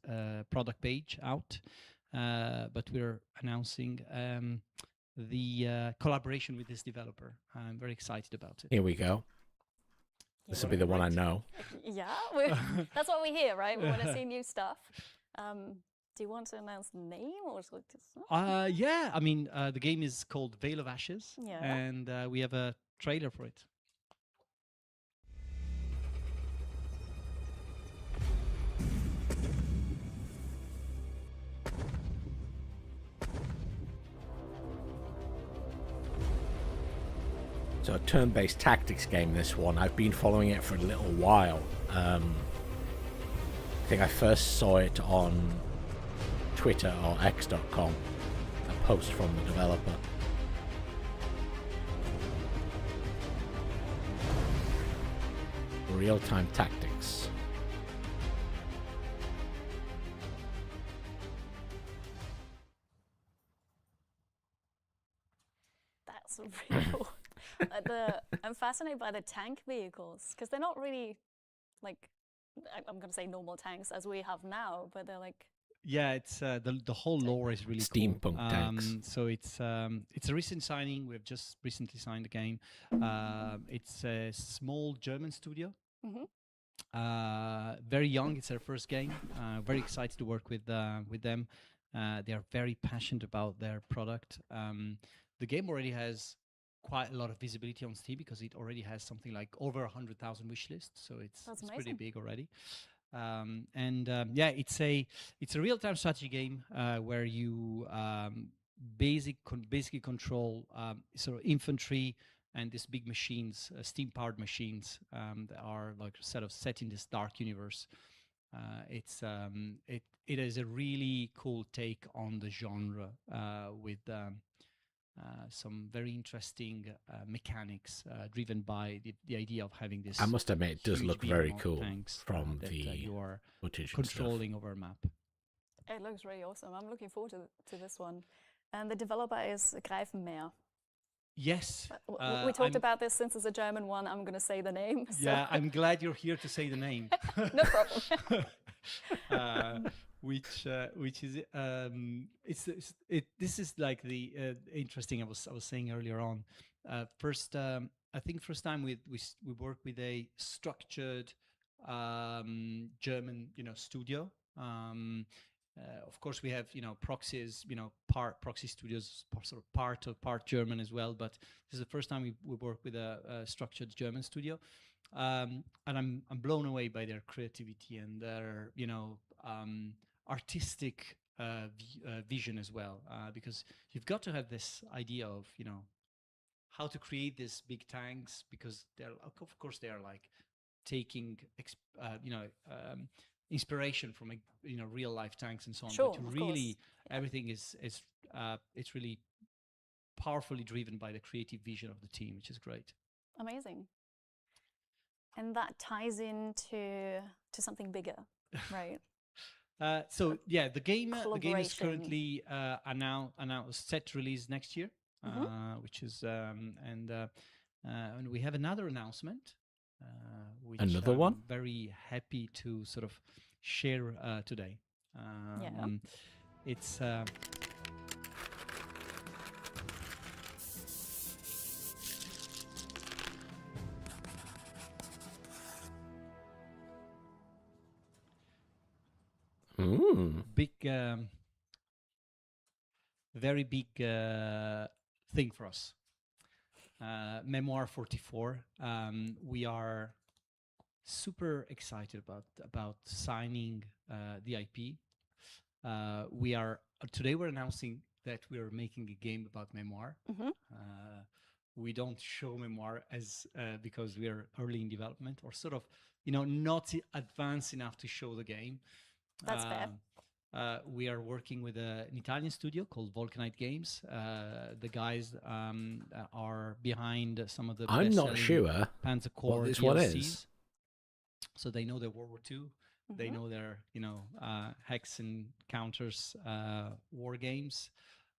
a product page out, but we're announcing the collaboration with this developer. I'm very excited about it. Here we go. This will be the one I know. Yeah, that's what we hear, right? We want to see new stuff. Do you want to announce the name or is it just... Yeah, I mean, the game is called Veil of Ashes, Yeah. and we have a trailer for it. So a turn-based tactics game, this one. I've been following it for a little while. I think I first saw it on Twitter or x.com, a post from the developer. Real-time tactics. That's really cool. I'm fascinated by the tank vehicles because they're not really like, I'm going to say normal tanks as we have now, but they're like... Yeah, it's the whole lore is really steampunk cool. tanks. So it's a recent signing. We've just recently signed the game. It's a small German studio. Very young. It's their first game. Very excited to work with them. They are very passionate about their product. The game already has quite a lot of visibility on Steam because it already has something like over 100,000 wish lists. So it's pretty big already. It's a real-time strategy game where you basically control sort of infantry and these big machines, steam-powered machines that are like set in this dark universe. It is a really cool take on the genre with some very interesting mechanics driven by the idea of having this. I must admit, it does look very cool from that the you are footage controlling over a map. It looks really awesome. I'm looking forward to this one. And the developer is Greifenmeer. Yes. We talked about this since it's a German one. I'm going to say the name. So. Yeah, I'm glad you're here to say the name. No problem. Which is this is like the interesting. I was saying earlier on. I think first time we work with a structured German studio. Of course, we have proxies, part proxy studios, sort of part German as well. But this is the first time we work with a structured German studio, and I'm blown away by their creativity and their artistic vision as well. Because you've got to have this idea of how to create these big tanks, because of course they are like taking inspiration from real life tanks and so on. Sure, but really everything is it's really powerfully driven by the creative vision of the team, which is great. Amazing. And that ties into something bigger, right? The game is currently set to release next year, which is and we have another announcement. Which Another one? I'm very happy to sort of share today. It's big, very big thing for us. Memoir 44. We are super excited about signing the IP. We are today we're announcing that we are making a game about Memoir. We don't show Memoir as because we are early in development, or sort of, not advanced enough to show the game. That's fair. We are working with an Italian studio called Vulcanite Games. The guys are behind some of the I'm not sure Panzer what Corps this DLCs. one is. So they know their World War II. They know their, hex and counters war games.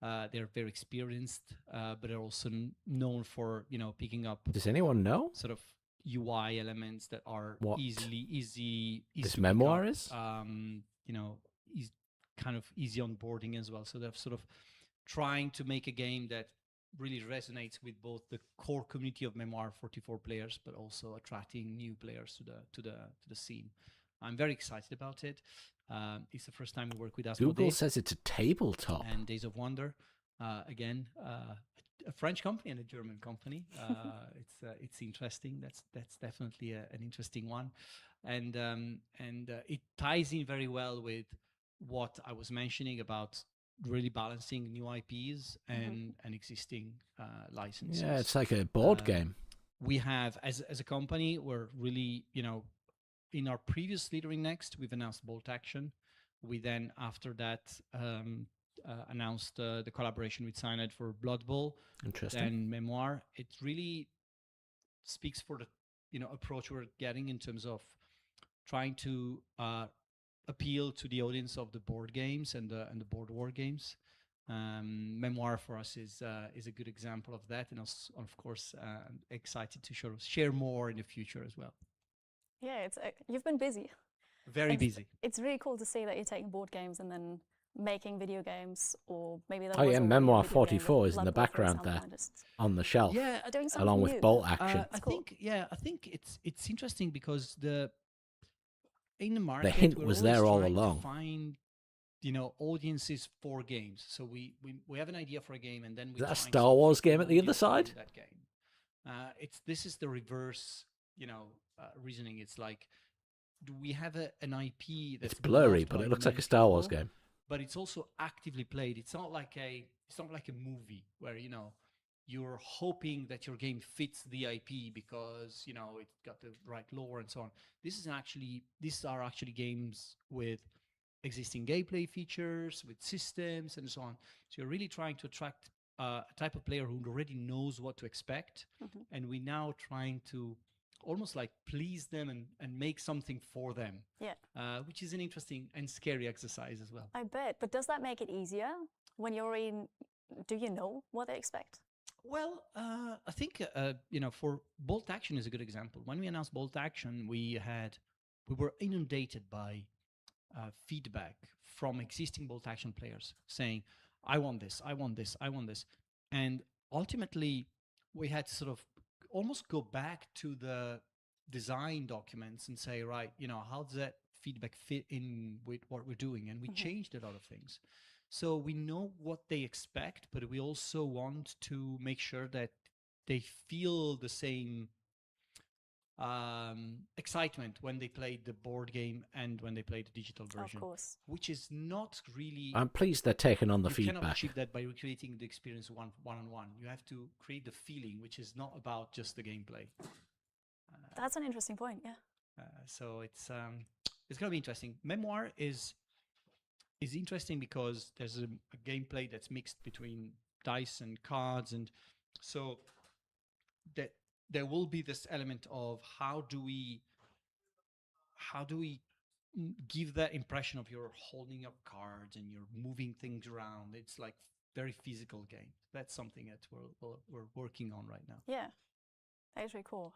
They're very experienced, but they're also known for, picking up. Does anyone know? Sort of UI elements that are What easy this to Memoir pick up, is? Is kind of easy onboarding as well. So they're sort of trying to make a game that really resonates with both the core community of Memoir 44 players, but also attracting new players to the scene. I'm very excited about it. It's the first time we work with Asmodee. Google says it's a tabletop. And Days of Wonder, again, a French company and a German company. It's interesting. That's definitely an interesting one, and it ties in very well with what I was mentioning about really balancing new IPs and existing licenses. Yeah, it's like a board game. We have, as a company, we're really, in our previous Slitherine Next, we've announced Bolt Action. We then, after that, announced the collaboration with Cyanide for Blood Bowl. Interesting. And Memoir. It really speaks for the approach we're getting in terms of trying to appeal to the audience of the board games and the board war games. Memoir for us is a good example of that, and of course excited to share more in the future as well. Yeah, you've been busy. Very busy. It's really cool to see that you're taking board games and then making video games, or maybe Oh yeah, Memoir 44 is in the background there on the shelf. Yeah, along with Bolt Action. I think it's interesting because in the market, the hint was there all along. To find audiences for games. So we have an idea for a game, and then we is that a Star Wars game at the other side? That game. This is the reverse, reasoning. It's like, do we have an IP that's it's blurry, but it looks like a Star Wars game. But it's also actively played. It's not like a movie where you're hoping that your game fits the IP because it's got the right lore and so on. These are actually games with existing gameplay features, with systems and so on. So you're really trying to attract a type of player who already knows what to expect, and we're now trying to almost like please them and make something for them. Yeah. Which is an interesting and scary exercise as well. I bet. But does that make it easier when you're in? Do you know what they expect? Well, I think for Bolt Action is a good example. When we announced Bolt Action, we were inundated by feedback from existing Bolt Action players saying, "I want this, I want this, I want this," and ultimately we had to sort of almost go back to the design documents and say, right, how does that feedback fit in with what we're doing? And we changed a lot of things. So we know what they expect, but we also want to make sure that they feel the same excitement when they play the board game and when they play the digital version. Of course. Which is not really... I'm pleased they're taking on the feedback. You cannot achieve that by recreating the experience one-on-one. You have to create the feeling, which is not about just the gameplay. That's an interesting point, yeah. So it's going to be interesting. Memoir is interesting because there's a gameplay that's mixed between dice and cards, and so that there will be this element of how do we give that impression of you're holding up cards and you're moving things around. It's like very physical game. That's something that we're working on right now. Yeah, that is really cool.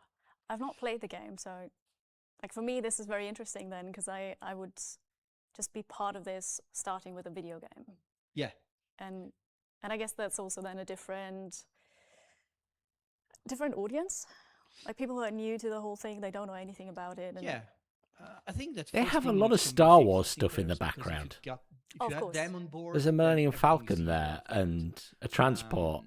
I've not played the game, so like for me this is very interesting then, because I would just be part of this, starting with a video game. Yeah. And I guess that's also then a different audience. Like people who are new to the whole thing, they don't know anything about it. And Yeah. I think that They first have a thing lot of needs to Star make Wars existing stuff in the players, because background. If Of you have course. them on board, There's a then Millennium everything is Falcon easy there for them. and a transport.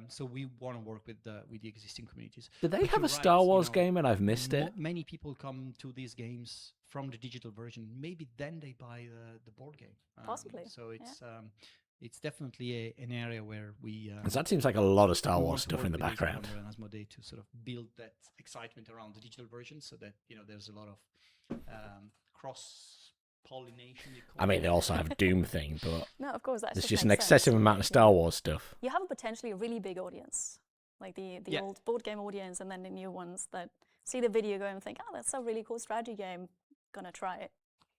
So we want to work with the existing communities. Do they But have you're a Star right, Wars game and I've missed it? Many people come to these games from the digital version. Maybe then they buy the board game. Possibly, So it's definitely an area where we. 'Cause that seems like a lot of Star we Wars want to stuff work in the with Age of background. Wonder and Asmodee to sort of build that excitement around the digital version, so that there's a lot of cross pollination. I mean, they also have a Doom thing, but no, of course, that there's just just an makes excessive sense. amount of Star Wars stuff. You have a potentially really big audience, like the Yeah. old board game audience, and then the new ones that see the video game and think, oh, that's a really cool strategy game, gonna try it.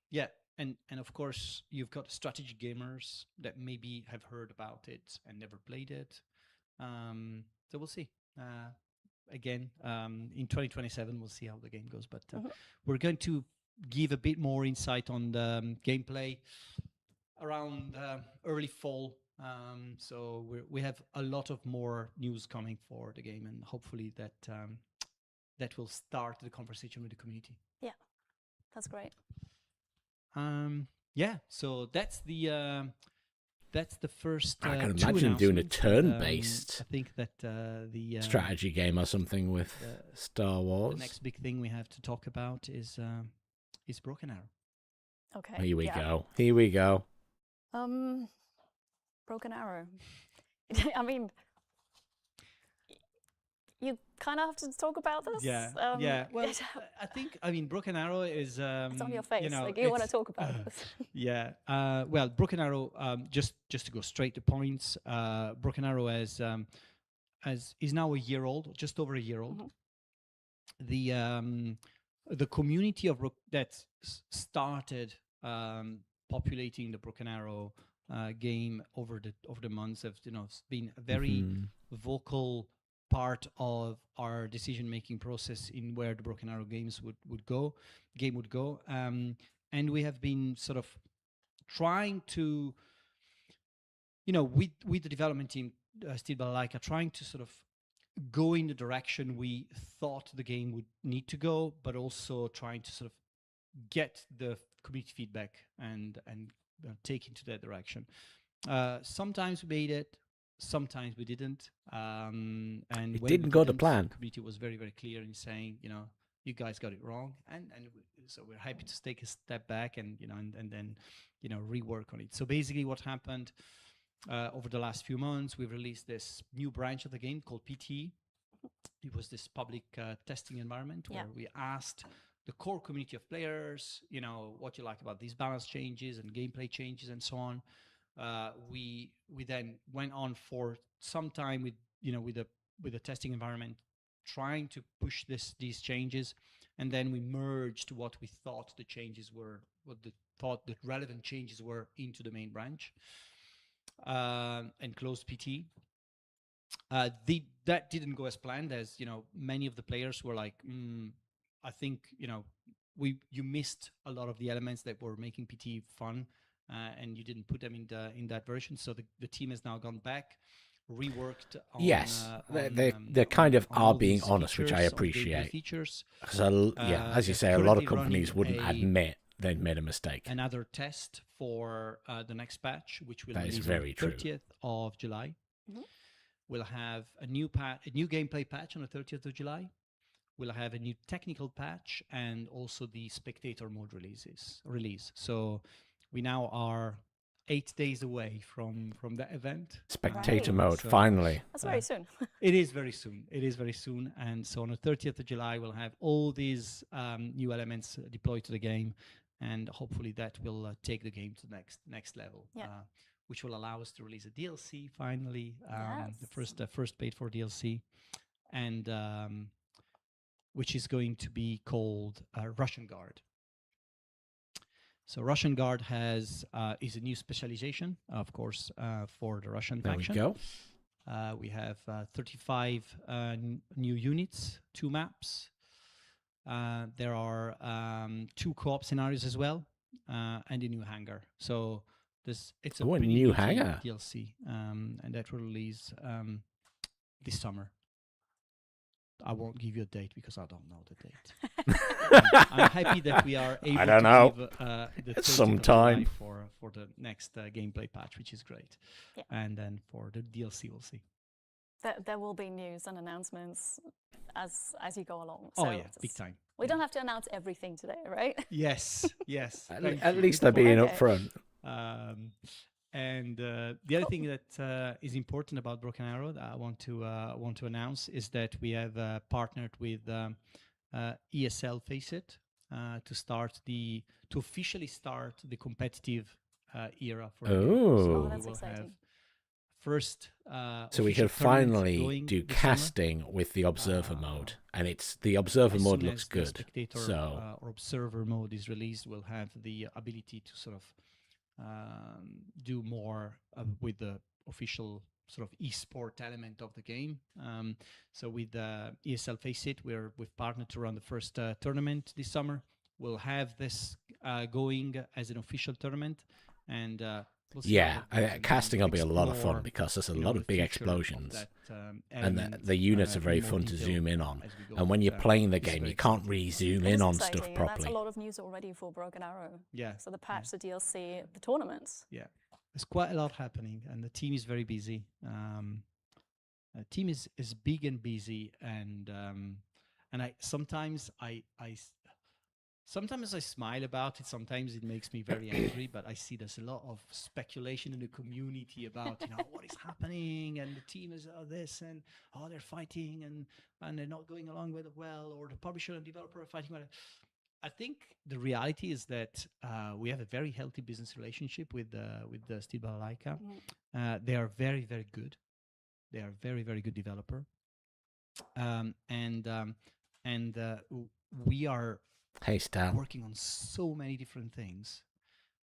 Yeah, and of course you've got strategy gamers that maybe have heard about it and never played it. So we'll see. Again, in 2027, we'll see how the game goes. But we're going to give a bit more insight on the gameplay around early fall. So we have a lot of more news coming for the game, and hopefully that will start the conversation with the community. Yeah, that's great. Yeah, so that's the first. I can two imagine doing a announcements, and, turn-based I think that the strategy game or something with Star Wars. The next big thing we have to talk about is Broken Arrow. Okay. Here we go. Here we go. Broken Arrow. I mean, you kind of have to talk about this. Yeah. Well, I mean, Broken Arrow is. It's on your face. You know, like you want to talk about this. Yeah. Well, Broken Arrow. Just to go straight to points. Broken Arrow is now a year old, just over a year old. The community of that started populating the Broken Arrow game over the months have been a very vocal part of our decision-making process in where the Broken Arrow games would go, and we have been sort of trying to, with the development team, Steel Balalaika, trying to sort of go in the direction we thought the game would need to go, but also trying to sort of get the community feedback and take into that direction. Sometimes we made it. Sometimes we didn't, and it when didn't we go to didn't, plan. the community was very, very clear in saying, you guys got it wrong, and so we're happy to take a step back and then rework on it. So basically, what happened over the last few months, we've released this new branch of the game called PT. It was this public testing environment where we asked the core community of players, what you like about these balance changes and gameplay changes and so on. We then went on for some time with the testing environment, trying to push these changes, and then we merged what we thought the changes were, the relevant changes were, into the main branch, and closed PT. That didn't go as planned, as many of the players were like, I think you missed a lot of the elements that were making PT fun. And you didn't put them in that version, so the team has now gone back, reworked. Yes, they kind of are being honest, which I appreciate. Features. As you say, a lot of companies wouldn't admit they'd made a mistake. Another test for the next patch, which will release on the 30th of July. We'll have a new gameplay patch on the 30th of July. We'll have a new technical patch and also the spectator mode release. So we now are 8 days away from that event. Spectator mode, finally. That's very soon. It is very soon. And so on the 30th of July, we'll have all these new elements deployed to the game, and hopefully that will take the game to the next level, which will allow us to release a DLC finally, the first paid for DLC, and which is going to be called Russian Guard. So Russian Guard is a new specialization, of course, for the Russian faction. There we go. We have 35 new units, 2 maps. There are 2 co-op scenarios as well. and a new hangar. So it's a Oh, a pretty new nifty hangar. DLC, and that will release this summer. I won't give you a date because I don't know the date. I'm happy that we are able don't to know. give the 30th Some of July time. for the next gameplay patch, which is great. Yeah. And then for the DLC, we'll see. There will be news and announcements as you go along. Oh So yeah, big just- time. We don't have to announce everything today, right? Yes, yes. Thank At you. least they're being Okay. upfront. And the other thing that is important about Broken Arrow that I want to announce is that we have partnered with ESL Faceit to officially start the competitive era for the game. Oh. So Oh, we that's will have exciting. first So we official can tournament finally going do this summer. casting with the observer mode, and the observer As mode soon looks as the good. spectator So or observer mode is released, we'll have the ability to sort of do more with the official sort of esport element of the game. So with ESL Faceit, we've partnered to run the first tournament this summer. We'll have this going as an official tournament, and we'll see how yeah, that goes, and casting will be a lot of fun explore, because there's a you know, lot the of big future of explosions. that, And element, the units are in very more fun to detail zoom in on. as we go. And when you're playing the it's game, very you can't exciting. really zoom It in is on exciting, stuff and that's properly. a lot of news already for Broken Arrow. Yeah. So the patch, the DLC, the tournaments. Yeah, there's quite a lot happening, and the team is very busy. The team is big and busy, and sometimes I smile about it. Sometimes it makes me very angry, but I see there's a lot of speculation in the community about what is happening, and the team is this, and they're fighting, and they're not going along with it well, or the publisher and developer are fighting. I think the reality is that we have a very healthy business relationship with the Steel Balalaika. They are very, very good. They are very, very good developer, we are Hey, Stan. working on so many different things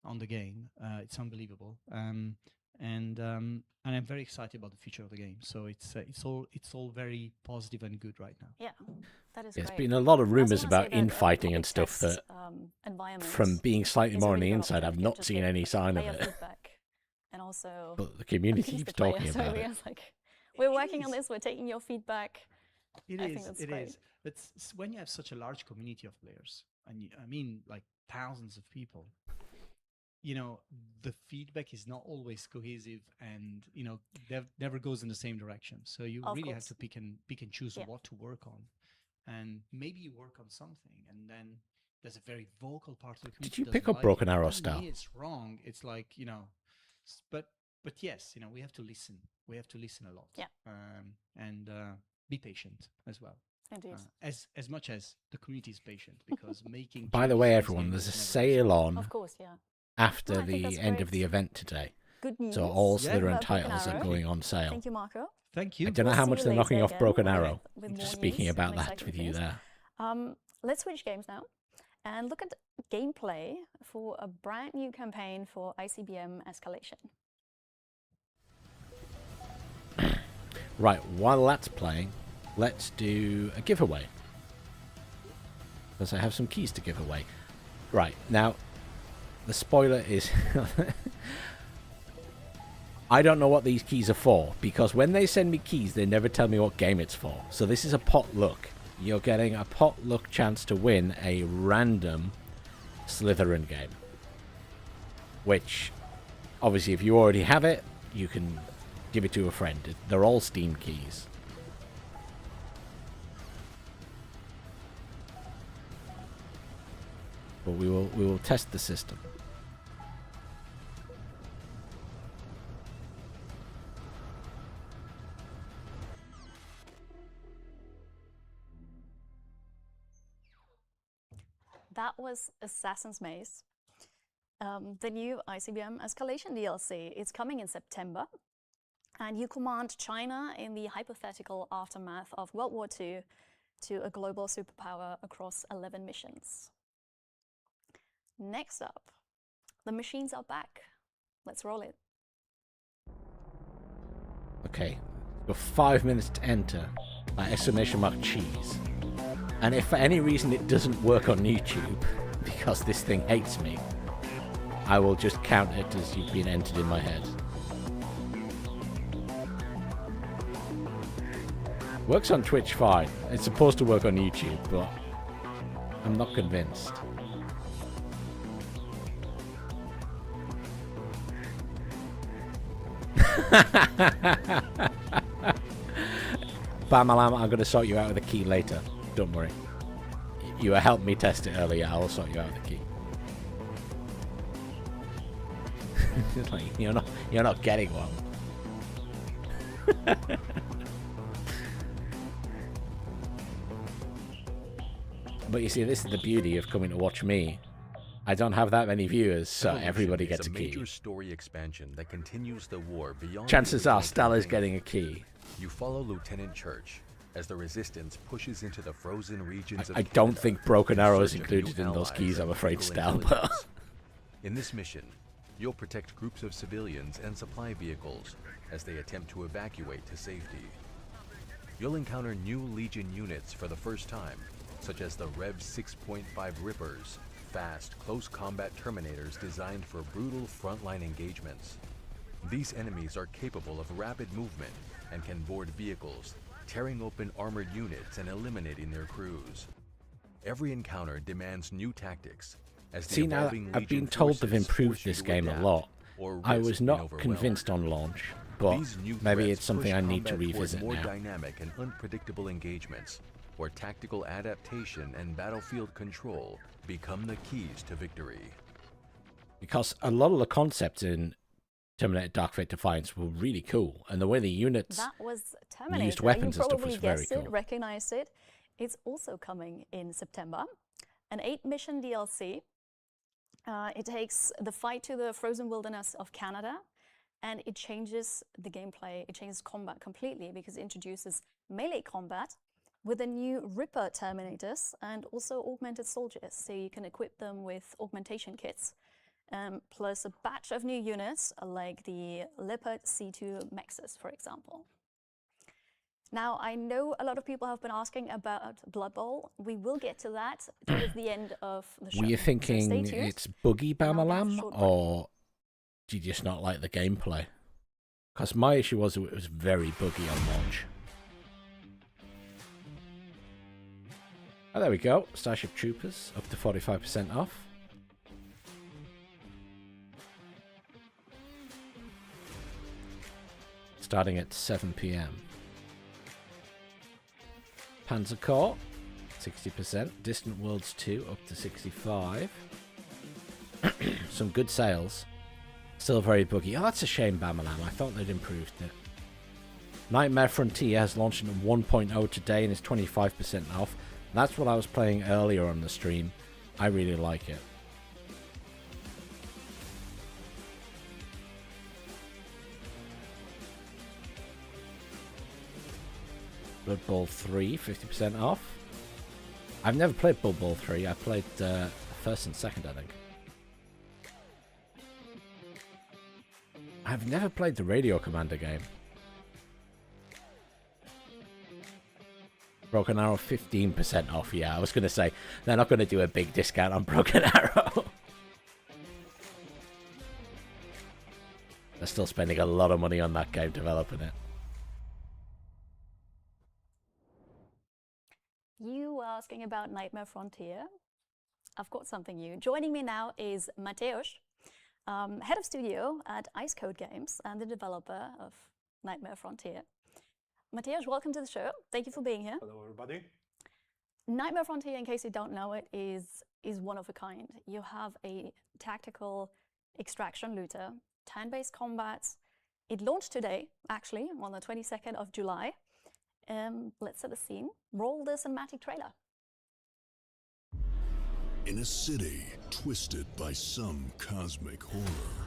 on the game. It's unbelievable, and I'm very excited about the future of the game. So it's all very positive and good right now. Yeah, that is There's great. been a lot of I rumors also wanna about say that, infighting public and stuff text, that, environment from being slightly is a more on really the good inside, option. I've You not just seen get any sign of player it. feedback, and also But the community appease keeps the player. talking So about we it. are like, we're working on is. this. We're taking your feedback. It I is. think that's It great. is. But when you have such a large community of players, and I mean like thousands of people, the feedback is not always cohesive, and never goes in the same direction. So you Of really have course. to pick and choose Yeah. what to work on, and maybe you work on something, and then there's a very vocal part of the community. Did you that pick doesn't up like Broken it. Arrow Doesn't mean style? it's wrong. It's like but yes, we have to listen. We have to listen a lot. Yeah. And be patient as well. Indeed. As much as the community is patient, because making. By the changes way, in this everyone, game there's a is never easy. sale on Of course, yeah. after No, I think the that's end of great. the event today. Good news. So all Yeah. Slitherine about Broken titles are Arrow. going on sale. Thank you, Marco. Thank you. I don't know We'll how see much you they're knocking later off again Broken with- Arrow. with more Just speaking news about and that exciting with you things. there. Let's switch games now and look at gameplay for a brand new campaign for ICBM Escalation. Right, while that's playing, let's do a giveaway. Because I have some keys to give away. Right, now, the spoiler is... I don't know what these keys are for, because when they send me keys, they never tell me what game it's for. So this is a potluck. You're getting a potluck chance to win a random Slitherine game. Which, obviously, if you already have it, you can give it to a friend. They're all Steam keys. But we will test the system. That was Assassin's Maze, the new ICBM Escalation DLC. It's coming in September, and you command China in the hypothetical aftermath of World War II to a global superpower across 11 missions. Next up, the machines are back. Let's roll it. Okay, you've got 5 minutes to enter. Exclamation mark cheese. And if for any reason it doesn't work on YouTube, because this thing hates me, I will just count it as you've been entered in my head. Works on Twitch fine. It's supposed to work on YouTube, but I'm not convinced. Bamalam, I'm going to sort you out with a key later. Don't worry. You helped me test it earlier. I'll sort you out with a key. Like, you're not getting one. But you see, this is the beauty of coming to watch me. I don't have that many viewers, so everybody gets a key. Major story expansion that continues the war beyond. Chances are Stella's getting a key. You follow Lieutenant Church as the resistance pushes into the frozen regions of I don't think Broken Arrow is included in those keys, I'm afraid, Stella. In this mission, you'll protect groups of civilians and supply vehicles as they attempt to evacuate to safety. You'll encounter new Legion units for the first time, such as the Rev 6.5 Rippers, fast, close combat Terminators designed for brutal frontline engagements. These enemies are capable of rapid movement and can board vehicles, tearing open armored units and eliminating their crews. Every encounter demands new tactics. See, now I've been told they've improved this game a lot. I was not convinced on launch, but maybe it's something I need to revisit more now. Dynamic and unpredictable engagements, where tactical adaptation and battlefield control become the keys to victory. Because a lot of the concepts in Terminator Dark Fate Defiance were really cool, and the way the units That was Terminator. used weapons you and stuff probably was very guessed cool. it, recognized it. It's also coming in September. An 8-mission DLC. It takes the fight to the frozen wilderness of Canada, and it changes the gameplay. It changes combat completely because it introduces melee combat with the new Ripper Terminators and also augmented soldiers, so you can equip them with augmentation kits. Plus a batch of new units like the Leopard C2 Mexes, for example. Now, I know a lot of people have been asking about Blood Bowl. We will get to that towards the end of the show. Were you So thinking stay tuned. it's buggy And I'll get a Bamalam, short break. or do you just not like the gameplay? Because my issue was it was very buggy on launch. Oh, there we go. Starship Troopers up to 45% off. Starting at 7 PM. Panzer Corps, 60%. Distant Worlds 2 up to 65. Some good sales. Still very buggy. Oh, that's a shame, Bamalam. I thought they'd improved it. Nightmare Frontier has launched in 1.0 today and is 25% off. That's what I was playing earlier on the stream. I really like it. Blood Bowl 3, 50% off. I've never played Blood Bowl 3. I played first and second, I think. I've never played the Radio Commander game. Broken Arrow 15% off. Yeah, I was going to say, they're not going to do a big discount on Broken Arrow. They're still spending a lot of money on that game developing it. You were asking about Nightmare Frontier. I've got something new. Joining me now is Mateusz, head of studio at Ice Code Games and the developer of Nightmare Frontier. Mateusz, welcome to the show. Thank you for being here. Hello, everybody. Nightmare Frontier, in case you don't know it, is one of a kind. You have a tactical extraction looter, turn-based combats. It launched today, actually, on the 22nd of July. Let's set the scene. Roll the cinematic trailer. In a city twisted by some cosmic horror,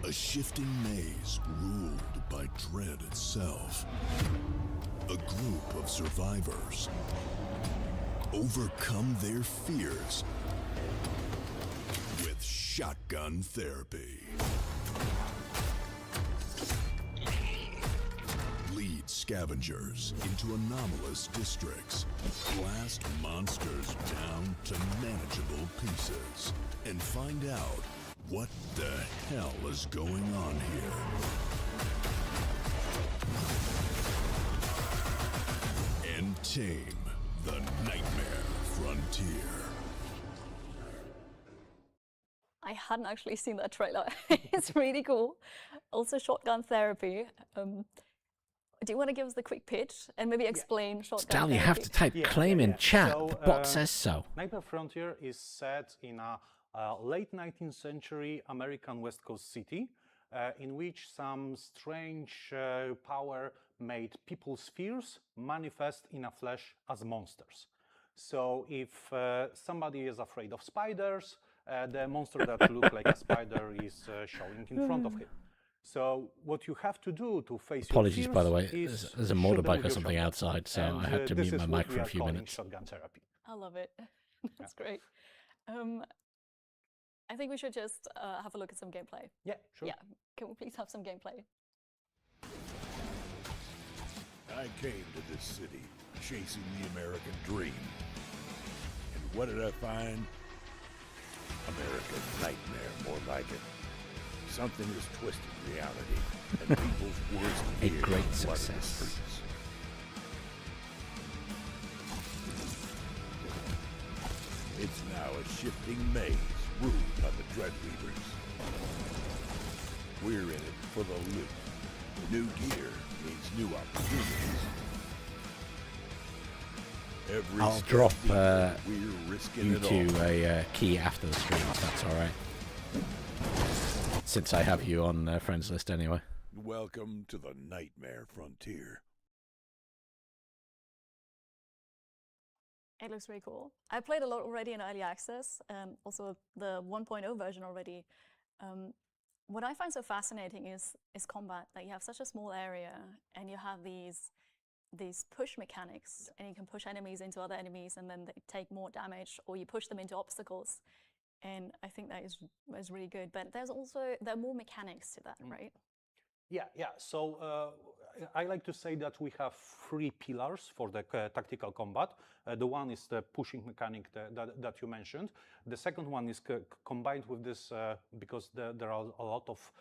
a shifting maze ruled by dread itself, a group of survivors overcome their fears with shotgun therapy. Lead scavengers into anomalous districts, blast monsters down to manageable pieces, and find out What the hell is going on here? And tame the Nightmare Frontier. I hadn't actually seen that trailer. It's really cool. Also, shotgun therapy. Do you want to give us the quick pitch and maybe explain shotgun Stal, therapy? you have to type claim in chat. So, the bot says so. Nightmare Frontier is set in a late 19th century American West Coast city in which some strange power made people's fears manifest in a flesh as monsters. So if somebody is afraid of spiders, the monster that looks like a spider is showing in front of him. So what you have to do to face Apologies, your by the fears way. is There's a shoot them motorbike with or your something shotgun. outside, so And, I had to this mute is my what mic we for a are few calling minutes. shotgun therapy. I love it. That's great. I think we should just have a look at some gameplay. Yeah, sure. Yeah, can we please have some gameplay? I came to this city chasing the American dream. And what did I find? American nightmare, more like it. Something is twisting reality, and people's worst A fears great flood the success. streets. It's now a shifting maze ruled by the Dreadweavers. We're in it for the loot. New gear means new opportunities. Every I'll step drop deeper, we're risking you it all. to a key after the stream, if that's alright. Since I have you on friends list anyway. Welcome to the Nightmare Frontier. It looks really cool. I played a lot already in early access, also the 1.0 version already. What I find so fascinating is combat. Like, you have such a small area, and you have these push mechanics, and you can push enemies into other enemies, and then they take more damage, or you push them into obstacles. And I think that is really good. But there are more mechanics to that, right? Yeah. So I like to say that we have three pillars for the tactical combat. The one is the pushing mechanic that you mentioned. The second one is combined with this because there are a lot of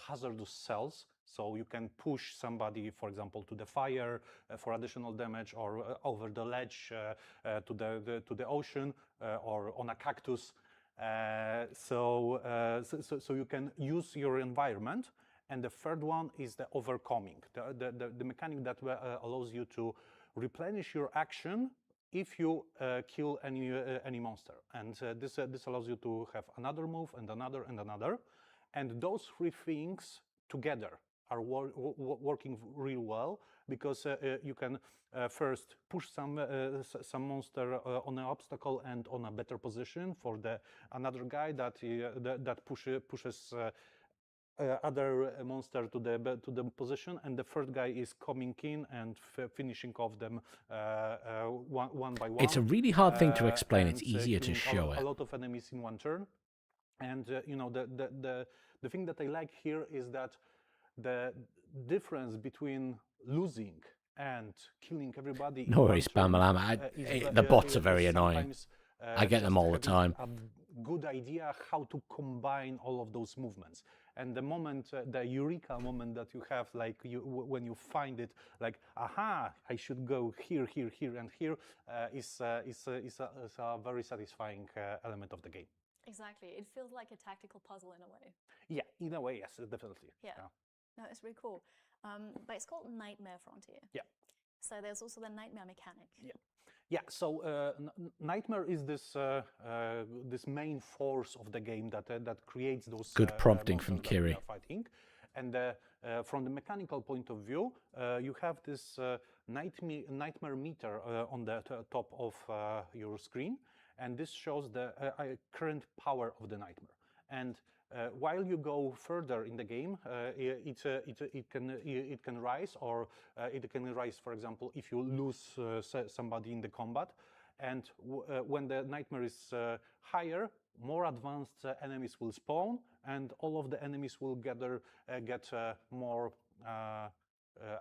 hazardous cells. So you can push somebody, for example, to the fire for additional damage, or over the ledge to the ocean, or on a cactus. So you can use your environment. And the third one is the overcoming, the mechanic that allows you to replenish your action if you kill any monster. And this allows you to have another move and another and another. And those three things together are working really well, because you can first push some monster on an obstacle and on a better position for another guy that pushes other monster to the position, and the third guy is coming in and finishing off them one by one. It's a really hard thing to explain. It's and, easier to killing show a it. lot of enemies in one turn. And the thing that I like here is that the difference between losing and killing everybody. No worries, Bambalama. The bots are very annoying. I get them all the time. A good idea how to combine all of those movements. And the moment, the eureka moment that you have, like when you find it, like, aha, I should go here, here, here, and here, is a very satisfying element of the game. Exactly. It feels like a tactical puzzle in a way. Yeah, in a way, yes, definitely. Yeah. No, it's really cool. But it's called Nightmare Frontier. Yeah. So there's also the nightmare mechanic. Yeah, so Nightmare is this main force of the game that creates those Good prompting from monsters that we Kiri. are fighting. And from the mechanical point of view, you have this nightmare meter on the top of your screen, and this shows the current power of the nightmare. And while you go further in the game, it can rise, or it can rise, for example, if you lose somebody in the combat. And when the nightmare is higher, more advanced enemies will spawn, and all of the enemies will get more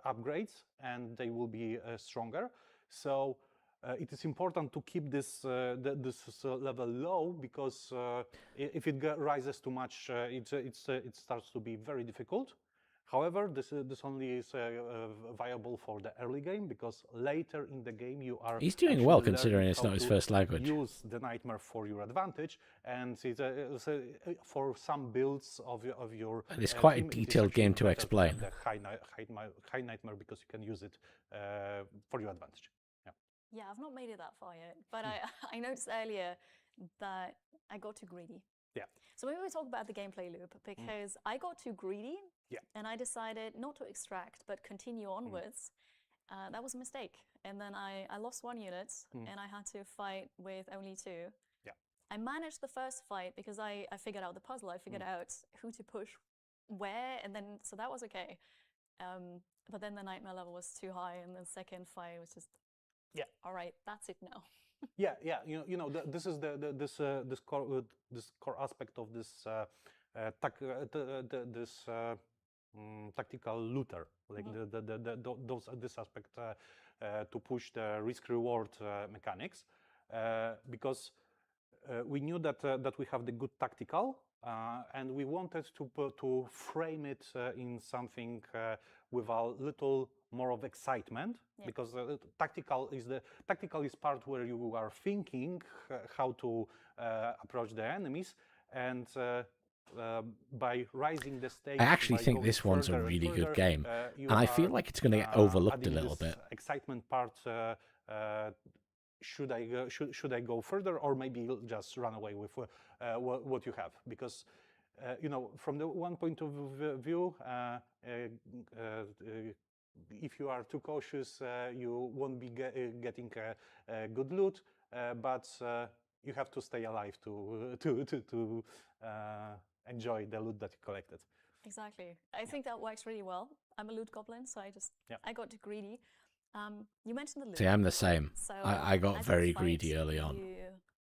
upgrades, and they will be stronger. So it is important to keep this level low, because if it rises too much, it starts to be very difficult. However, this only is viable for the early game, because later in the game you are. He's doing well considering it's not his first language. Use the nightmare for your advantage, and it's for some builds of your. And it's quite a team, detailed game to explain. The high nightmare, because you can use it for your advantage. Yeah, I've not made it that far yet, but I noticed earlier that I got too greedy. Yeah. So maybe we talk about the gameplay loop, because I got too greedy, and I decided not to extract but continue onwards. That was a mistake, and then I lost 1 unit, and I had to fight with only 2. Yeah. I managed the first fight because I figured out the puzzle. I figured out who to push where, and then so that was okay. But then the nightmare level was too high, and the second fight was just. Yeah. All right, that's it now. Yeah. This is this core aspect of this tactical looter, like this aspect to push the risk-reward mechanics, because we knew that we have the good tactical, and we wanted to frame it in something with a little more of excitement, because tactical is part where you are thinking how to approach the enemies, and by rising the stakes. I actually think this one's a really good game, and I feel like it's going to get overlooked a little bit. Excitement part. Should I go further, or maybe just run away with what you have? Because from the one point of view, if you are too cautious, you won't be getting good loot, but you have to stay alive to enjoy the loot that you collected. Exactly. I think that works really well. I'm a loot goblin, so I got too greedy. You mentioned the loot. See, I'm the same. So I got very greedy early on.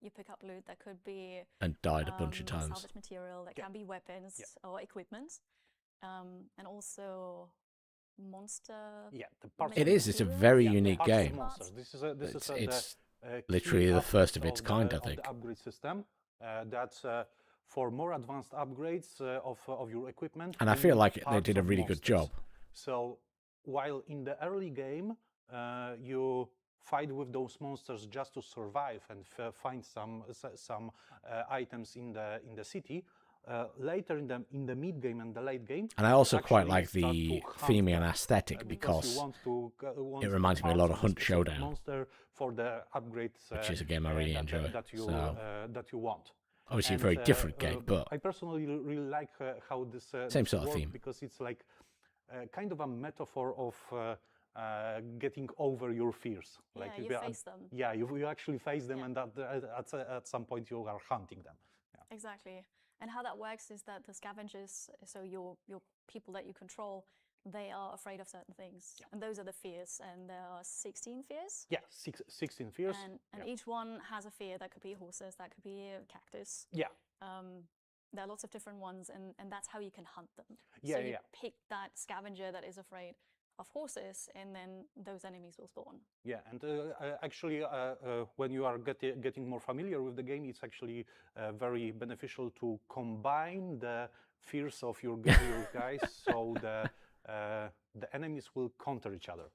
You pick up loot that could be and died a bunch of times. Salvage material, that can be weapons or equipment, and also monster. Yeah, the parts. It is. It's a very unique game. It's literally the first of its kind, I think. The upgrade system that's for more advanced upgrades of your equipment. And I feel like they did a really good job. So while in the early game you fight with those monsters just to survive and find some items in the city. Later in the mid game and the late game, and I also quite like the theming and aesthetic, because it reminds me a lot of Hunt Showdown, monster for the upgrades, which is a game I really enjoy. That you want. Obviously, a very different game, but I personally really like how this same sort of theme, because it's like kind of a metaphor of getting over your fears. Like you face them. Yeah, you actually face them, and at some point you are hunting them. Yeah. Exactly. And how that works is that the scavengers, so your people that you control, they are afraid of certain things. Yeah. And those are the fears. And there are 16 fears. Yeah, 16 fears. And each one has a fear. That could be horses, that could be a cactus. Yeah. There are lots of different ones, and that's how you can hunt them. Yeah, so you pick that scavenger that is afraid of horses, and then those enemies will spawn. Yeah, and actually, when you are getting more familiar with the game, it's actually very beneficial to combine the fears of your guys, so the enemies will counter each other.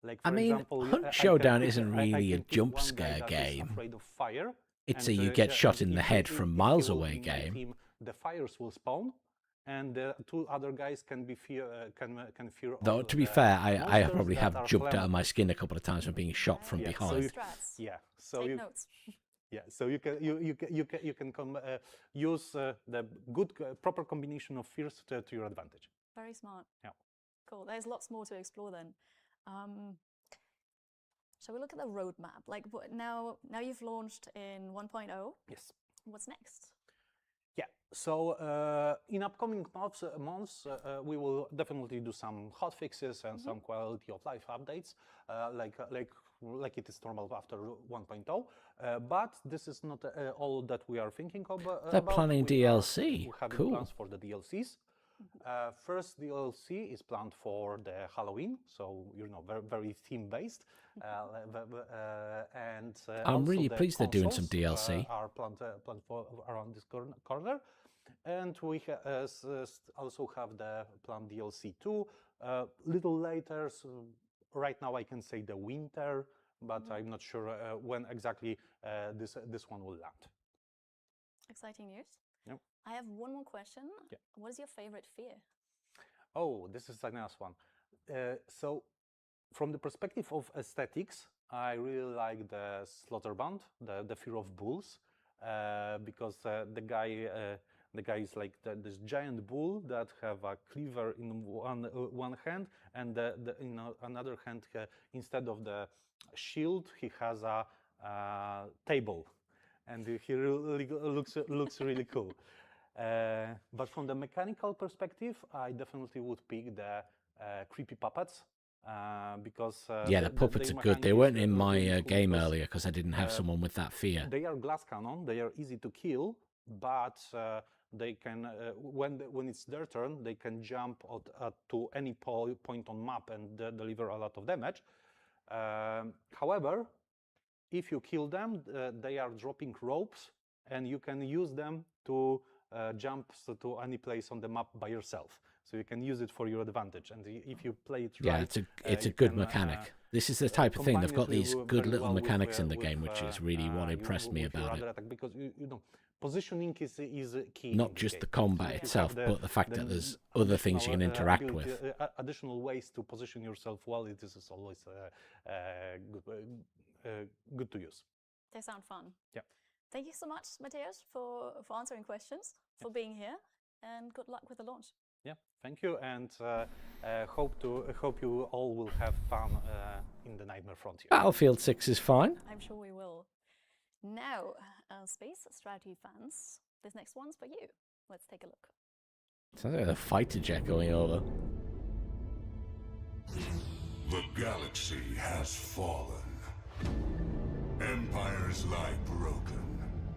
Like, for example, Hunt Showdown isn't really a jump scare game. Afraid of fire, it's a you get shot in the head from miles away game. The fires will spawn, and the 2 other guys can fear. Though to be fair, I probably have jumped out of my skin a couple of times from being shot from behind. So take notes. Yeah, so you can use the good proper combination of fears to your advantage. Very smart. Yeah. Cool. There's lots more to explore then. Shall we look at the roadmap? Like now you've launched in 1.0. Yes. What's next? Yeah, so in upcoming months we will definitely do some hotfixes and some quality of life updates, like it is normal after 1.0. But this is not all that we are thinking of. They're planning DLC. We have cool. plans for the DLCs. First DLC is planned for the Halloween, so very, very theme-based. And I'm also really the pleased they're doing some consoles, DLC. are planned for around this corner. And we also have the planned DLC too. Little later, so right now I can say the winter, but I'm not sure when exactly this one will land. Exciting news. Yep. I have one more question. Yeah. What is your favorite fear? Oh, this is a nice one. So, from the perspective of aesthetics, I really like the Slaughterbound, the Fear of Bulls, because the guy is like this giant bull that have a cleaver in one hand, and in another hand, instead of the shield, he has a table, and he really looks really cool. But from the mechanical perspective, I definitely would pick the creepy puppets because Yeah, the puppets are good. They weren't in my game earlier because I didn't have someone with that fear. They are glass cannon. They are easy to kill, but they can when it's their turn, they can jump to any point on map and deliver a lot of damage. However, if you kill them, they are dropping ropes, and you can use them to jump to any place on the map by yourself. So you can use it for your advantage. And if you play it right, yeah, it's a good mechanic. This is the type of thing. They've got these good little mechanics in the game, which is really what impressed me about it. Because positioning is key. Not just the combat itself, but the fact that there's other things you can interact with. Additional ways to position yourself well. This is always good to use. They sound fun. Yeah. Thank you so much, Matthias, for answering questions, for being here, and good luck with the launch. Yeah, thank you, and hope you all will have fun in the Nightmare Frontier. Battlefield 6 is fine. I'm sure we will. Now, space strategy fans, this next one's for you. Let's take a look. Sounds like a fighter jet going over. The galaxy has fallen. Empires lie broken.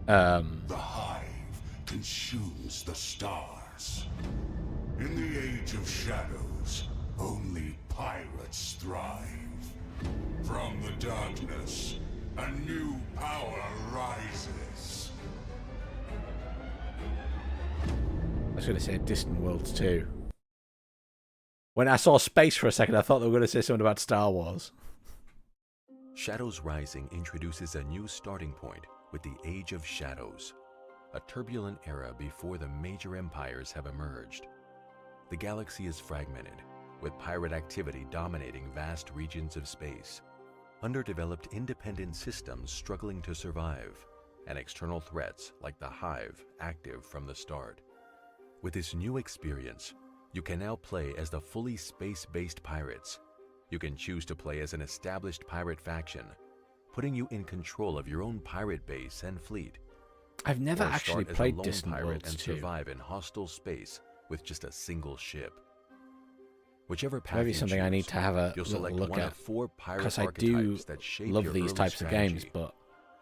The hive consumes the stars. In the age of shadows, only pirates thrive. From the darkness, a new power rises. I was going to say Distant Worlds 2. When I saw space for a second, I thought they were going to say something about Star Wars. Shadows Rising introduces a new starting point with the Age of Shadows, a turbulent era before the major empires have emerged. The galaxy is fragmented, with pirate activity dominating vast regions of space, underdeveloped independent systems struggling to survive, and external threats like the Hive active from the start. With this new experience, you can now play as the fully space-based pirates. You can choose to play as an established pirate faction, putting you in control of your own pirate base and fleet. I've never Or actually start as a played lone Distant pirate Worlds and 2. survive in hostile space with just a single ship. Whichever path Maybe you something I need choose, to have a you'll little select look one at, of 4 pirate because I do archetypes that shape love your these early types of games, strategy. but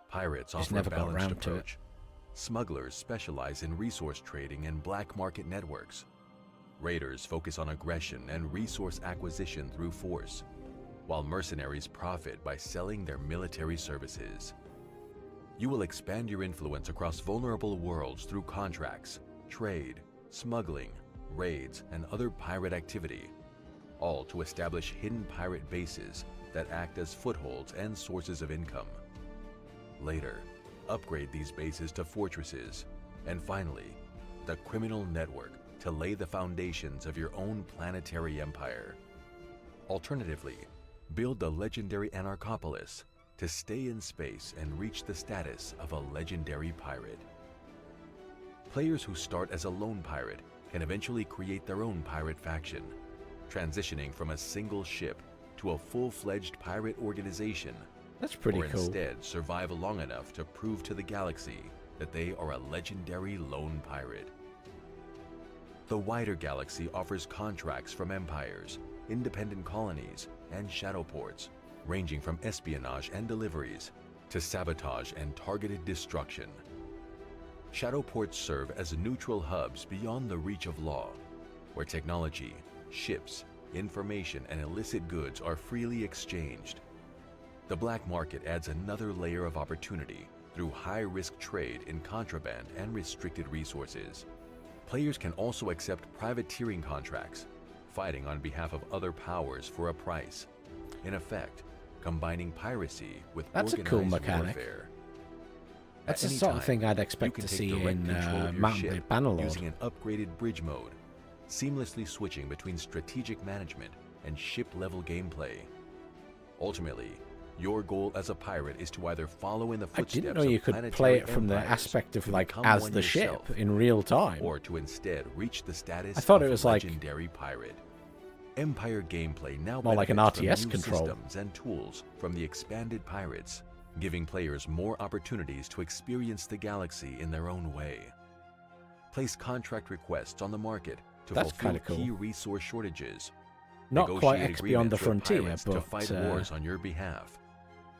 Pirates just offer never a got balanced around to it. approach. Smugglers specialize in resource trading and black market networks. Raiders focus on aggression and resource acquisition through force, while mercenaries profit by selling their military services. You will expand your influence across vulnerable worlds through contracts, trade, smuggling, raids, and other pirate activity, all to establish hidden pirate bases that act as footholds and sources of income. Later, upgrade these bases to fortresses, and finally, the criminal network to lay the foundations of your own planetary empire. Alternatively, build the legendary Anarchopolis to stay in space and reach the status of a legendary pirate. Players who start as a lone pirate can eventually create their own pirate faction, transitioning from a single ship to a full-fledged pirate organization. That's pretty or cool. instead survive long enough to prove to the galaxy that they are a legendary lone pirate. The wider galaxy offers contracts from empires, independent colonies, and shadow ports, ranging from espionage and deliveries to sabotage and targeted destruction. Shadow ports serve as neutral hubs beyond the reach of law, where technology, ships, information, and illicit goods are freely exchanged. The black market adds another layer of opportunity through high-risk trade in contraband and restricted resources. Players can also accept privateering contracts, fighting on behalf of other powers for a price. In effect, combining piracy with That's a organized cool mechanic. warfare. That's At the any sort of time, thing I'd you expect can to take see direct in control of your Mountain ship Blade Bannerlord. using an upgraded bridge mode, seamlessly switching between strategic management and ship-level gameplay. Ultimately, your goal as a pirate is to either follow in the I footsteps didn't know you of could planetary play it from the empires aspect of to like become as one the ship yourself, in real time. or to instead reach the status I thought of it was like legendary pirate. Empire gameplay now more like an benefits RTS from new control. systems and tools from the expanded pirates, giving players more opportunities to experience the galaxy in their own way. Place contract requests on the market to That's fulfill kinda cool. key resource shortages. Not quite Negotiate X Beyond the agreements with Frontier, pirates but to fight wars on your behalf,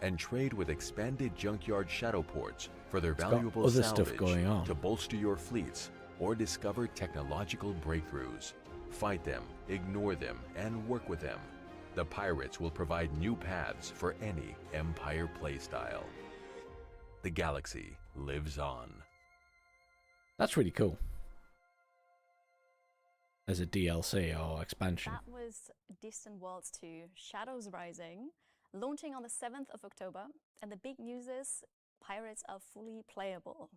and trade with expanded junkyard shadow ports for their got valuable other stuff salvage going on. to bolster your fleets or discover technological breakthroughs. Fight them, ignore them, and work with them. The pirates will provide new paths for any Empire playstyle. The galaxy lives on. That's really cool. As a DLC or expansion. That was Distant Worlds 2 Shadows Rising, launching on the 7th of October. And the big news is pirates are fully playable.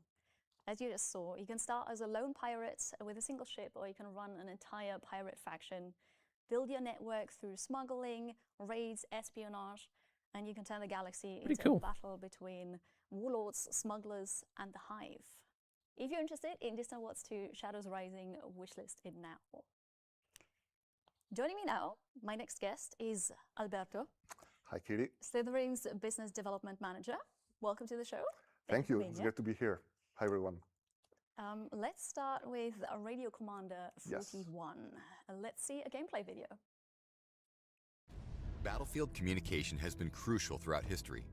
As you just saw, you can start as a lone pirate with a single ship, or you can run an entire pirate faction, build your network through smuggling, raids, espionage, and you can turn the galaxy Pretty into cool. a battle between warlords, smugglers, and the Hive. If you're interested in Distant Worlds 2 Shadows Rising, wishlist it now. Joining me now, my next guest is Alberto, Hi, Katie. Slitherine's Business Development Manager. Welcome to the show. Thank for you. being It's here. great to be here. Hi, everyone. Let's start with Radio Commander Yes. 41. Let's see a gameplay video. Battlefield communication has been crucial throughout history.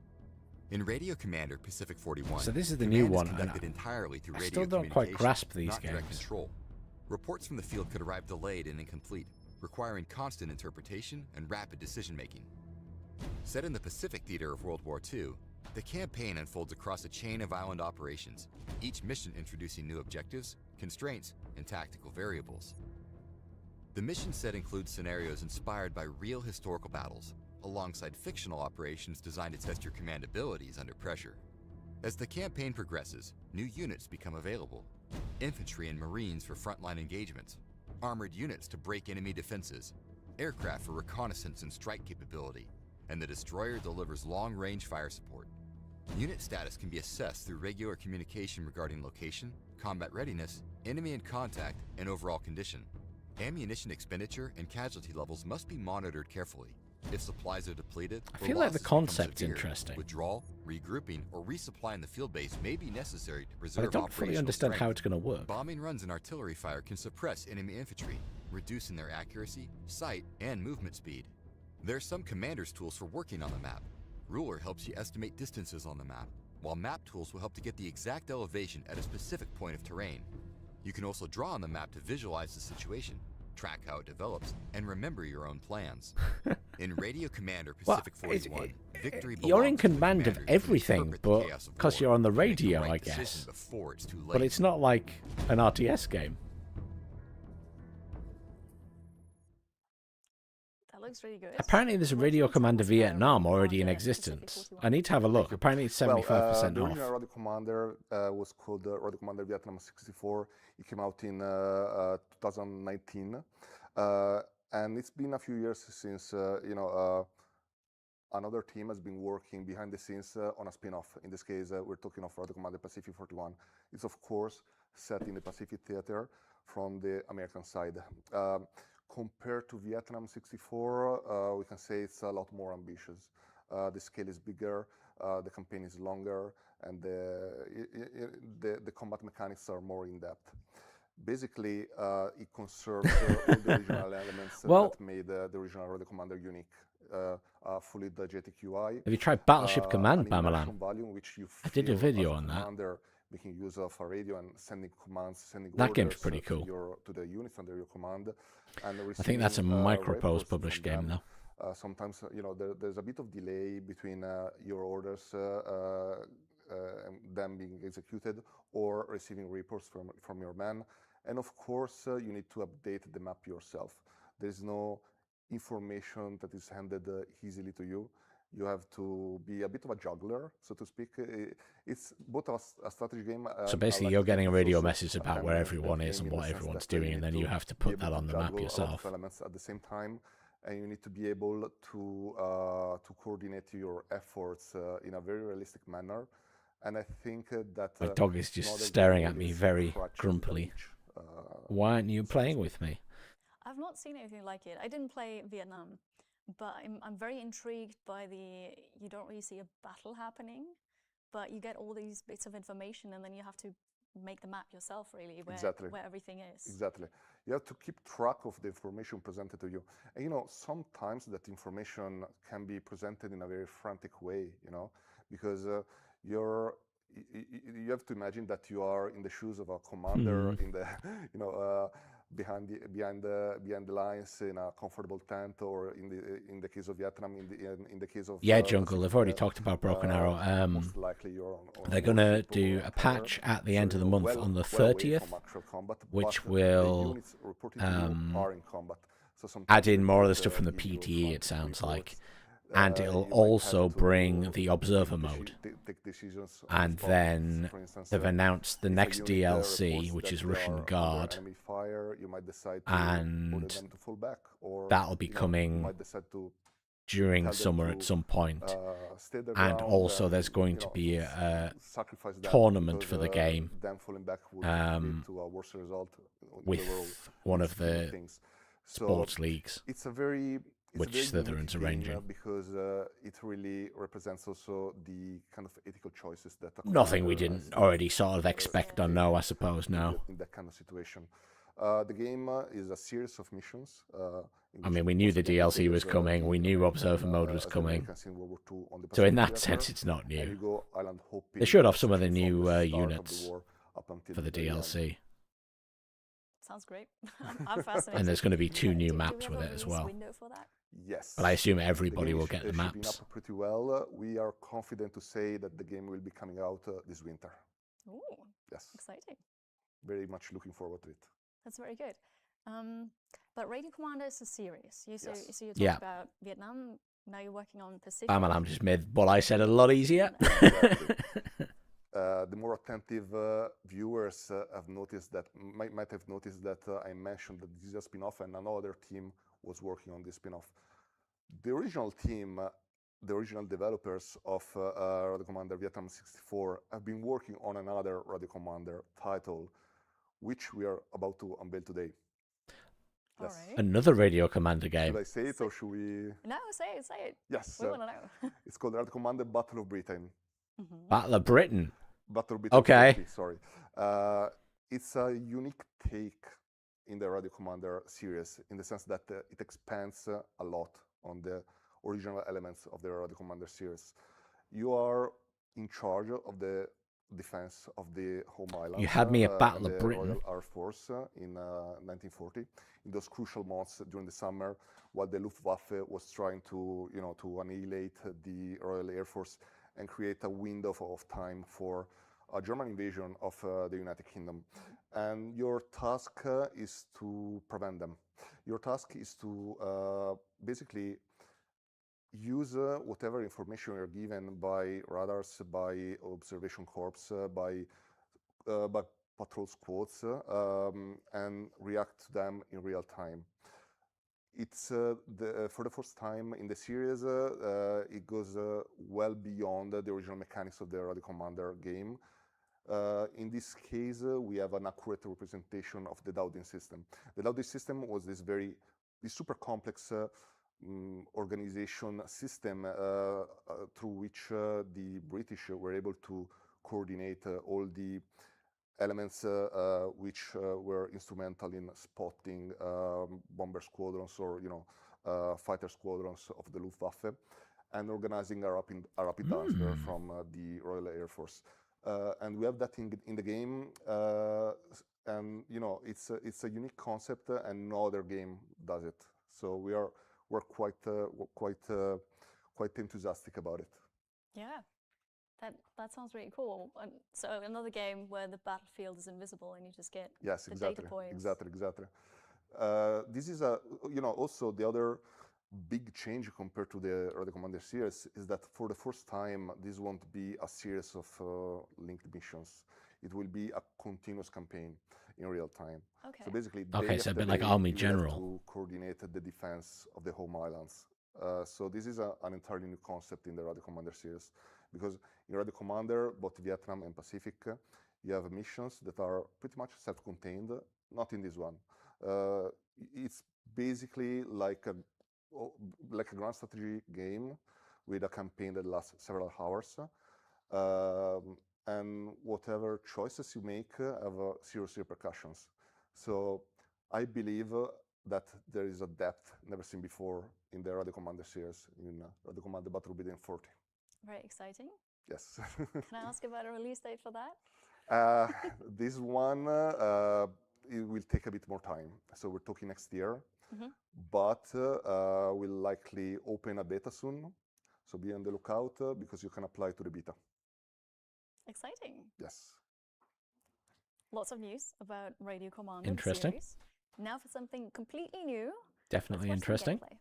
In Radio Commander Pacific 41, So this is the command new is one, and conducted entirely through I radio still don't quite communication, grasp these not direct games. control. Reports from the field could arrive delayed and incomplete, requiring constant interpretation and rapid decision-making. Set in the Pacific theater of World War II, the campaign unfolds across a chain of island operations, each mission introducing new objectives, constraints, and tactical variables. The mission set includes scenarios inspired by real historical battles, alongside fictional operations designed to test your command abilities under pressure. As the campaign progresses, new units become available. Infantry and Marines for frontline engagements, armored units to break enemy defenses, aircraft for reconnaissance and strike capability, and the destroyer delivers long-range fire support. Unit status can be assessed through regular communication regarding location, combat readiness, enemy in contact, and overall condition. Ammunition expenditure and casualty levels must be monitored carefully. If supplies are depleted, I or feel like the losses become concept's severe, interesting. Withdrawal, regrouping, or resupplying the field base may be necessary to But I preserve don't fully operational understand how strength. it's going to work. Bombing runs and artillery fire can suppress enemy infantry, reducing their accuracy, sight, and movement speed. There are some commander's tools for working on the map. Ruler helps you estimate distances on the map, while map tools will help to get the exact elevation at a specific point of terrain. You can also draw on the map to visualize the situation, track how it develops, and remember your own plans. In Radio Commander Well, Pacific 41, victory you're in belongs to the command of commander who can everything, interpret the but chaos of because war you're on the and make radio, right I decision guess. before it's too late. But it's not like an RTS game. That looks really good. Apparently there's a What Radio can you tell Commander us about Vietnam Radio already in Commander Pacific existence. 41? I need to have a look. Apparently it's 75% the off. original Radio Commander was called Radio Commander Vietnam 64. It came out in 2019. And it's been a few years since, another team has been working behind the scenes on a spin-off. In this case, we're talking of Radio Commander Pacific 41. It's, of course, set in the Pacific Theater from the American side. Compared to Vietnam 64, we can say it's a lot more ambitious. The scale is bigger, the campaign is longer, and the combat mechanics are more in-depth. Basically, it conserves all the original elements Well- that made the original Radio Commander unique. A fully diegetic UI. Have you tried Battleship Command, an immersion Bamalan? value in which you I did a feel video as on that. commander making use of a radio and sending commands, sending That game's orders pretty cool. to the units under your command. And I think that's a Microprose reports published from game them. though. Sometimes, there's a bit of delay between your orders and them being executed or receiving reports from your men. And of course, you need to update the map yourself. There's no information that is handed easily to you. You have to be a bit of a juggler, so to speak. It's both a strategy game. So basically, you're getting a radio message about where everyone is and what everyone's doing, and then you have to put that on the map yourself. Elements at the same time, and you need to be able to coordinate your efforts in a very realistic manner. And I think that My dog is just staring at me very grumpily. Why aren't you playing with me? I've not seen anything like it. I didn't play Vietnam, but I'm very intrigued by you don't really see a battle happening, but you get all these bits of information and then you have to make the map yourself, really, where everything is. Exactly. You have to keep track of the information presented to you. And, sometimes that information can be presented in a very frantic way, because you have to imagine that you are in the shoes of a commander in the, behind the lines in a comfortable tent, or in the case of Vietnam, in the case of Jungle. They've already talked about Broken Arrow. Most likely you're on they're gonna do a patch at the end of the month on the 30th, which will add in more of the stuff from the PTE. It sounds like. And it'll also bring the Observer mode. And then they've announced the next DLC, which is Russian Guard. And that'll be coming during summer at some point. And also there's going to be a tournament for the game with one of the sports leagues. Which Slitherine's arranging. Because it really represents also the kind of ethical choices that... Nothing we didn't already sort of expect or know, I suppose, now. In that kind of situation. The game is a series of missions. I mean, we knew the DLC was coming, we knew Observer Mode was coming. So in that sense, it's not new. They showed off some of the new units for the DLC. Sounds great. I'm fascinated. And there's going to be 2 new maps with it as well. Yes. But I assume everybody will get the maps. Up pretty well. We are confident to say that the game will be coming out this winter. Ooh, yes. Exciting. Very much looking forward to it. That's very good. But Radio Commander is a series. You talked about Vietnam. Now you're working on Pacific. Bamalam just made what I said a lot easier. The more attentive viewers have noticed that might have noticed that I mentioned that this is a spin-off, and another team was working on this spin-off. The original team, the original developers of Radio Commander Vietnam 64 have been working on another Radio Commander title, which we are about to unveil today. All Yes. right. Another Radio Commander game. Should I say it or should we? No, say it. Yes. We want to know. It's called Radio Commander Battle of Britain. Battle of Britain. Battle of Britain. Okay. 40, sorry. It's a unique take in the Radio Commander series in the sense that it expands a lot on the original elements of the Radio Commander series. You are in charge of the defense of the home island. You had me at Battle of Britain. Royal Air Force in 1940, in those crucial months during the summer, while the Luftwaffe was trying to, to annihilate the Royal Air Force and create a window of time for a German invasion of the United Kingdom. And your task is to prevent them. Your task is to basically use whatever information you're given by radars, by observation corps, by patrol squads, and react to them in real time. It's for the first time in the series, it goes well beyond the original mechanics of the Radio Commander game. In this case, we have an accurate representation of the Dowding system. The Dowding system was this super complex organization system through which the British were able to coordinate all the elements which were instrumental in spotting bomber squadrons or fighter squadrons of the Luftwaffe and organizing a rapid transfer from the Royal Air Force. and we have that in the game. And you know, it's a unique concept, and no other game does it. So we're quite enthusiastic about it. Yeah, that sounds really cool. And so another game where the battlefield is invisible and you just get Yes, the exactly, data points. exactly. This is also the other big change compared to the Radio Commander series is that for the first time, this won't be a series of linked missions. It will be a continuous campaign in real time. Okay. So basically, Okay, day so a after bit like day, Army you have General. to coordinate the defense of the home islands. So this is an entirely new concept in the Radio Commander series, because in Radio Commander, both Vietnam and Pacific, you have missions that are pretty much self-contained. Not in this one. It's basically like a grand strategy game with a campaign that lasts several hours. And whatever choices you make have serious repercussions. So I believe that there is a depth never seen before in the Radio Commander series, in Radio Commander Battle Obsidian 40. Very exciting. Yes. Can I ask about a release date for that? This one, it will take a bit more time. So we're talking next year, but we'll likely open a beta soon. So be on the lookout because you can apply to the beta. Exciting. Yes. Lots of news about Radio Commander Interesting. series. Now for something completely new. Definitely Let's watch some interesting. gameplay.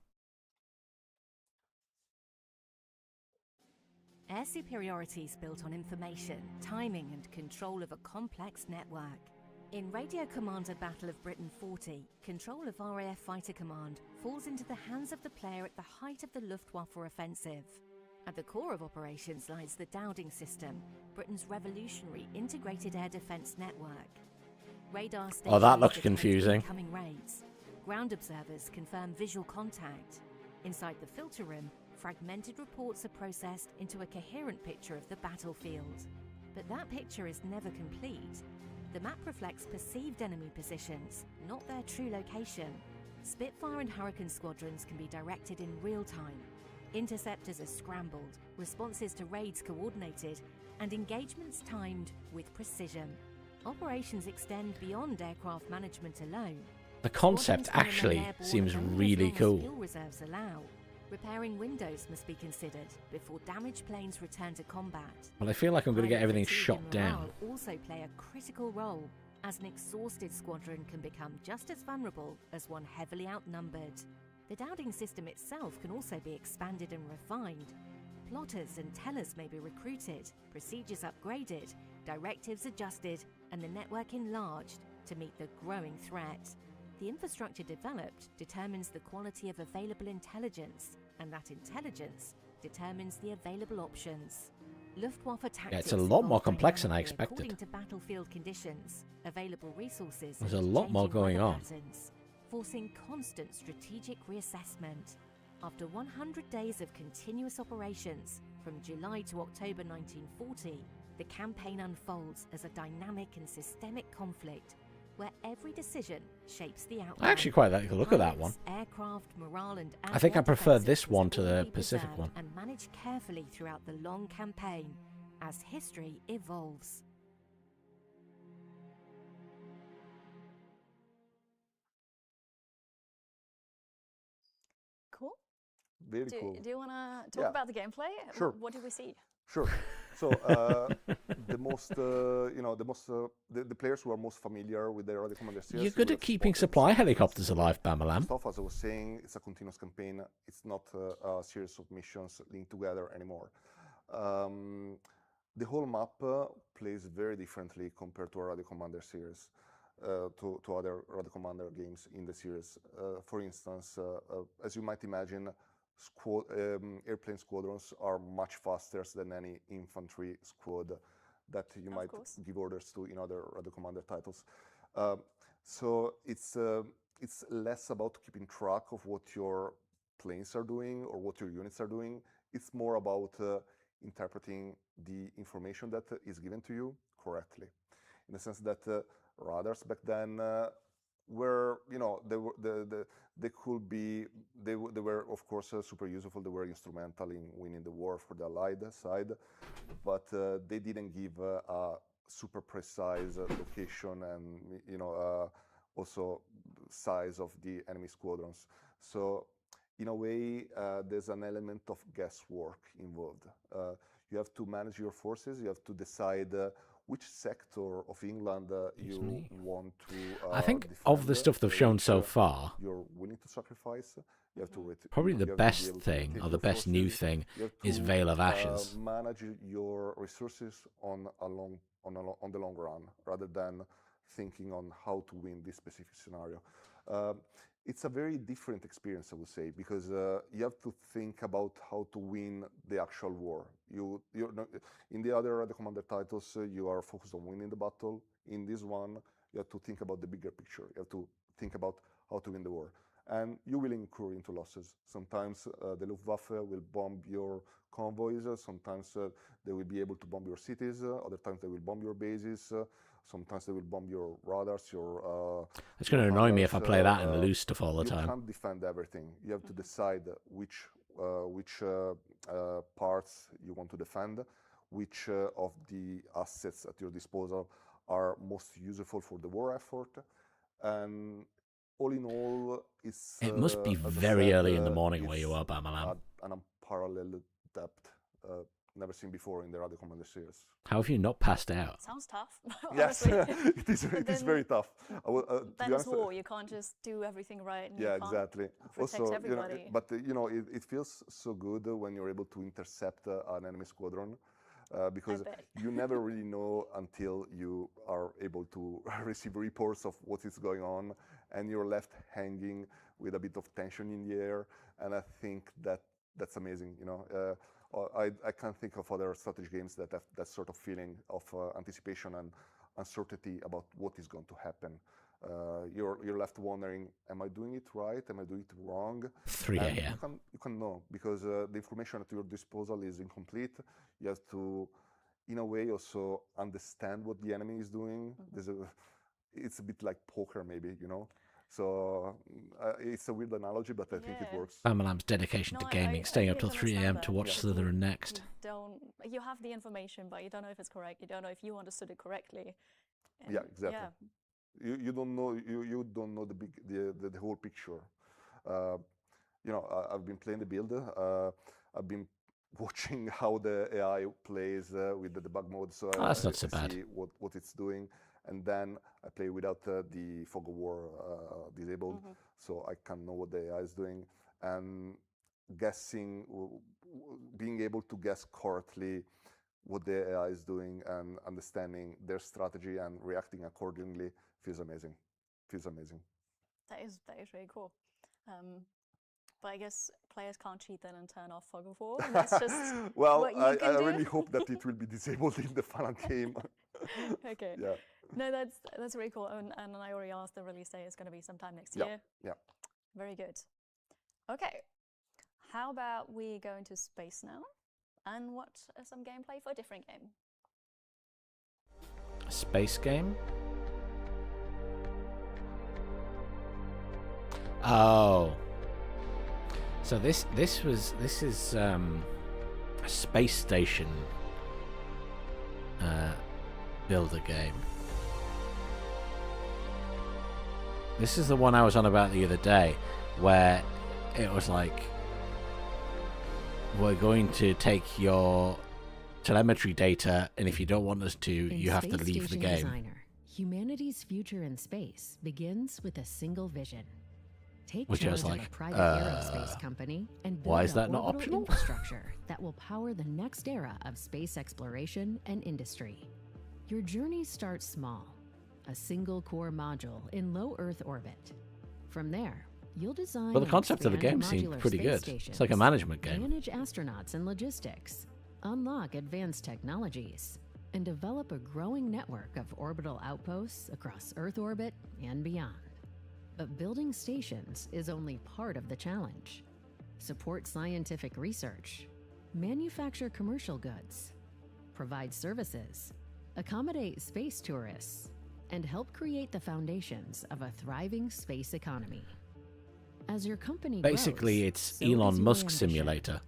Air superiority is built on information, timing, and control of a complex network. In Radio Commander Battle of Britain 40, control of RAF Fighter Command falls into the hands of the player at the height of the Luftwaffe offensive. At the core of operations lies the Dowding system, Britain's revolutionary integrated air defence network. Radar Oh, that stations looks detect confusing. incoming raids. Ground observers confirm visual contact. Inside the filter room, fragmented reports are processed into a coherent picture of the battlefield. But that picture is never complete. The map reflects perceived enemy positions, not their true location. Spitfire and Hurricane squadrons can be directed in real time. Interceptors are scrambled, responses to raids coordinated, and engagements timed with precision. Operations extend beyond aircraft management alone. The concept Squadrons can remain actually airborne seems only as really long as cool. fuel reserves allow. Repairing windows must be considered before damaged planes return to combat. Well, I feel like I'm going to get Pilot everything fatigue shot and down. morale also play a critical role, as an exhausted squadron can become just as vulnerable as one heavily outnumbered. The Dowding system itself can also be expanded and refined. Plotters and tellers may be recruited, procedures upgraded, directives adjusted, and the network enlarged to meet the growing threat. The infrastructure developed determines the quality of available intelligence, and that intelligence determines the available options. Luftwaffe tactics Yeah, it's a lot more evolve complex than I dynamically expected. according to battlefield conditions, available resources, There's a and lot more changing going weather on. patterns, forcing constant strategic reassessment. After 100 days of continuous operations, from July to October 1940, the campaign unfolds as a dynamic and systemic conflict where every decision shapes the outcome. I actually quite like the look of that one. Pilots, aircraft, morale, and I think I air prefer defense this systems one are to the already Pacific preserved one. and managed carefully throughout the long campaign as history evolves. Cool. Very Do, cool. do you want to talk Yeah. about the gameplay? Sure. What did we see? Sure. So the players who are most familiar with the Radio Commander series. You're good at keeping supply helicopters alive, Bamalam. Stuff, as I was saying, it's a continuous campaign. It's not a series of missions linked together anymore. The whole map plays very differently compared to a Radio Commander series, to other Radio Commander games in the series. For instance, as you might imagine, airplane squadrons are much faster than any infantry squad that you might give orders to in other Radio Commander titles. So it's less about keeping track of what your planes are doing or what your units are doing. It's more about interpreting the information that is given to you correctly. In the sense that radars back then were, you know, they could be, they were of course super useful. They were instrumental in winning the war for the Allied side, but they didn't give a super precise location and, you know, also size of the enemy squadrons. So in a way, there's an element of guesswork involved. You have to manage your forces. You have to decide which sector of England you want to I think defend, of the stuff they've shown which, so far, you're willing to sacrifice. You have to probably you the have to be best able to thing, rotate or the your best new forces. thing, You have is to, Veil of Ashes. manage your resources on the long run, rather than thinking on how to win this specific scenario. It's a very different experience, I would say, because you have to think about how to win the actual war. You're not, in the other the commander titles, you are focused on winning the battle. In this one, you have to think about the bigger picture. You have to think about how to win the war, and you will incur into losses. Sometimes the Luftwaffe will bomb your convoys. Sometimes they will be able to bomb your cities. Other times they will bomb your bases. Sometimes they will bomb your radars, your... It's going to annoy me if I play that and uh, lose stuff all the you time. can't defend everything. You have to decide which parts you want to defend, which of the assets at your disposal are most useful for the war effort. And all in all, it's... It must be as I very said, early in the morning where you it's are, Bamalam. an unparalleled depth never seen before in the Radio Commander series. How have you not passed out? Sounds tough. Yes, honestly. it is very tough. To Then be it's honest, war. You can't just do everything right. And yeah, you can't exactly. protect Also, everybody. but you know, it feels so good when you're able to intercept an enemy squadron, because you never really know until you are able to receive reports of what is going on, and you're left hanging with a bit of tension in the air. And I think that's amazing. You know, I can't think of other strategy games that have that sort of feeling of anticipation and uncertainty about what is going to happen. You're left wondering, am I doing it right? Am I doing it wrong? 3 a.m. You can know, because the information at your disposal is incomplete. You have to, in a way, also understand what the enemy is doing. It's a bit like poker, maybe, you know. So it's a weird analogy, but I think it works. Bamalam's dedication to gaming, staying up till 3 a.m. to watch Slitherine Next. You have the information, but you don't know if it's correct. You don't know if you understood it correctly. And yeah, exactly. Yeah. You don't know the whole picture. You know, I've been playing the build. I've been watching how the AI plays with the debug mode, so that's not so I bad. see what it's doing. And then I play without the fog of war disabled, so I can know what the AI is doing. And guessing, being able to guess correctly what the AI is doing and understanding their strategy and reacting accordingly feels amazing. That is really cool. But I guess players can't cheat then and turn off fog of war. That's just well, what you can I do. really hope that it will be disabled in the final game. Okay. Yeah. No, that's really cool. And I already asked, the release date is going to be sometime next year. Yeah. Very good. Okay. How about we go into space now and watch some gameplay for a different game? A space game? Oh. So this is a space station builder game. This is the one I was on about the other day, where it was like, we're going to take your telemetry data, and if you don't want us to, you have to leave the game. Designer, humanity's future in space begins with a single vision. Take Which I was charge like, of a private aerospace company and build why is that an not orbital optional? infrastructure that will power the next era of space exploration and industry. Your journey starts small, a single core module in low Earth orbit. From there, you'll design But the and concept of the game expand seemed modular pretty space good. stations, It's like a management game. manage astronauts and logistics, unlock advanced technologies, and develop a growing network of orbital outposts across Earth orbit and beyond. But building stations is only part of the challenge. Support scientific research, manufacture commercial goods, provide services, accommodate space tourists, and help create the foundations of a thriving space economy. As your company Basically, grows, it's so does Elon your Musk ambition. simulator.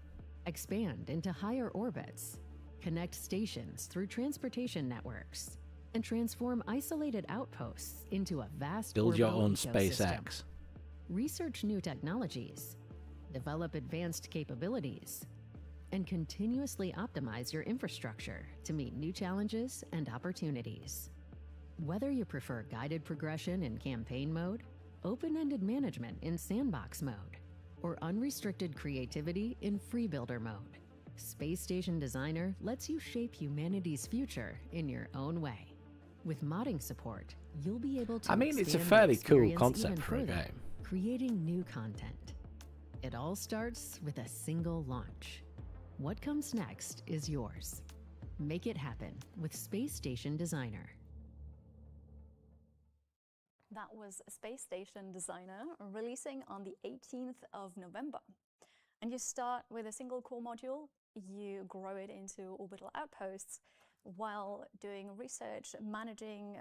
Expand into higher orbits, connect stations through transportation networks, and transform isolated outposts into a vast Build your orbital own ecosystem. SpaceX. Research new technologies, develop advanced capabilities, and continuously optimize your infrastructure to meet new challenges and opportunities. Whether you prefer guided progression in campaign mode, open-ended management in sandbox mode, or unrestricted creativity in free builder mode, Space Station Designer lets you shape humanity's future in your own way. With modding support, you'll be able to I mean, it's a expand the fairly cool experience concept even for a further, game. creating new content. It all starts with a single launch. What comes next is yours. Make it happen with Space Station Designer. That was Space Station Designer, releasing on the 18th of November. And you start with a single core module, you grow it into orbital outposts while doing research, managing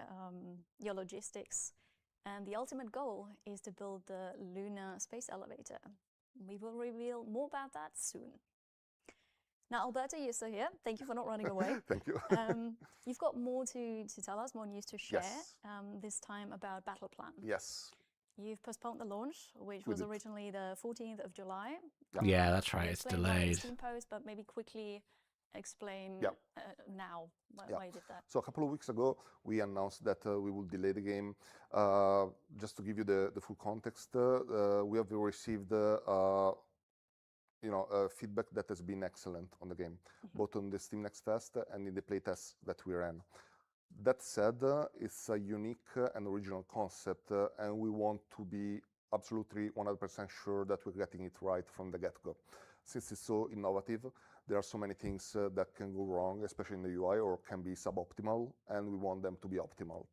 your logistics, and the ultimate goal is to build the lunar space elevator. We will reveal more about that soon. Now, Alberto, you're still here. Thank you for not running away. Thank you. You've got more to tell us, more news to share, Yes. this time about Battle Plan. Yes. You've postponed the launch, which We was did. originally the 14th of July. Yeah, that's right. You It's explained why in the delayed. Steam post, but maybe quickly explain Yeah. now Yeah. why you did that. So a couple of weeks ago, we announced that we will delay the game. Just to give you the full context, we have received feedback that has been excellent on the game, both on the Steam Next Fest and in the playtests that we ran. That said, it's a unique and original concept, and we want to be absolutely 100% sure that we're getting it right from the get-go. Since it's so innovative, there are so many things that can go wrong, especially in the UI, or can be suboptimal, and we want them to be optimal.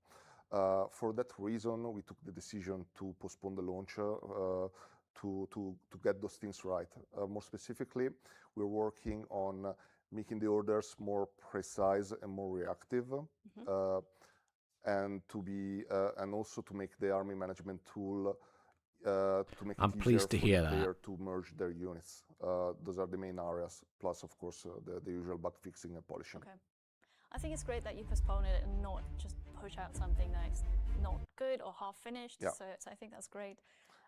For that reason, we took the decision to postpone the launch to get those things right. More specifically, we're working on making the orders more precise and more reactive, and also to make the army management tool to make I'm it pleased to easier for hear the that. player to merge their units. Those are the main areas, plus of course the usual bug fixing and polishing. Okay. I think it's great that you postpone it and not just push out something that's not good or half finished. Yeah. So I think that's great.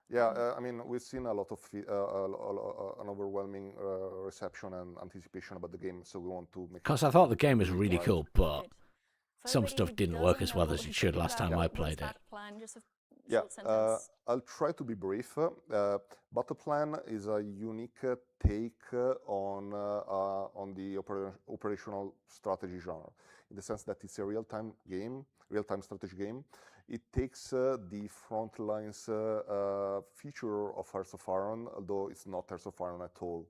Yeah, I mean, we've seen a lot of an overwhelming reception and anticipation about the game, so we want to make. Because I thought the game was really right. cool, but Good. For some everybody stuff who didn't work doesn't as well know as what it we're should talking last time about, I what's played it. Battle Plan? Just a Yeah, short sentence. I'll try to be brief. Battle Plan is a unique take on the operational strategy genre, in the sense that it's a real-time game, real-time strategy game. It takes the front lines feature of Hearts of Iron, although it's not Hearts of Iron at all.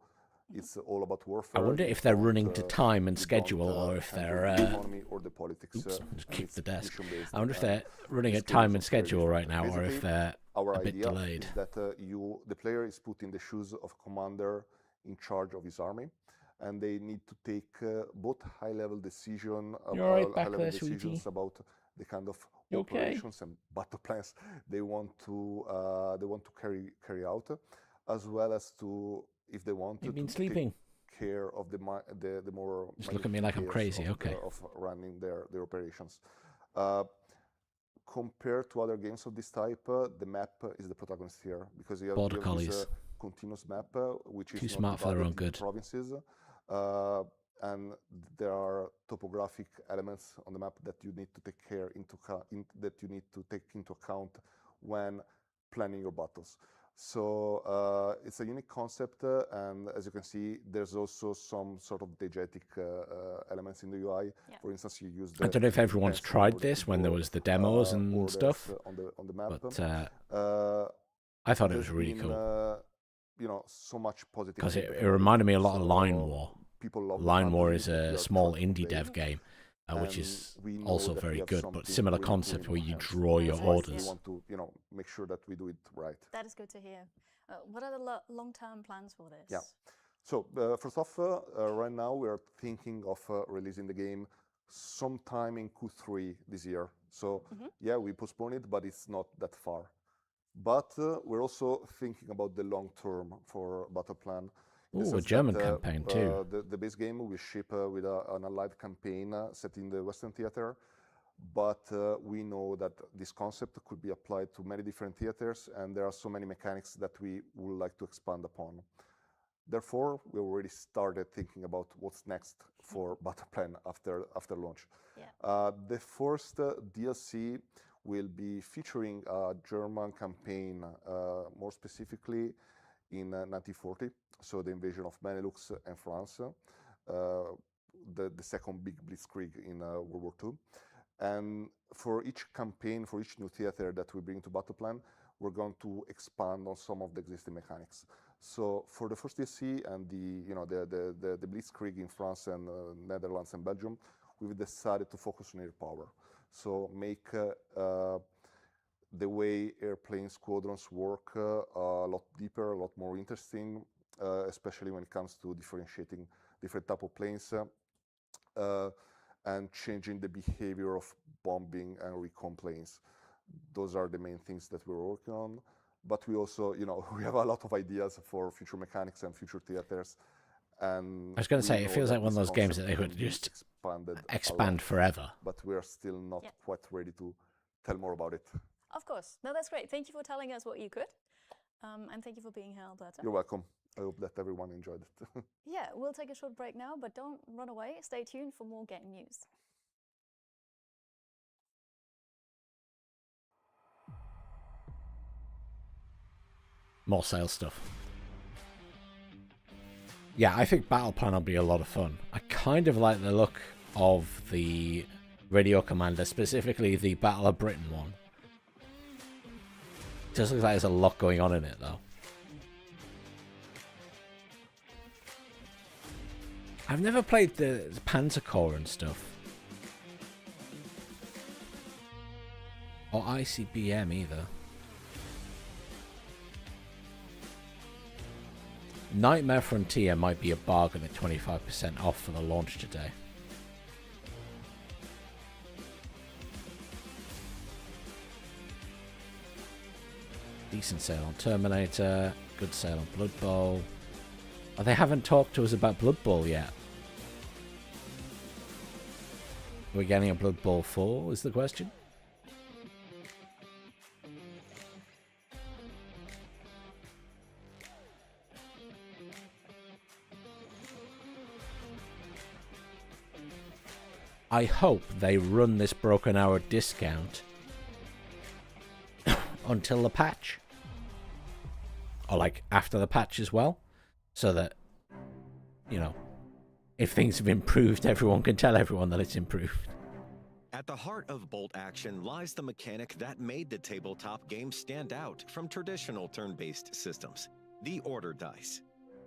It's all about warfare. I wonder You if they're don't, running to time and you schedule, don't, or if handle they're. the economy or the politics. Oops, and just kicked it's the desk. mission-based, I wonder if and they're running the at scale time is and very schedule right different. now, or if Basically, they're our a bit idea delayed. is that the player is put in the shoes of a commander in charge of his army, and they need to take both high-level decisions about the kind of operations and battle plans they want to carry out, as well as to, if they want You've to been take sleeping. care of the more Just look at me like I'm minute crazy. details Okay. of running their operations. Compared to other games of this type, the map is the protagonist here, because you have, Border this Collies. continuous map, which Too is smart not for their divided own into good. provinces, and there are topographic elements on the map that you need to take into account when planning your battles. So it's a unique concept, and as you can see, there's also some sort of diegetic elements in the UI. Yeah. For instance, you use I don't know if the everyone's pencil tried in order this to when there draw, was the demos and orders stuff, on the map. but I thought it was really been, cool so much positive because feedback it about reminded me a lot of So, Line War. people love the Line fact War that is you a are small trying to indie play, dev game, which and is we know also that we very have good, but something similar really cool concept in where our you hands. draw your Nice, orders. We want to, make sure that we do it right. That is good to hear. What are the long-term plans for this? Yeah. So first off, right now we are thinking of releasing the game sometime in Q3 this year. So yeah, we postpone it, but it's not that far. But we're also thinking about the long term for Battle Plan. Ooh, a German campaign too. The base game will ship with an allied campaign set in the Western theater, but we know that this concept could be applied to many different theaters, and there are so many mechanics that we would like to expand upon. Therefore, we already started thinking about what's next for Battle Plan after launch. Yeah. The first DLC will be featuring a German campaign, more specifically in 1940, so the invasion of Benelux and France, the second big blitzkrieg in World War II. And for each campaign, for each new theater that we bring to Battle Plan, we're going to expand on some of the existing mechanics. So for the first DLC and the blitzkrieg in France and Netherlands and Belgium, we've decided to focus on air power. So make the way airplane squadrons work a lot deeper, a lot more interesting, especially when it comes to differentiating different type of planes and changing the behavior of bombing and recon planes. Those are the main things that we're working on. But we also, we have a lot of ideas for future mechanics and future theaters. And I was going to say, it feels like one of those games that they would just expand forever. But we are still not quite ready to tell more about it. Of course. No, that's great. Thank you for telling us what you could. And thank you for being here, Alberto. You're welcome. I hope that everyone enjoyed it. Yeah, we'll take a short break now, but don't run away. Stay tuned for more game news. More sales stuff. Yeah, I think Battle Plan will be a lot of fun. I kind of like the look of the Radio Commander, specifically the Battle of Britain one. It does look like there's a lot going on in it, though. I've never played the Panzer Corps and stuff. Or ICBM either. Nightmare Frontier might be a bargain at 25% off for the launch today. Decent sale on Terminator, good sale on Blood Bowl. Oh, they haven't talked to us about Blood Bowl yet. Are we getting a Blood Bowl 4 is the question? I hope they run this Broken Hour discount until the patch. Or like after the patch as well. So that, if things have improved, everyone can tell everyone that it's improved. At the heart of bolt action lies the mechanic that made the tabletop game stand out from traditional turn-based systems, the order dice.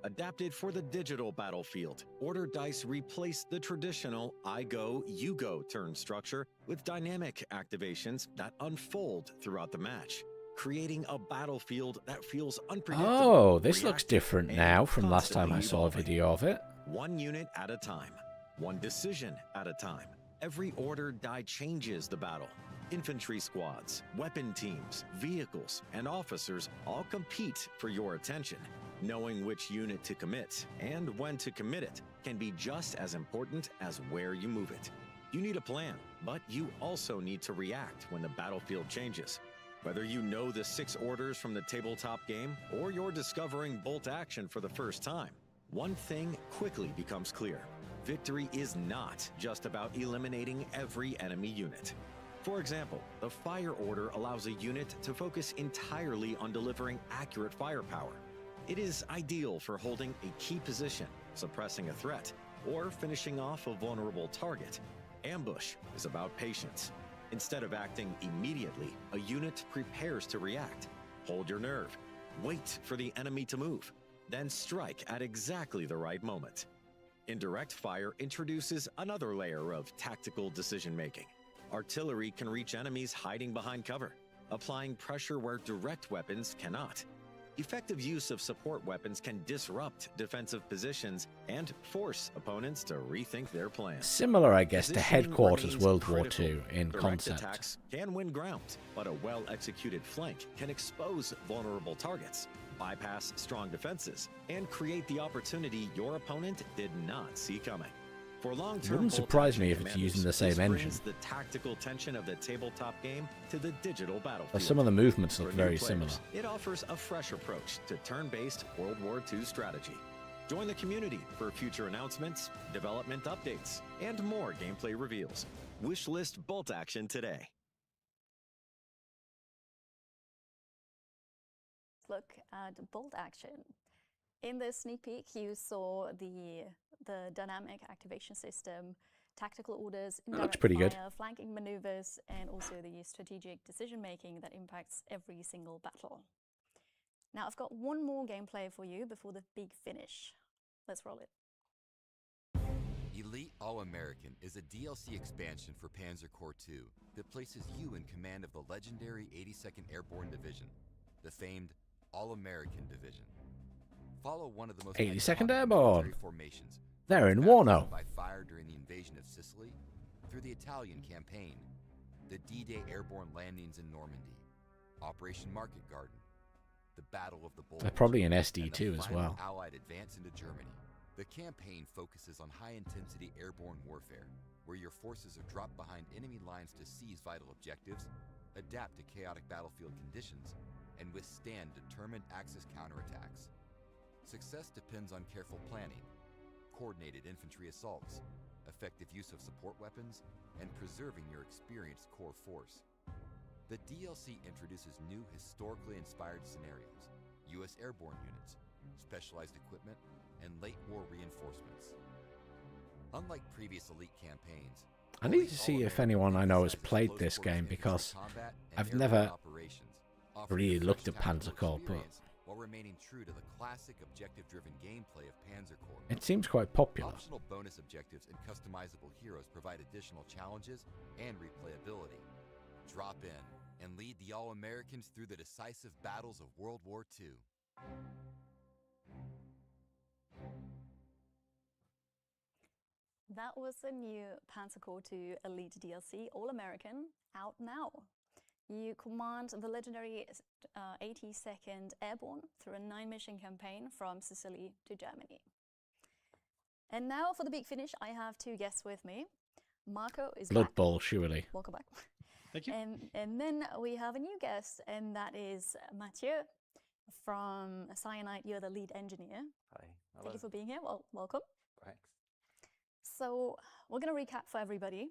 Adapted for the digital battlefield, order dice replaced the traditional I go, you go turn structure with dynamic activations that unfold throughout the match, creating a battlefield that feels unpredictable. Oh, this looks different now from last time I saw a video of it. One unit at a time, one decision at a time. Every order die changes the battle. Infantry squads, weapon teams, vehicles, and officers all compete for your attention. Knowing which unit to commit and when to commit it can be just as important as where you move it. You need a plan, but you also need to react when the battlefield changes. Whether you know the 6 orders from the tabletop game or you're discovering bolt action for the first time, one thing quickly becomes clear. Victory is not just about eliminating every enemy unit. For example, the fire order allows a unit to focus entirely on delivering accurate firepower. It is ideal for holding a key position, suppressing a threat, or finishing off a vulnerable target. Ambush is about patience. Instead of acting immediately, a unit prepares to react. Hold your nerve. Wait for the enemy to move. Then strike at exactly the right moment. Indirect fire introduces another layer of tactical decision-making. Artillery can reach enemies hiding behind cover, applying pressure where direct weapons cannot. Effective use of support weapons can disrupt defensive positions and force opponents to rethink their plans. Similar, I guess, to Positioning Headquarters remains World War critical. II in Direct concept. attacks can win ground, but a well-executed flank can expose vulnerable targets, bypass strong defenses, and create the opportunity your opponent did not see coming. For long-term Wouldn't bolt surprise me action if it's commanders, using the same this engine. brings the tactical tension of the tabletop game to the digital battlefield. Well, some of the movements look For new very players, similar. It offers a fresh approach to turn-based World War II strategy. Join the community for future announcements, development updates, and more gameplay reveals. Wishlist Bolt Action today. Look at bolt action. In this sneak peek, you saw the dynamic activation system, tactical orders, That looks indirect pretty good. fire, flanking maneuvers, and also the strategic decision making that impacts every single battle. Now, I've got one more gameplay for you before the big finish. Let's roll it. Elite All-American is a DLC expansion for Panzer Corps II that places you in command of the legendary 82nd Airborne Division, the famed All-American Division. Follow one of the most 82nd iconic Airborne. military formations. They're in from war baptism now. by fire during the invasion of Sicily, through the Italian campaign, the D-Day airborne landings in Normandy, Operation Market Garden, the Battle of the Bulge, They're probably in and SD2 the as final well. Allied advance into Germany. The campaign focuses on high-intensity airborne warfare, where your forces are dropped behind enemy lines to seize vital objectives, adapt to chaotic battlefield conditions, and withstand determined Axis counterattacks. Success depends on careful planning, coordinated infantry assaults, effective use of support weapons, and preserving your experienced core force. The DLC introduces new historically inspired scenarios, U.S. airborne units, specialized equipment, and late war reinforcements. Unlike previous Elite campaigns, I need to see if anyone I know has played this game, because I've never really looked at Panzer Corps, but while remaining true to the classic objective-driven gameplay of Panzer Corps. it seems quite popular. Optional bonus objectives and customizable heroes provide additional challenges and replayability. Drop in and lead the All-Americans through the decisive battles of World War II. That was the new Panzer Corps II Elite DLC, All-American, out now. You command the legendary 82nd Airborne through a 9-mission campaign from Sicily to Germany. And now for the big finish, I have two guests with me. Marco is Blood back. Bowl, surely. Welcome back. Thank you. And then we have a new guest, and that is Mathieu from Cyanide. You're the lead engineer. Hi. Thank you for being here. Well, welcome. Thanks. So we're going to recap for everybody.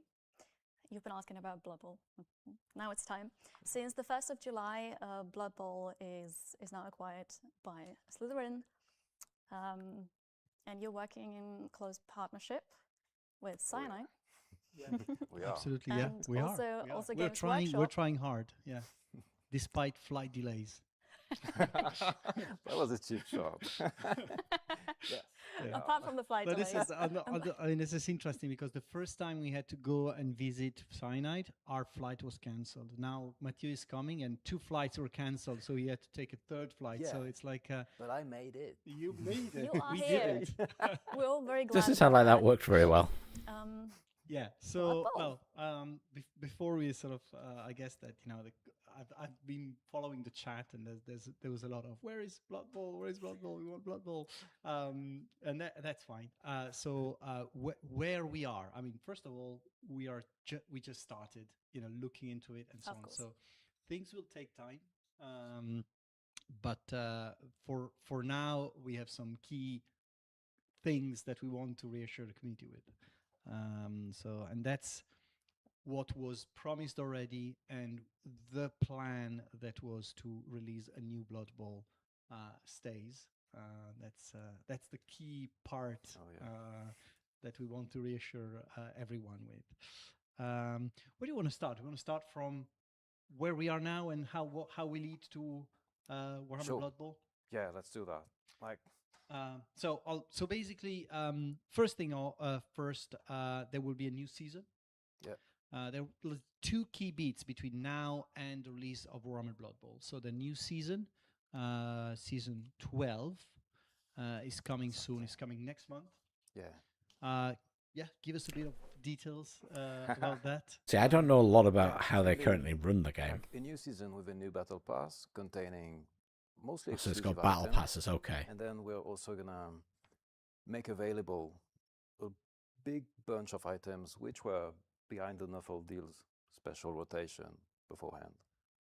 You've been asking about Blood Bowl. Now it's time. Since the 1st of July, Blood Bowl is now acquired by Slitherine. And you're working in close partnership with Cyanide. Yeah, we are. Absolutely, yeah, And we also- are. also we're Games trying. We're Workshop. trying hard. Yeah, despite flight delays. That was a cheap shot. Yes. Yeah. Apart from the flight But delays. this is, I mean, this is interesting because the first time we had to go and visit Cyanide, our flight was cancelled. Now Mathieu is coming, and 2 flights were cancelled, so he had to take a 3rd flight. So Yeah. it's like But I made it. you made it. You are we here. didn't. We're all very glad. Doesn't sound like that worked very well. Um, Yeah. So, Blood well, before we sort of, I guess that I've been following the chat, and there was a lot of where is Blood Bowl? Where is Blood Bowl? We want Blood Bowl, and that's fine. So where we are, I mean, first of all, we just started, looking into it and so Of on. course. So things will take time, but for now, we have some key things that we want to reassure the community with. And that's what was promised already, and the plan that was to release a new Blood Bowl stays. That's the key part that we want to reassure everyone with. Where do you want to start? We want to start from where we are now and how we lead to Warhammer Sure. Blood Bowl. Yeah, let's do that. So basically, first, there will be a new season. Yeah. There are 2 key beats between now and the release of Warhammer Blood Bowl. So the new season season 12 is coming soon. It's coming next month. Yeah. Yeah, give us a bit of details about that. See, I don't know a lot about Yeah, how it's they gonna be currently run the game. like a new season with a new battle pass containing mostly So it's exclusive got battle items. passes, okay. And then we're also gonna make available a big bunch of items which were behind the Nuffle Deals special rotation beforehand.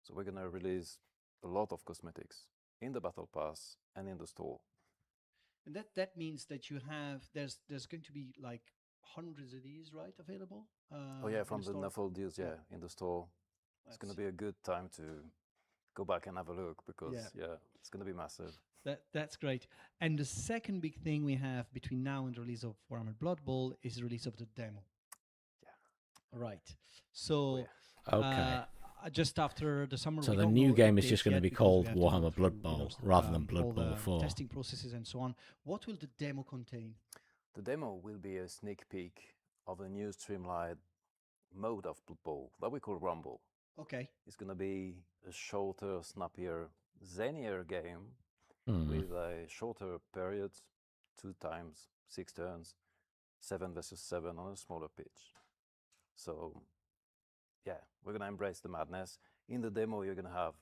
So we're gonna release a lot of cosmetics in the battle pass and in the store. And that means that you have there's going to be like hundreds of these, right, available? Oh yeah, in from the store? Nuffle Deals, yeah, in the store. It's gonna be a good time to go back and have a look because yeah, it's gonna be massive. That's great. And the second big thing we have between now and the release of Warhammer Blood Bowl is the release of the demo. Yeah. Right. So Okay. just after the summer, So we the don't new know game the is just date going to yet be because we called have to go Warhammer Blood through, Bowl rather than all Blood Bowl the 4. testing processes and so on. What will the demo contain? The demo will be a sneak peek of a new streamlined mode of Blood Bowl that we call Rumble. Okay. It's gonna be a shorter, snappier, zanier game Hmm. with a shorter periods, 2 times 6 turns, 7 versus 7 on a smaller pitch. So yeah, we're gonna embrace the madness. In the demo, you're gonna have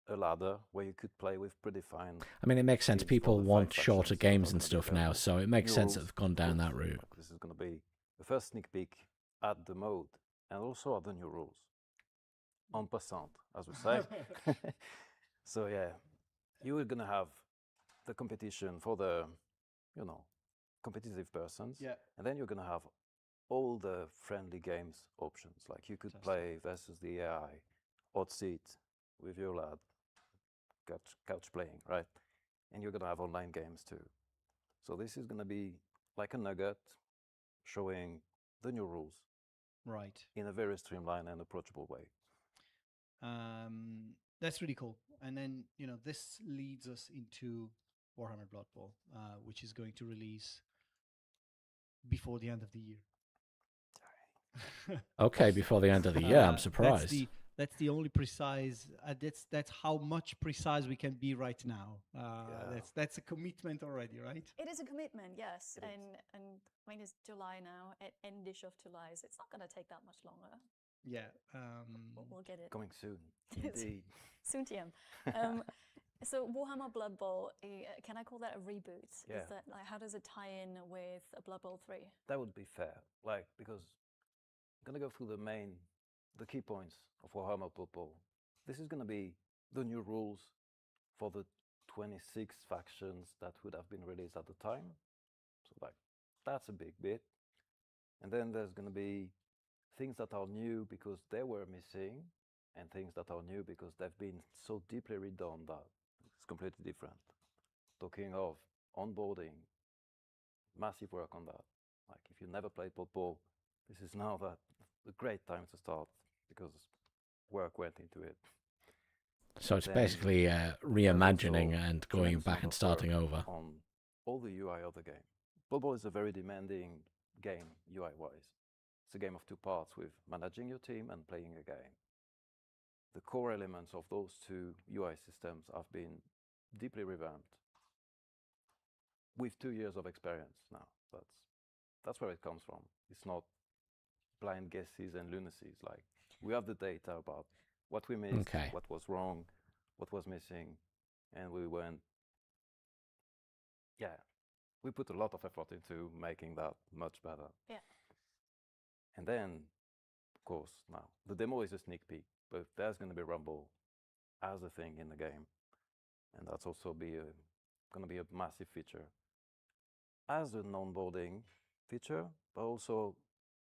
a ladder where you could play with predefined. I mean, it makes sense. teams for People the 5 want shorter factions that games are and gonna be stuff now, available. so it makes New sense that rules, they've gone down of that course. route. Like, this is gonna be the first sneak peek at the mode and also at the new rules. En passant, as we say. So yeah, you are gonna have the competition for the, competitive persons. Yeah. And then you're gonna have all the friendly games options. Like you could play versus the AI, hot seat with your lad, couch playing, right? And you're gonna have online games too. So this is gonna be like a nugget showing the new rules. Right. In a very streamlined and approachable way. That's really cool. And then, this leads us into Warhammer Blood Bowl, which is going to release before the end of the year. Okay, before the end of the year, I'm surprised. That's the only precise. That's how much precise we can be right now. That's a commitment already, right? It is a commitment, yes. And I mean, it's July now, at endish of July, so it's not going to take that much longer. Yeah. We'll get it. Coming soon, indeed. Soon TM. So Warhammer Blood Bowl, can I call that a reboot? Yeah. Is that, like, how does it tie in with Blood Bowl 3? That would be fair, because I'm gonna go through the key points of Warhammer Blood Bowl. This is gonna be the new rules for the 26 factions that would have been released at the time. So that's a big bit. And then there's gonna be things that are new because they were missing, and things that are new because they've been so deeply redone that it's completely different. Talking of onboarding, massive work on that. Like if you never played Blood Bowl, this is now a great time to start because work went into it. So it's basically reimagining and going back and starting over. On all the UI of the game. Blood Bowl is a very demanding game UI-wise. It's a game of 2 parts with managing your team and playing a game. The core elements of those 2 UI systems have been deeply revamped with 2 years of experience now. That's where it comes from. It's not blind guesses and lunacies. Like we have the data about what we missed, what was wrong, what was missing, and we put a lot of effort into making that much better. Yeah. And then, of course, now the demo is a sneak peek, but there's going to be Rumble as a thing in the game, and that's also going to be a massive feature as an onboarding feature, but also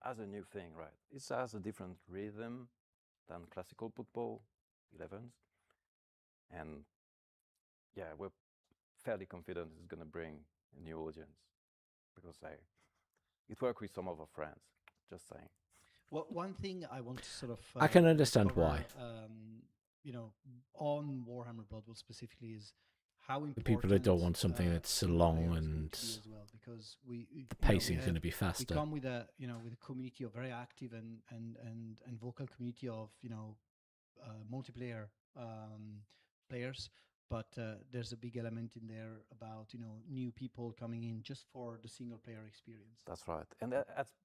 as a new thing, right? It has a different rhythm than classical Blood Bowl 11s, and yeah, we're fairly confident it's going to bring a new audience because it worked with some of our friends. Just saying. Well, one thing I want to sort of I can understand cover, why. On Warhammer Blood Bowl specifically is how important The people that don't want something that's so long and as well, because the pacing is going to be faster. We come with a community of very active and vocal community of multiplayer players but there's a big element in there about new people coming in just for the single player experience. That's right, and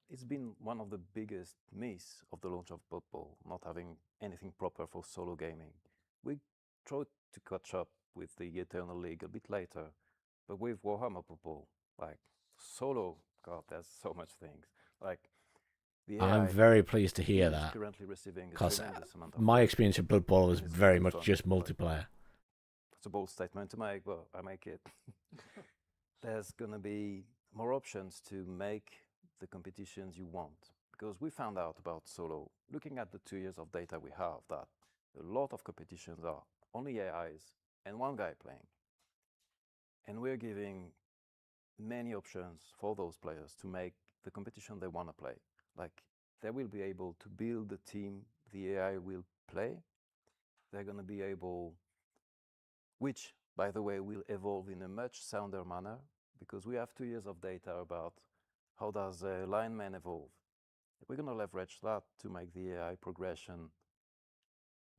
it's been one of the biggest miss of the launch of Blood Bowl, not having anything proper for solo gaming. We tried to catch up with the Eternal League a bit later, but with Warhammer Blood Bowl, like solo, God, there's so much things. Like the I'm AI very pleased to hear is that, currently receiving a because tremendous amount of my work, experience of Blood Bowl is and it's very really much fun. just Like, multiplayer. it's a bold statement to make, but I make it. There's going to be more options to make the competitions you want. Because we found out about solo, looking at the 2 years of data we have, that a lot of competitions are only AIs and one guy playing. And we're giving many options for those players to make the competition they want to play. Like, they will be able to build the team the AI will play. They're going to be able, which, by the way, will evolve in a much sounder manner, because we have 2 years of data about how does a lineman evolve. We're going to leverage that to make the AI progression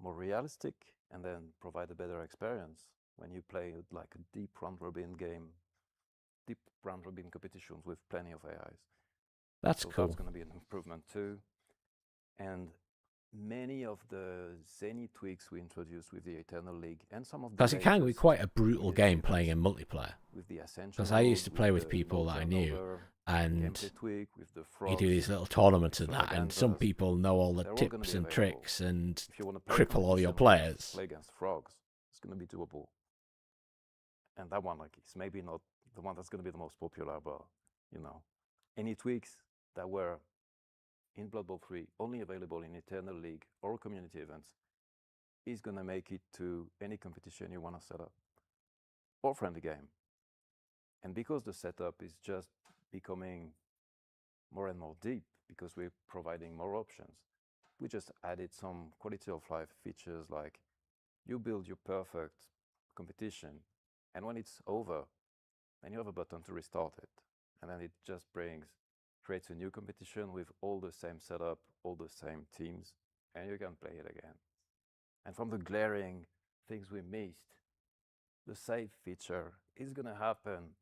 more realistic and then provide a better experience when you play like a deep round-robin game, deep round-robin competitions with plenty of AIs. That's so cool. That's going to be an improvement too. And many of the zany tweaks we introduced with the Eternal League and some of the Because it can be latest quite a brutal game initiatives playing in multiplayer. with the Ascension Because I used to mode, play with the people no that I knew, turnover and gameplay tweak, with the you frogs, do these little tournaments and that, and some extravaganzas. people know all the They're all gonna tips be and available. tricks and If you want to play cripple all your competition, players. play against frogs, it's going to be doable. And that one, like, it's maybe not the one that's going to be the most popular, but any tweaks that were in Blood Bowl 3 only available in Eternal League or community events is going to make it to any competition you want to set up or friendly game. And because the setup is just becoming more and more deep, because we're providing more options, we just added some quality of life features, like you build your perfect competition, and when it's over, then you have a button to restart it. And then it just creates a new competition with all the same setup, all the same teams, and you can play it again. And from the glaring things we missed, the save feature is going to happen.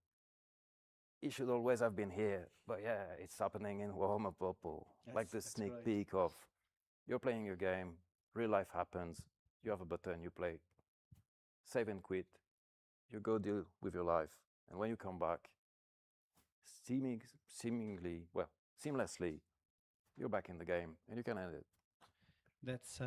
It should always have been here, but yeah, it's happening in Warhammer Blood Bowl. Like the sneak peek of you're playing your game, real life happens, you have a button, you play, save and quit, you go deal with your life, and when you come back, seamlessly, you're back in the game, and you can end it. That's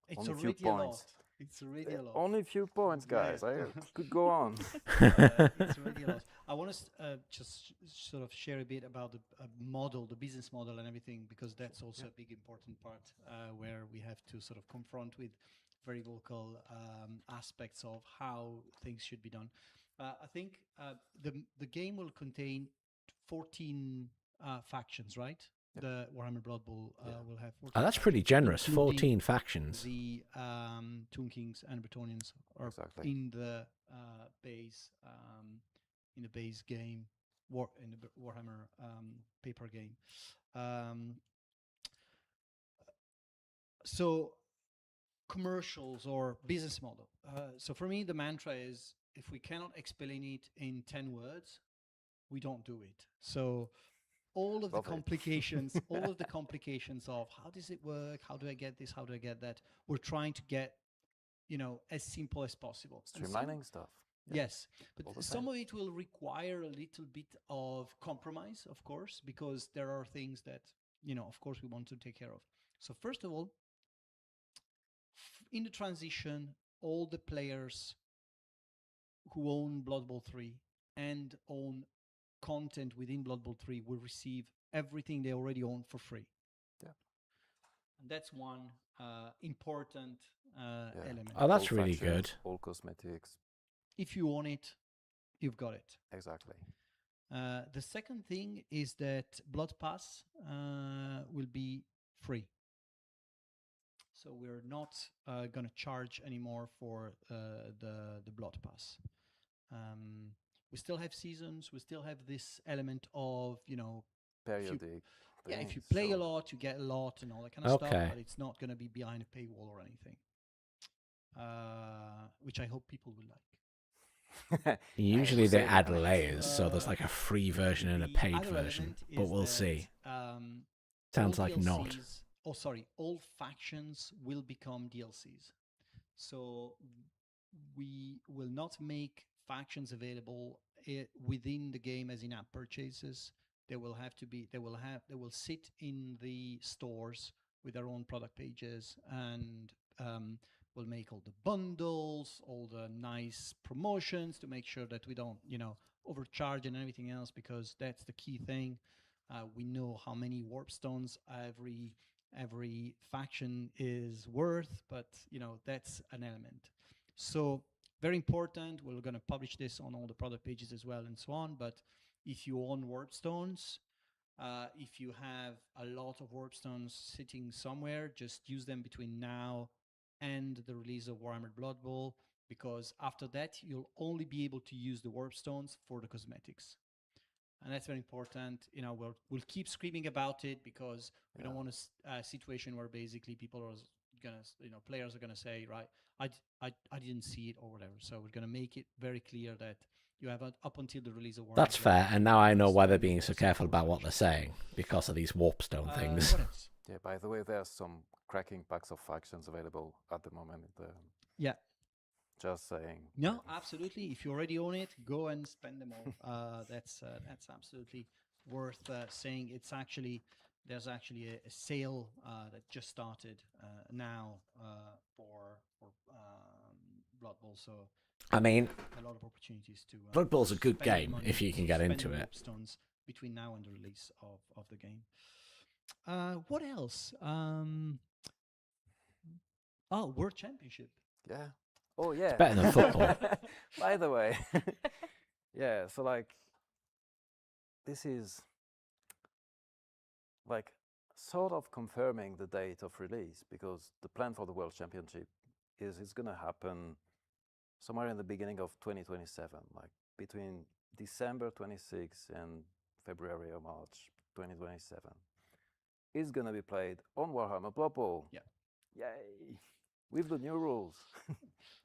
it's Only a few already points. a lot. It's already a lot. Only a few points, guys. Yeah. I could go on. It's already a lot. I want to just sort of share a bit about the model, the business model and everything, because that's also a big important part where we have to sort of confront with very vocal aspects of how things should be done. I think the game will contain 14 factions, right? Yep. The Warhammer Blood Bowl will have 14 Oh, that's pretty factions, generous. including 14 factions. The Tomb Kings and Bretonnians are Exactly. in the base game, in the Warhammer paper game. So commercials or business model. So for me, the mantra is, if we cannot explain it in 10 words, we don't do it. So all of the complications, all of the complications of how does it work? How do I get this? How do I get that? We're trying to get, as simple as possible. Streamlining stuff. Yeah. Yes, but some of it will require a little bit of compromise, of course, because there are things that, of course, we want to take care of. So first of all, in the transition, all the players who own Blood Bowl 3 and own content within Blood Bowl 3 will receive everything they already own for free. Yeah. And that's one important element. Oh, that's All really factions, good. All cosmetics. If you own it, you've got it. Exactly. The second thing is that Blood Pass will be free. So we're not going to charge anymore for the Blood Pass. We still have seasons. We still have this element of, periodic. If you play a lot, you get a lot and all that kind of stuff. But it's not going to be behind a paywall or anything. which I hope people will like. Usually they add that. layers, so there's like a free version and a The paid other version, element but is we'll that, see. all Sounds like not. DLCs all factions will become DLCs. So we will not make factions available within the game as in-app purchases. They will sit in the stores with their own product pages, and we'll make all the bundles, all the nice promotions to make sure that we don't, overcharge and everything else, because that's the key thing. We know how many warp stones every faction is worth, but that's an element. So very important. We're going to publish this on all the product pages as well and so on. But if you own warp stones, if you have a lot of warp stones sitting somewhere, just use them between now and the release of Warhammer Blood Bowl, because after that you'll only be able to use the warp stones for the cosmetics. And that's very important. We'll keep screaming about it, because we don't want a situation where basically people are gonna, players are gonna say, right, I didn't see it or whatever. So we're gonna make it very clear that you have up until the release of Warhammer. That's fair, and now I know why they're being so careful about what they're saying, because of these warpstone things. What else? Yeah, by the way, there's some cracking packs of factions available at the moment. Yeah. Just saying. No, absolutely. If you already own it, go and spend them all. That's absolutely worth saying. There's actually a sale that just started now for Blood Bowl. So I mean, a lot of opportunities to. Blood Bowl's a good spend game money, if you can get spend into it. Stones between now and the release of the game. What else? World Championship. Yeah. Oh, yeah. It's better than football. By the way. Yeah, so this is sort of confirming the date of release, because the plan for the World Championship is it's going to happen somewhere in the beginning of 2027, like between December 26 and February or March 2027. It's going to be played on Warhammer Blood Bowl. Yeah. Yay! With the new rules.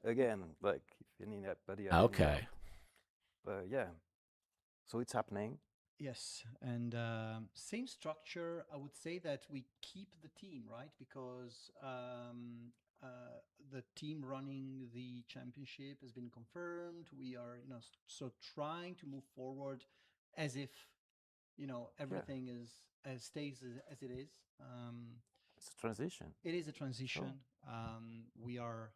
Again, if anybody. Okay. But yeah, so it's happening. Yes, and same structure. I would say that we keep the team, right? Because the team running the championship has been confirmed. We are, so trying to move forward as if, everything stays as it is. It's a transition. It is a transition. We are.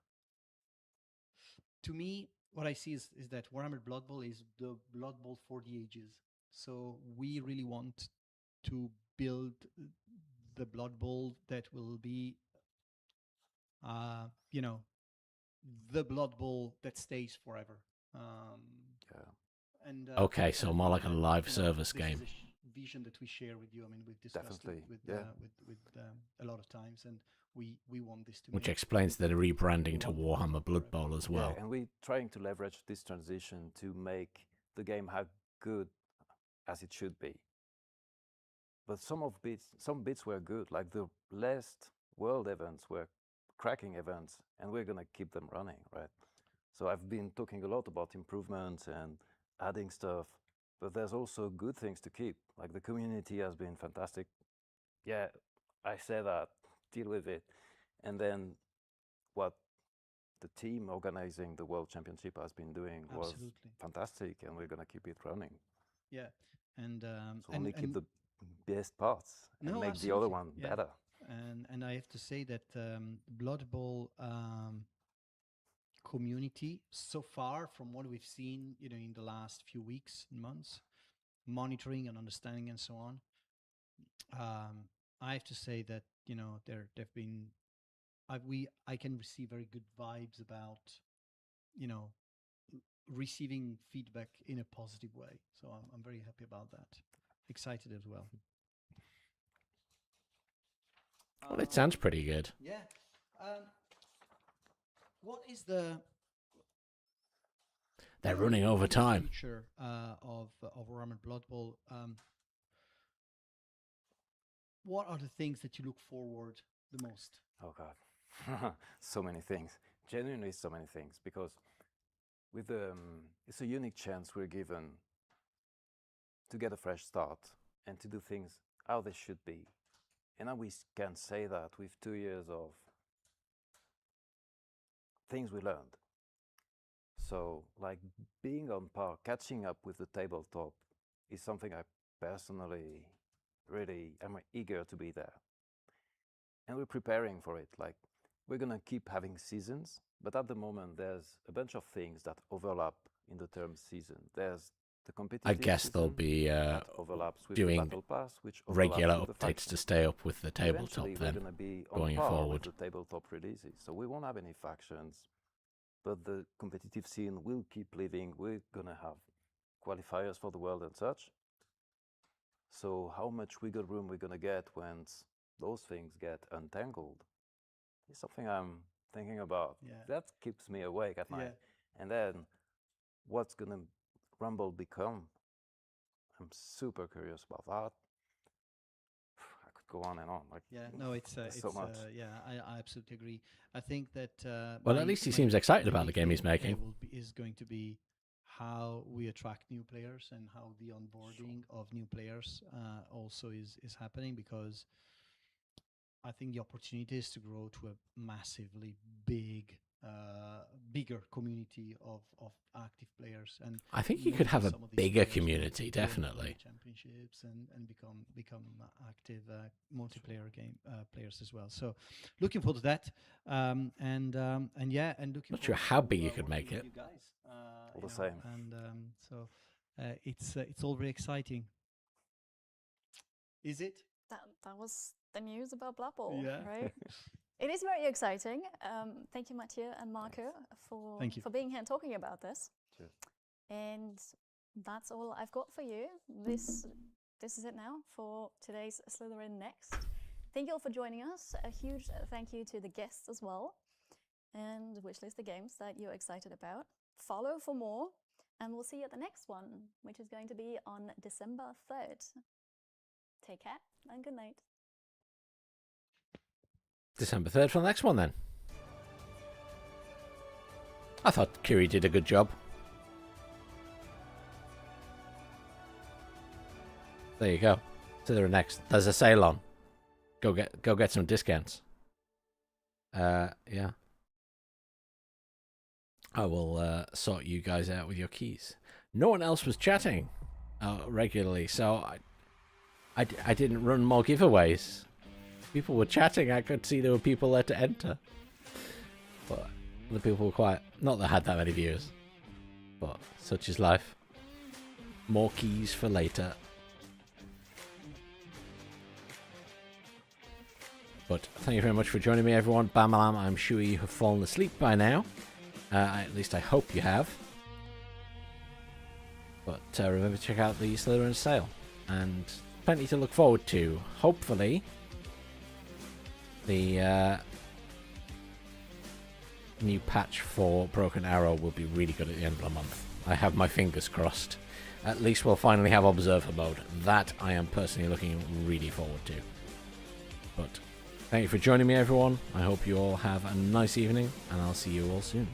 To me, what I see is that Warhammer Blood Bowl is the Blood Bowl for the ages. So we really want to build the Blood Bowl that will be, the Blood Bowl that stays forever. And okay, so more like a live service game. Is a vision that we share with you. I mean, we've discussed it with a lot of times, and we want this to. Which explains the rebranding to Warhammer Blood Bowl as well. Yeah, and we're trying to leverage this transition to make the game how good as it should be. But some bits were good, like the last world events were cracking events, and we're gonna keep them running, right? So I've been talking a lot about improvements and adding stuff, but there's also good things to keep. Like the community has been fantastic. Yeah, I say that, deal with it. And then what the team organizing the World Championship has been doing was fantastic, and we're gonna keep it running. Yeah, and so only keep the best parts and make the other one better. And I have to say that Blood Bowl community so far, from what we've seen, in the last few weeks and months, monitoring and understanding and so on, I have to say that there've been I can receive very good vibes about receiving feedback in a positive way. So I'm very happy about that. Excited as well. Well, it sounds pretty good. Yeah. What is the? They're running over time. Future of Warhammer Blood Bowl. What are the things that you look forward the most? Oh God, so many things. genuinely so many things, because with it's a unique chance we're given to get a fresh start and to do things how they should be. And now we can say that with 2 years of things we learned. So, like, being on par, catching up with the tabletop is something I personally really am eager to be there. And we're preparing for it. Like, we're gonna keep having seasons, but at the moment there's a bunch of things that overlap in the term season. There's the competitive I guess season they'll be that overlaps with doing the Battle Pass, which overlaps regular with the updates to factions. stay up with the tabletop Eventually, then, we're gonna be on going par forward. with the tabletop releases, so we won't have any factions, but the competitive scene will keep living. We're gonna have qualifiers for the world and such. So how much wiggle room we're gonna get once those things get untangled is something I'm thinking about. Yeah. That keeps me awake at night. And then what's gonna Rumble become? I'm super curious about that. I could go on and on. Like, Yeah, no, it's so much. yeah, I absolutely agree. I think that Well, at least he seems excited about the game he's making. Is going to be how we attract new players and how the onboarding of new players also is happening, because I think the opportunity is to grow to a massively bigger community of active players, and I think you could have a bigger community, definitely. Championships and become active multiplayer game players as well. So looking forward to that, and yeah, and looking. Not sure forward how to, big you could working make with it. you guys, All you the know, same. and so it's all very exciting. Is it? That was the news about Blood Bowl, Yeah. right? It is very exciting. Thank you, Mathieu and Marco, for being here and talking about this. Cheers. And that's all I've got for you. This is it now for today's Slitherine Next. Thank you all for joining us. A huge thank you to the guests as well, and wishlist the games that you're excited about. Follow for more, and we'll see you at the next one, which is going to be on December 3rd. Take care and good night. December 3rd for the next one then. I thought Kiri did a good job. There you go. Slitherine Next. There's a sale on. Go get some discounts. Yeah. I will sort you guys out with your keys. No one else was chatting regularly, so I didn't run more giveaways. People were chatting. I could see there were people there to enter, but the people were quiet. Not that I had that many viewers, but such is life. More keys for later. But thank you very much for joining me, everyone. Bamalam, I'm sure you have fallen asleep by now. At least I hope you have. But remember to check out the Slitherine sale. And plenty to look forward to. Hopefully, the new patch for Broken Arrow will be really good at the end of the month. I have my fingers crossed. At least we'll finally have Observer mode. That I am personally looking really forward to. But thank you for joining me, everyone. I hope you all have a nice evening, and I'll see you all soon.